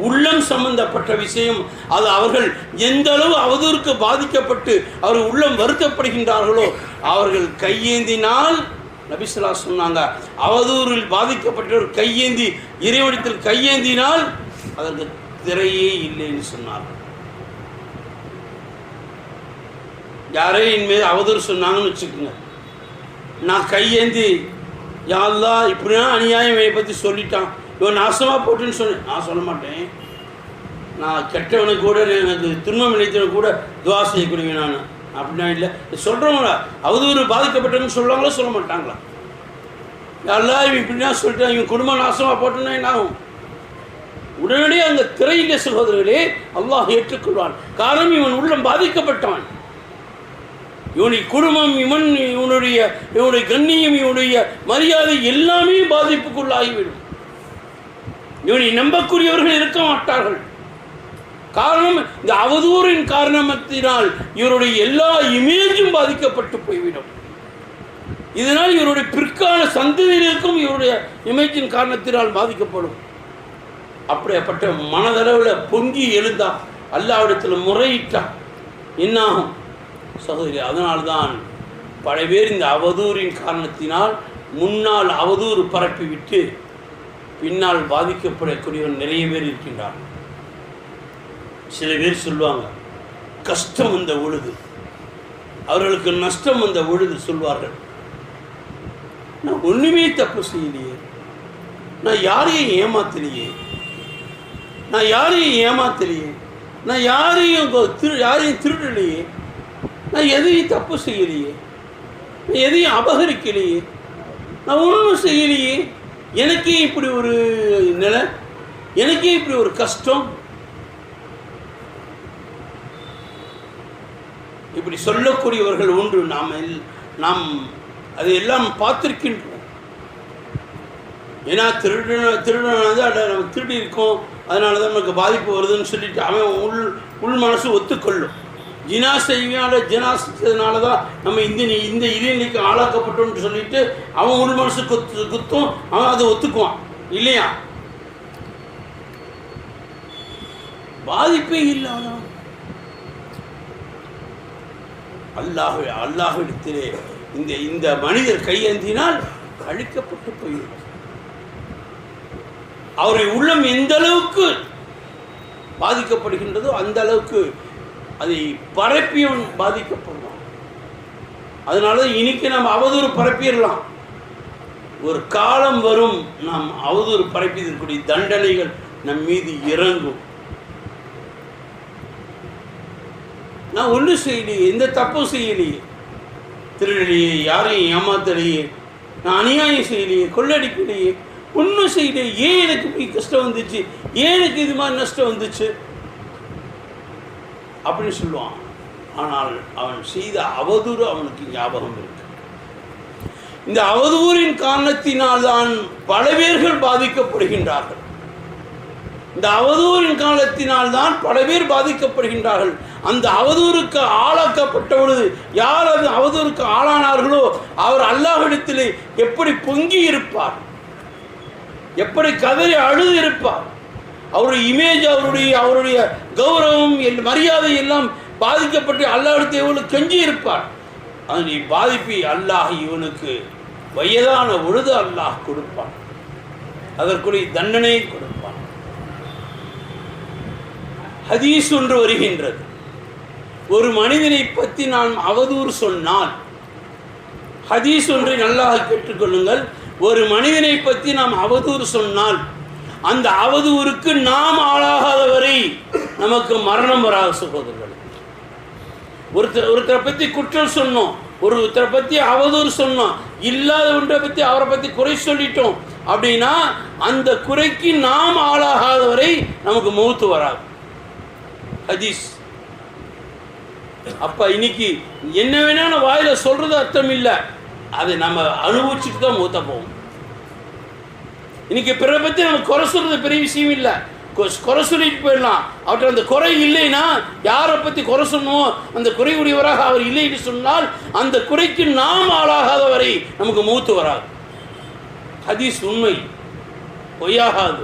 உள்ளம் சம்பந்தப்பட்ட விஷயம். அது அவர்கள் எந்த அளவு அவதூறுக்கு பாதிக்கப்பட்டு அவர் உள்ளம் வருத்தப்படுகின்றார்களோ, அவர்கள் கையேந்தினால், நபி ஸல்லல்லாஹு அலைஹி வஸல்லம் சொன்னாங்க, அவதூறில் பாதிக்கப்பட்டவர் கையேந்தி இறைவனிடத்தில் கையேந்தினால் அதற்கு திரையே இல்லைன்னு சொன்னார்கள். யாரே என் மீது அவதூறு சொன்னாங்கன்னு வச்சுக்கோங்க, நான் கையேந்தி யா அல்லாஹ் இப்படின்னா அநியாயம் என்னை பற்றி சொல்லிட்டான், இவன் நாசமாக போட்டுன்னு சொன்னேன், நான் சொல்ல மாட்டேன். நான் கெட்டவனுக்கு கூட, எனக்கு துன்பம் நினைத்தவனுக்கு கூட துவா செய்யக்கூடியவன் நான். அப்படின்னா இல்லை சொல்கிறவங்களா அவதூறு பாதிக்கப்பட்டவன்னு சொல்லுவாங்களா சொல்ல மாட்டாங்களா? யா அல்லாஹ் இவன் இப்படின்னா சொல்லிட்டான், இவன் குடும்பம் நாசமாக போட்டோன்னா என்ன ஆகும்? உடனடியே அந்த திரையிலே சகோதரர்களே அல்லாஹ் ஏற்றுக்கொள்வான். காரணம் இவன் உள்ளம் பாதிக்கப்பட்டவன், இவனுடைய குடும்பம், இவனுடைய கண்ணியம், இவனுடைய மரியாதை எல்லாமே பாதிப்புக்குள்ளாகிவிடும். இவனை நம்பக்கூடியவர்கள் இருக்க மாட்டார்கள். காரணம் இந்த அவதூறின் காரணத்தினால் இவருடைய எல்லா இமேஜும் பாதிக்கப்பட்டு போய்விடும். இதனால் இவருடைய பிற்கால சந்ததியினருக்கும் இவருடைய இமேஜின் காரணத்தினால் பாதிக்கப்படும். அப்படிப்பட்ட மனதளவில் பொங்கி எழுந்தான், அல்லாஹ்விடத்தில் முறையிட்டான், என்னாகும் சகோதரி? அதனால்தான் பல பேர் இந்த அவதூறின் காரணத்தினால் முன்னால் அவதூறு பரப்பிவிட்டு பின்னால் பாதிக்கப்படக்கூடியவர் நிறைய பேர் இருக்கின்றார். சில பேர் சொல்லுவாங்க, கஷ்டம் வந்த பொழுது, அவர்களுக்கு நஷ்டம் வந்த பொழுது சொல்வார்கள், நான் ஒன்றுமே தப்பு செய்யலையே, நான் யாரையும் ஏமாத்தலையே, நான் யாரையும் திருடலையே, நான் எதையும் தப்பு செய்யலையே, நான் எதையும் அபகரிக்கலையே, நான் ஒன்றும் செய்யலையே, எனக்கே இப்படி ஒரு நிலை, எனக்கே இப்படி ஒரு கஷ்டம். இப்படி சொல்லக்கூடியவர்கள் ஒன்று நாம் அதையெல்லாம் பார்த்திருக்கின்றோம். ஏன்னா திருடனாக நம்ம திருடி இருக்கோம், அதனால தான் நமக்கு பாதிப்பு வருதுன்னு சொல்லிட்டு அவன் உள் மனசு ஒத்துக்கொள்ளும். ஜினா செஞ்சதுனால தான் நம்ம இந்த இறைநிலைக்கு ஆளாக்கப்பட்டோம்னு சொல்லிட்டு அவன் உள் மனசு குத்தும், அவன் அதை ஒத்துக்குவான் இல்லையா? பாதிப்பே இல்லாதான் அல்லாஹ்விடத்திலே இந்த மனிதர் கையேந்தினால் அழிக்கப்பட்டு போயிடும். அவருடைய உள்ளம் எந்த அளவுக்கு பாதிக்கப்படுகின்றதோ அந்த அளவுக்கு அதை பரப்பியவன் பாதிக்கப்படுவான். அதனால இன்னைக்கு நம்ம அவதூறு பரப்பிடலாம், ஒரு காலம் வரும் நாம் அவதூறு பரப்பியதற்குரிய தண்டனைகள் நம் மீது இறங்கும். நான் ஒன்றும் செய்யலையே, எந்த தப்பும் செய்யலையே, திருடலையே, யாரையும் ஏமாத்தலையே, நான் அநியாயம் செய்யலையே, கொள்ளடிக்கலையே, ஒன்றும் செய்யலையே, ஏன் எனக்கு இப்படி கஷ்டம் வந்துச்சு, ஏன் எனக்கு இது மாதிரி நஷ்டம் வந்துச்சு அப்படின்னு சொல்லுவான். ஆனால் அவன் செய்த அவதூறு அவனுக்கு ஞாபகம் இருக்கு. இந்த அவதூறின் காரணத்தினால்தான் பல பேர்கள் பாதிக்கப்படுகின்றார்கள். இந்த அவதூறின் காரணத்தினால்தான் பல பேர் பாதிக்கப்படுகின்றார்கள். அந்த அவதூறுக்கு ஆளாக்கப்பட்ட பொழுது யார் அது அவதூறுக்கு ஆளானார்களோ அவர் அல்லாஹ்விடத்திலே எப்படி பொங்கி இருப்பார், எப்படி கதறி அழுது இருப்பார். அவருடைய இமேஜ், அவருடைய கௌரவம், மரியாதை எல்லாம் பாதிக்கப்பட்டு அல்லாஹ்விடத்தில் எவ்வளவு கெஞ்சி இருப்பார். அதனை பாதிப்பை அல்லாஹ் இவனுக்கு வயதான பொழுது அல்லாஹ் கொடுப்பான், அதற்குரிய தண்டனை கொடுப்பான். ஹதீஸ் ஒன்று வருகின்றது, ஒரு மனிதனை பற்றி நான் அவதூறு சொன்னால், ஹதீஸ் ஒன்றை நல்லாக கேட்டுக்கொள்ளுங்கள், ஒரு மனிதனை பற்றி நாம் அவதூறு சொன்னால் அந்த அவதூறுக்கு நாம் ஆளாகாதவரை நமக்கு மரணம் வராத சகோதரர்கள். ஒருத்தரை பற்றி குற்றம் சொன்னோம், ஒருத்தரை பற்றி அவதூறு சொன்னோம், இல்லாத ஒன்றை பற்றி அவரை பற்றி குறை சொல்லிட்டோம் அப்படின்னா அந்த குறைக்கு நாம் ஆளாகாதவரை நமக்கு மௌத்து வராது. ஹதீஸ். அப்ப இன்னைக்கு என்ன வேணாலும் வாயில சொல்றது அர்த்தம் இல்லை, அதை நம்ம அனுபவிச்சுட்டு தான் மூத்த போவோம். இன்னைக்கு பிறரை பற்றி நம்ம குறை சொல்றது பெரிய விஷயம் இல்லை, குறை சொல்லிட்டு போயிடலாம். அவர்கிட்ட அந்த குறை இல்லைன்னா யாரை பற்றி குறை சொன்னோம், அந்த குறையுடையவராக அவர் இல்லை என்று சொன்னால் அந்த குறைக்கு நாம் ஆளாகாத வரை நமக்கு மூத்து வராது. ஹதீஸ் உண்மை, பொய்யாகாது.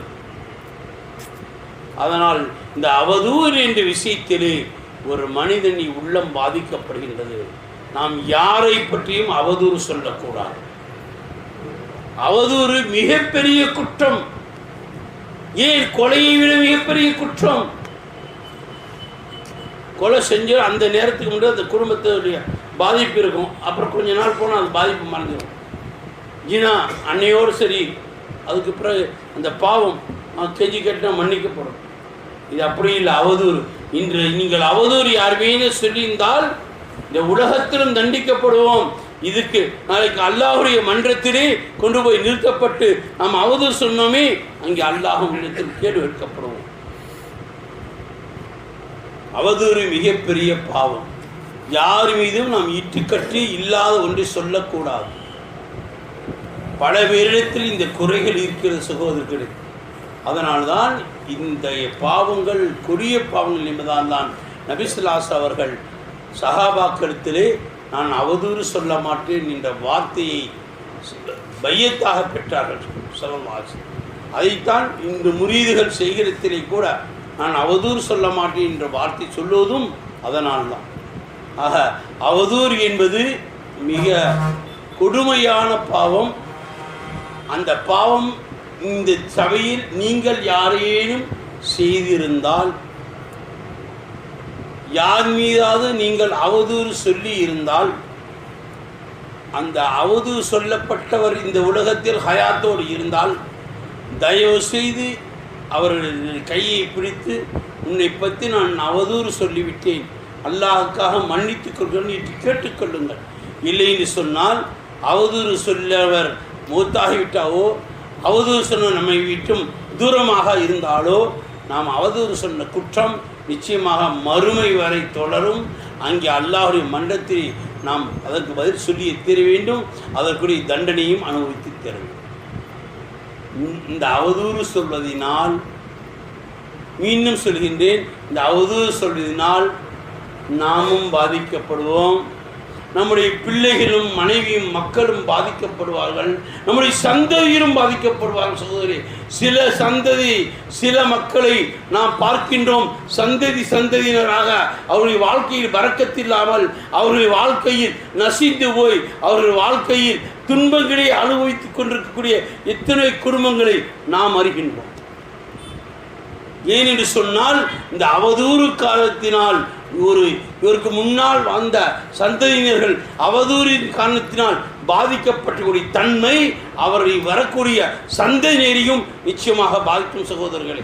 அதனால் இந்த அவதூறு என்ற விஷயத்திலே ஒரு மனிதன் உள்ளம் பாதிக்கப்படுகின்றது. நாம் யாரை பற்றியும் அவதூறு சொல்லக்கூடாது. அவதூறு மிகப்பெரிய குற்றம். ஏன் கொலையை விட மிகப்பெரிய குற்றம். கொலை செஞ்சு அந்த நேரத்துக்கு முன்னாடி அந்த குடும்பத்துடைய பாதிப்பு இருக்கும், அப்புறம் கொஞ்ச நாள் போனால் அந்த பாதிப்பு மறந்துடும். ஜினா அன்னையோடு சரி, அதுக்கு பிறகு அந்த பாவம் கெஞ்சி கேட்டால் மன்னிக்கப்படும். இது அப்படி இல்லை. அவதூறு, இன்று நீங்கள் அவதூறு யாருமே சொல்லியிருந்தால் இந்த உலகத்திலும் தண்டிக்கப்படுவோம். இதுக்கு நாளைக்கு அல்லாஹுடைய மன்றத்திலே கொண்டு போய் நிறுத்தப்பட்டு நாம் அவதூறு சொன்னோமே, அங்கே அல்லாஹும் இடத்தில் கேள்வி எடுக்கப்படுவோம். அவதூறு மிகப்பெரிய பாவம். யார் மீதும் நாம் இட்டுக்கட்டி இல்லாத ஒன்று சொல்லக்கூடாது. பல பேரிடத்தில் இந்த குறைகள் இருக்கிறது சகோதரர்களே. அதனால்தான் இந்த பாவங்கள் கொடிய பாவங்கள் என்பதால் தான் நபி ஸல்லல்லாஹு அலைஹி அவர்கள் சஹாபாக்களிடத்திலே நான் அவதூறு சொல்ல மாட்டேன் என்ற வார்த்தையை பையத்தாக பெற்றார்கள் ஸல்லல்லாஹு அலைஹி. அதைத்தான் இன்று முரீதுகள் செய்கிறத்திலே கூட நான் அவதூறு சொல்ல மாட்டேன் என்ற வார்த்தை சொல்லுவதும் அதனால்தான். ஆக அவதூறு என்பது மிக கொடுமையான பாவம். அந்த பாவம் இந்த சபையில் நீங்கள் யாரேனும் செய்திருந்தால், யார் மீதாவது நீங்கள் அவதூறு சொல்லி இருந்தால், அந்த அவதூறு சொல்லப்பட்டவர் இந்த உலகத்தில் ஹயாத்தோடு இருந்தால் தயவு செய்து அவர்களுடைய கையை பிடித்து உன்னை பற்றி நான் அவதூறு சொல்லிவிட்டேன், அல்லாஹுக்காக மன்னித்துக் கொள்கிறேன் என்று கேட்டுக்கொள்ளுங்கள். இல்லைன்னு சொன்னால் அவதூறு சொல்லவர் மூத்தாகிவிட்டாவோ, அவதூறு சொன்ன நம்மை விட்டும் தூரமாக இருந்தாலோ நாம் அவதூறு சொன்ன குற்றம் நிச்சயமாக மறுமை வரை தொடரும். அங்கே அல்லாஹ்வுடைய மன்றத்தில் நாம் அதற்கு பதில் சொல்லி தீர வேண்டும். அதற்குரிய தண்டனையும் அனுபவித்து தர வேண்டும். இந்த அவதூறு சொல்வதனால், மீண்டும் சொல்கின்றேன், இந்த அவதூறு சொல்வதனால் நாமும் பாதிக்கப்படுவோம். நம்முடைய பிள்ளைகளும் மனைவியும் மக்களும் பாதிக்கப்படுவார்கள். நம்முடைய சந்ததியிலும் பாதிக்கப்படுவார்கள். சகோதரி, சில சந்ததி சில மக்களை நாம் பார்க்கின்றோம், சந்ததியினராக அவருடைய வாழ்க்கையில் பரக்கத்தில்லாமல் அவருடைய வாழ்க்கையில் நசிந்து போய் அவருடைய வாழ்க்கையில் துன்பங்களை அனுபவித்துக் கொண்டிருக்கக்கூடிய எத்தனை குடும்பங்களை நாம் அறிகின்றோம். ஏனென்று சொன்னால் இந்த அவதூறு காலத்தினால் இவருக்கு முன்னால் வந்த சந்ததியினர்கள் அவதூறின் காரணத்தினால் பாதிக்கப்பட்டக்கூடிய தன்மை அவரை வரக்கூடிய சந்ததியினரையும் நிச்சயமாக பாதிக்கும் சகோதரர்களே.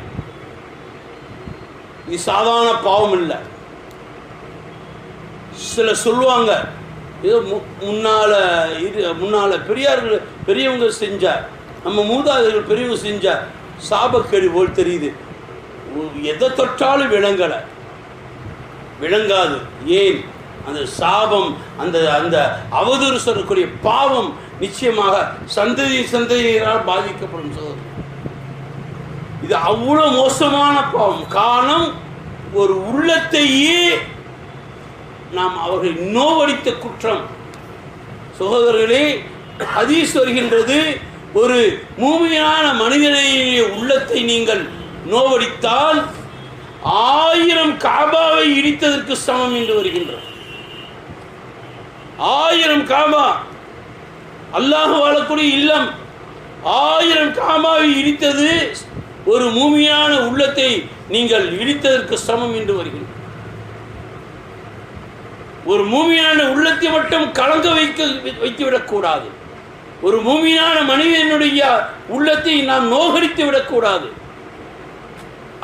இது சாதாரண பாவம் இல்லை. சில சொல்லுவாங்க, ஏதோ முன்னால பெரியவங்க செஞ்சார், நம்ம மூதாதையர்கள் பெரியவங்க செஞ்சார், சாபக்கேடு போல் தெரியுது. எதை தொட்டாலும் விளங்காது. ஏன்? அந்த சாபம், அந்த அவதூறு சொல்லக்கூடிய பாவம் நிச்சயமாக சந்ததியினரால் பாதிக்கப்படும் சகோதரர். இது அவ்வளவு மோசமான பாவம். காரணம், ஒரு உள்ளத்தையே நாம் அவர்களை நோவடித்த குற்றம். சகோதரர்களே, ஹதீஸ் வருகின்றது, ஒரு மூமினான மனிதனுடைய உள்ளத்தை நீங்கள் நோவடித்தால் 1000 காபாவை இடித்ததற்கு சமம் என்று வருகின்றது. 1000 காபா, அல்லாஹ் வாழக்கூடிய இல்லம், 1000 காபாவை இடித்தது ஒரு மூமியான உள்ளத்தை நீங்கள் இடித்ததற்கு சமம் என்று வருகின்றது. ஒரு மூமியான உள்ளத்தை மட்டும் கலங்க வைத்துவிடக்கூடாது. ஒரு மூமியான மனிதனுடைய உள்ளத்தை நாம் நோகடித்து விடக்கூடாது.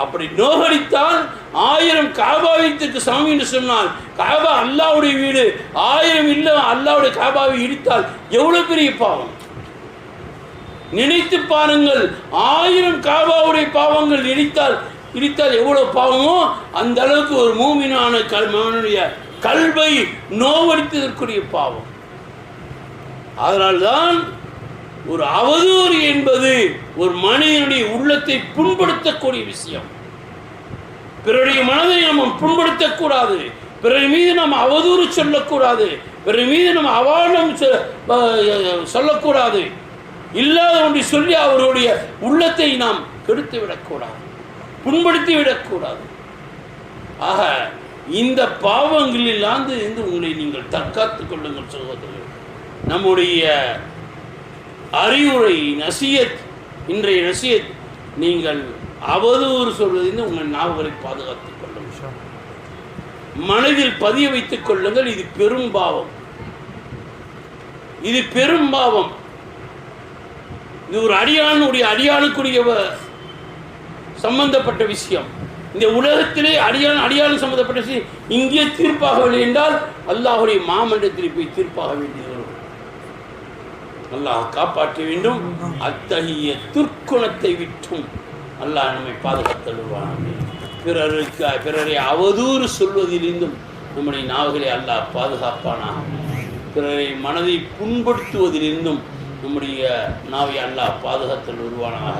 அப்படி நோகடித்தால் 1000 காபாவிற்கு சமம் என்று சொன்னால், காபா அல்லாஹ்வுடைய வீடு, 1000 இல்லை அல்லாஹ்வுடைய காபாவை இடித்தால் எவ்வளவு பெரிய பாவம். நினைத்து பாருங்கள், 1000 காபாவுடைய பாவங்கள் இடித்தால் எவ்வளவு பாவமோ அந்த அளவுக்கு ஒரு மூமினான கல்வை நோவடித்ததற்குரிய பாவம். அதனால்தான் ஒரு அவதூறு என்பது ஒரு மனிதனுடைய உள்ளத்தை புண்படுத்தக்கூடிய விஷயம். பிறருடைய மனதை நம்ம புண்படுத்தக்கூடாது, பிறர் மீது நம்ம அவதூறு சொல்லக்கூடாது, பிறர் மீது நம்ம அவாண்டம் சொல்லக்கூடாது, இல்லாத ஒன்றை சொல்லி அவருடைய உள்ளத்தை நாம் கெடுத்து விடக்கூடாது, புண்படுத்தி விடக்கூடாது. ஆக இந்த பாவங்களிலிருந்து உங்களை நீங்கள் தற்காத்துக் கொள்ளுங்கள் சகோதரர்கள். நம்முடைய அறிவுரை நசியத், இன்றைய நசியத், நீங்கள் அவதூறு சொல்வதிலிருந்து உங்கள் நாவுகளை பாதுகாத்துக் கொள்ளுங்கள், மனதில் பதிய வைத்துக் கொள்ளுங்கள். இது பெரும் பாவம், இது பெரும் பாவம். இது ஒரு அடியானுக்குரிய சம்பந்தப்பட்ட விஷயம். இந்த உலகத்திலே அடியான் சம்பந்தப்பட்ட விஷயம் இங்கே தீர்ப்பாகவில்லை என்றால் அல்லாஹுடைய மாமன்றத்தில் போய் தீர்ப்பாக வேண்டியது வரும். அல்லாஹ் காப்பாற்ற வேண்டும். அத்தகைய துர்க்குணத்தை விட்டும் அல்லாஹ் நம்மை பாதுகாத்தல்வான். பிறரை அவதூறு சொல்வதிலிருந்தும் நம்முடைய நாவுகளை அல்லாஹ் பாதுகாப்பானா. பிறரை மனதை புண்படுத்துவதிலிருந்தும் நம்முடைய நாவை அல்லாஹ் பாதுகாத்தல் உருவானாக.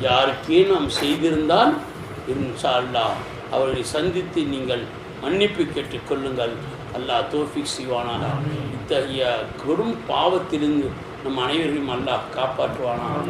யாருக்கே நாம் செய்திருந்தால் இன்ஷா அல்லாஹ் அவர்களை சந்தித்து நீங்கள் மன்னிப்பு கேட்டுக்கொள்ளுங்கள். அல்லாஹ் தௌஃபீக் செய்வானாக. இத்தகைய கொடும் பாவத்திலிருந்து நம் அனைவரையும் அல்லாஹ் காப்பாற்றுவானாக.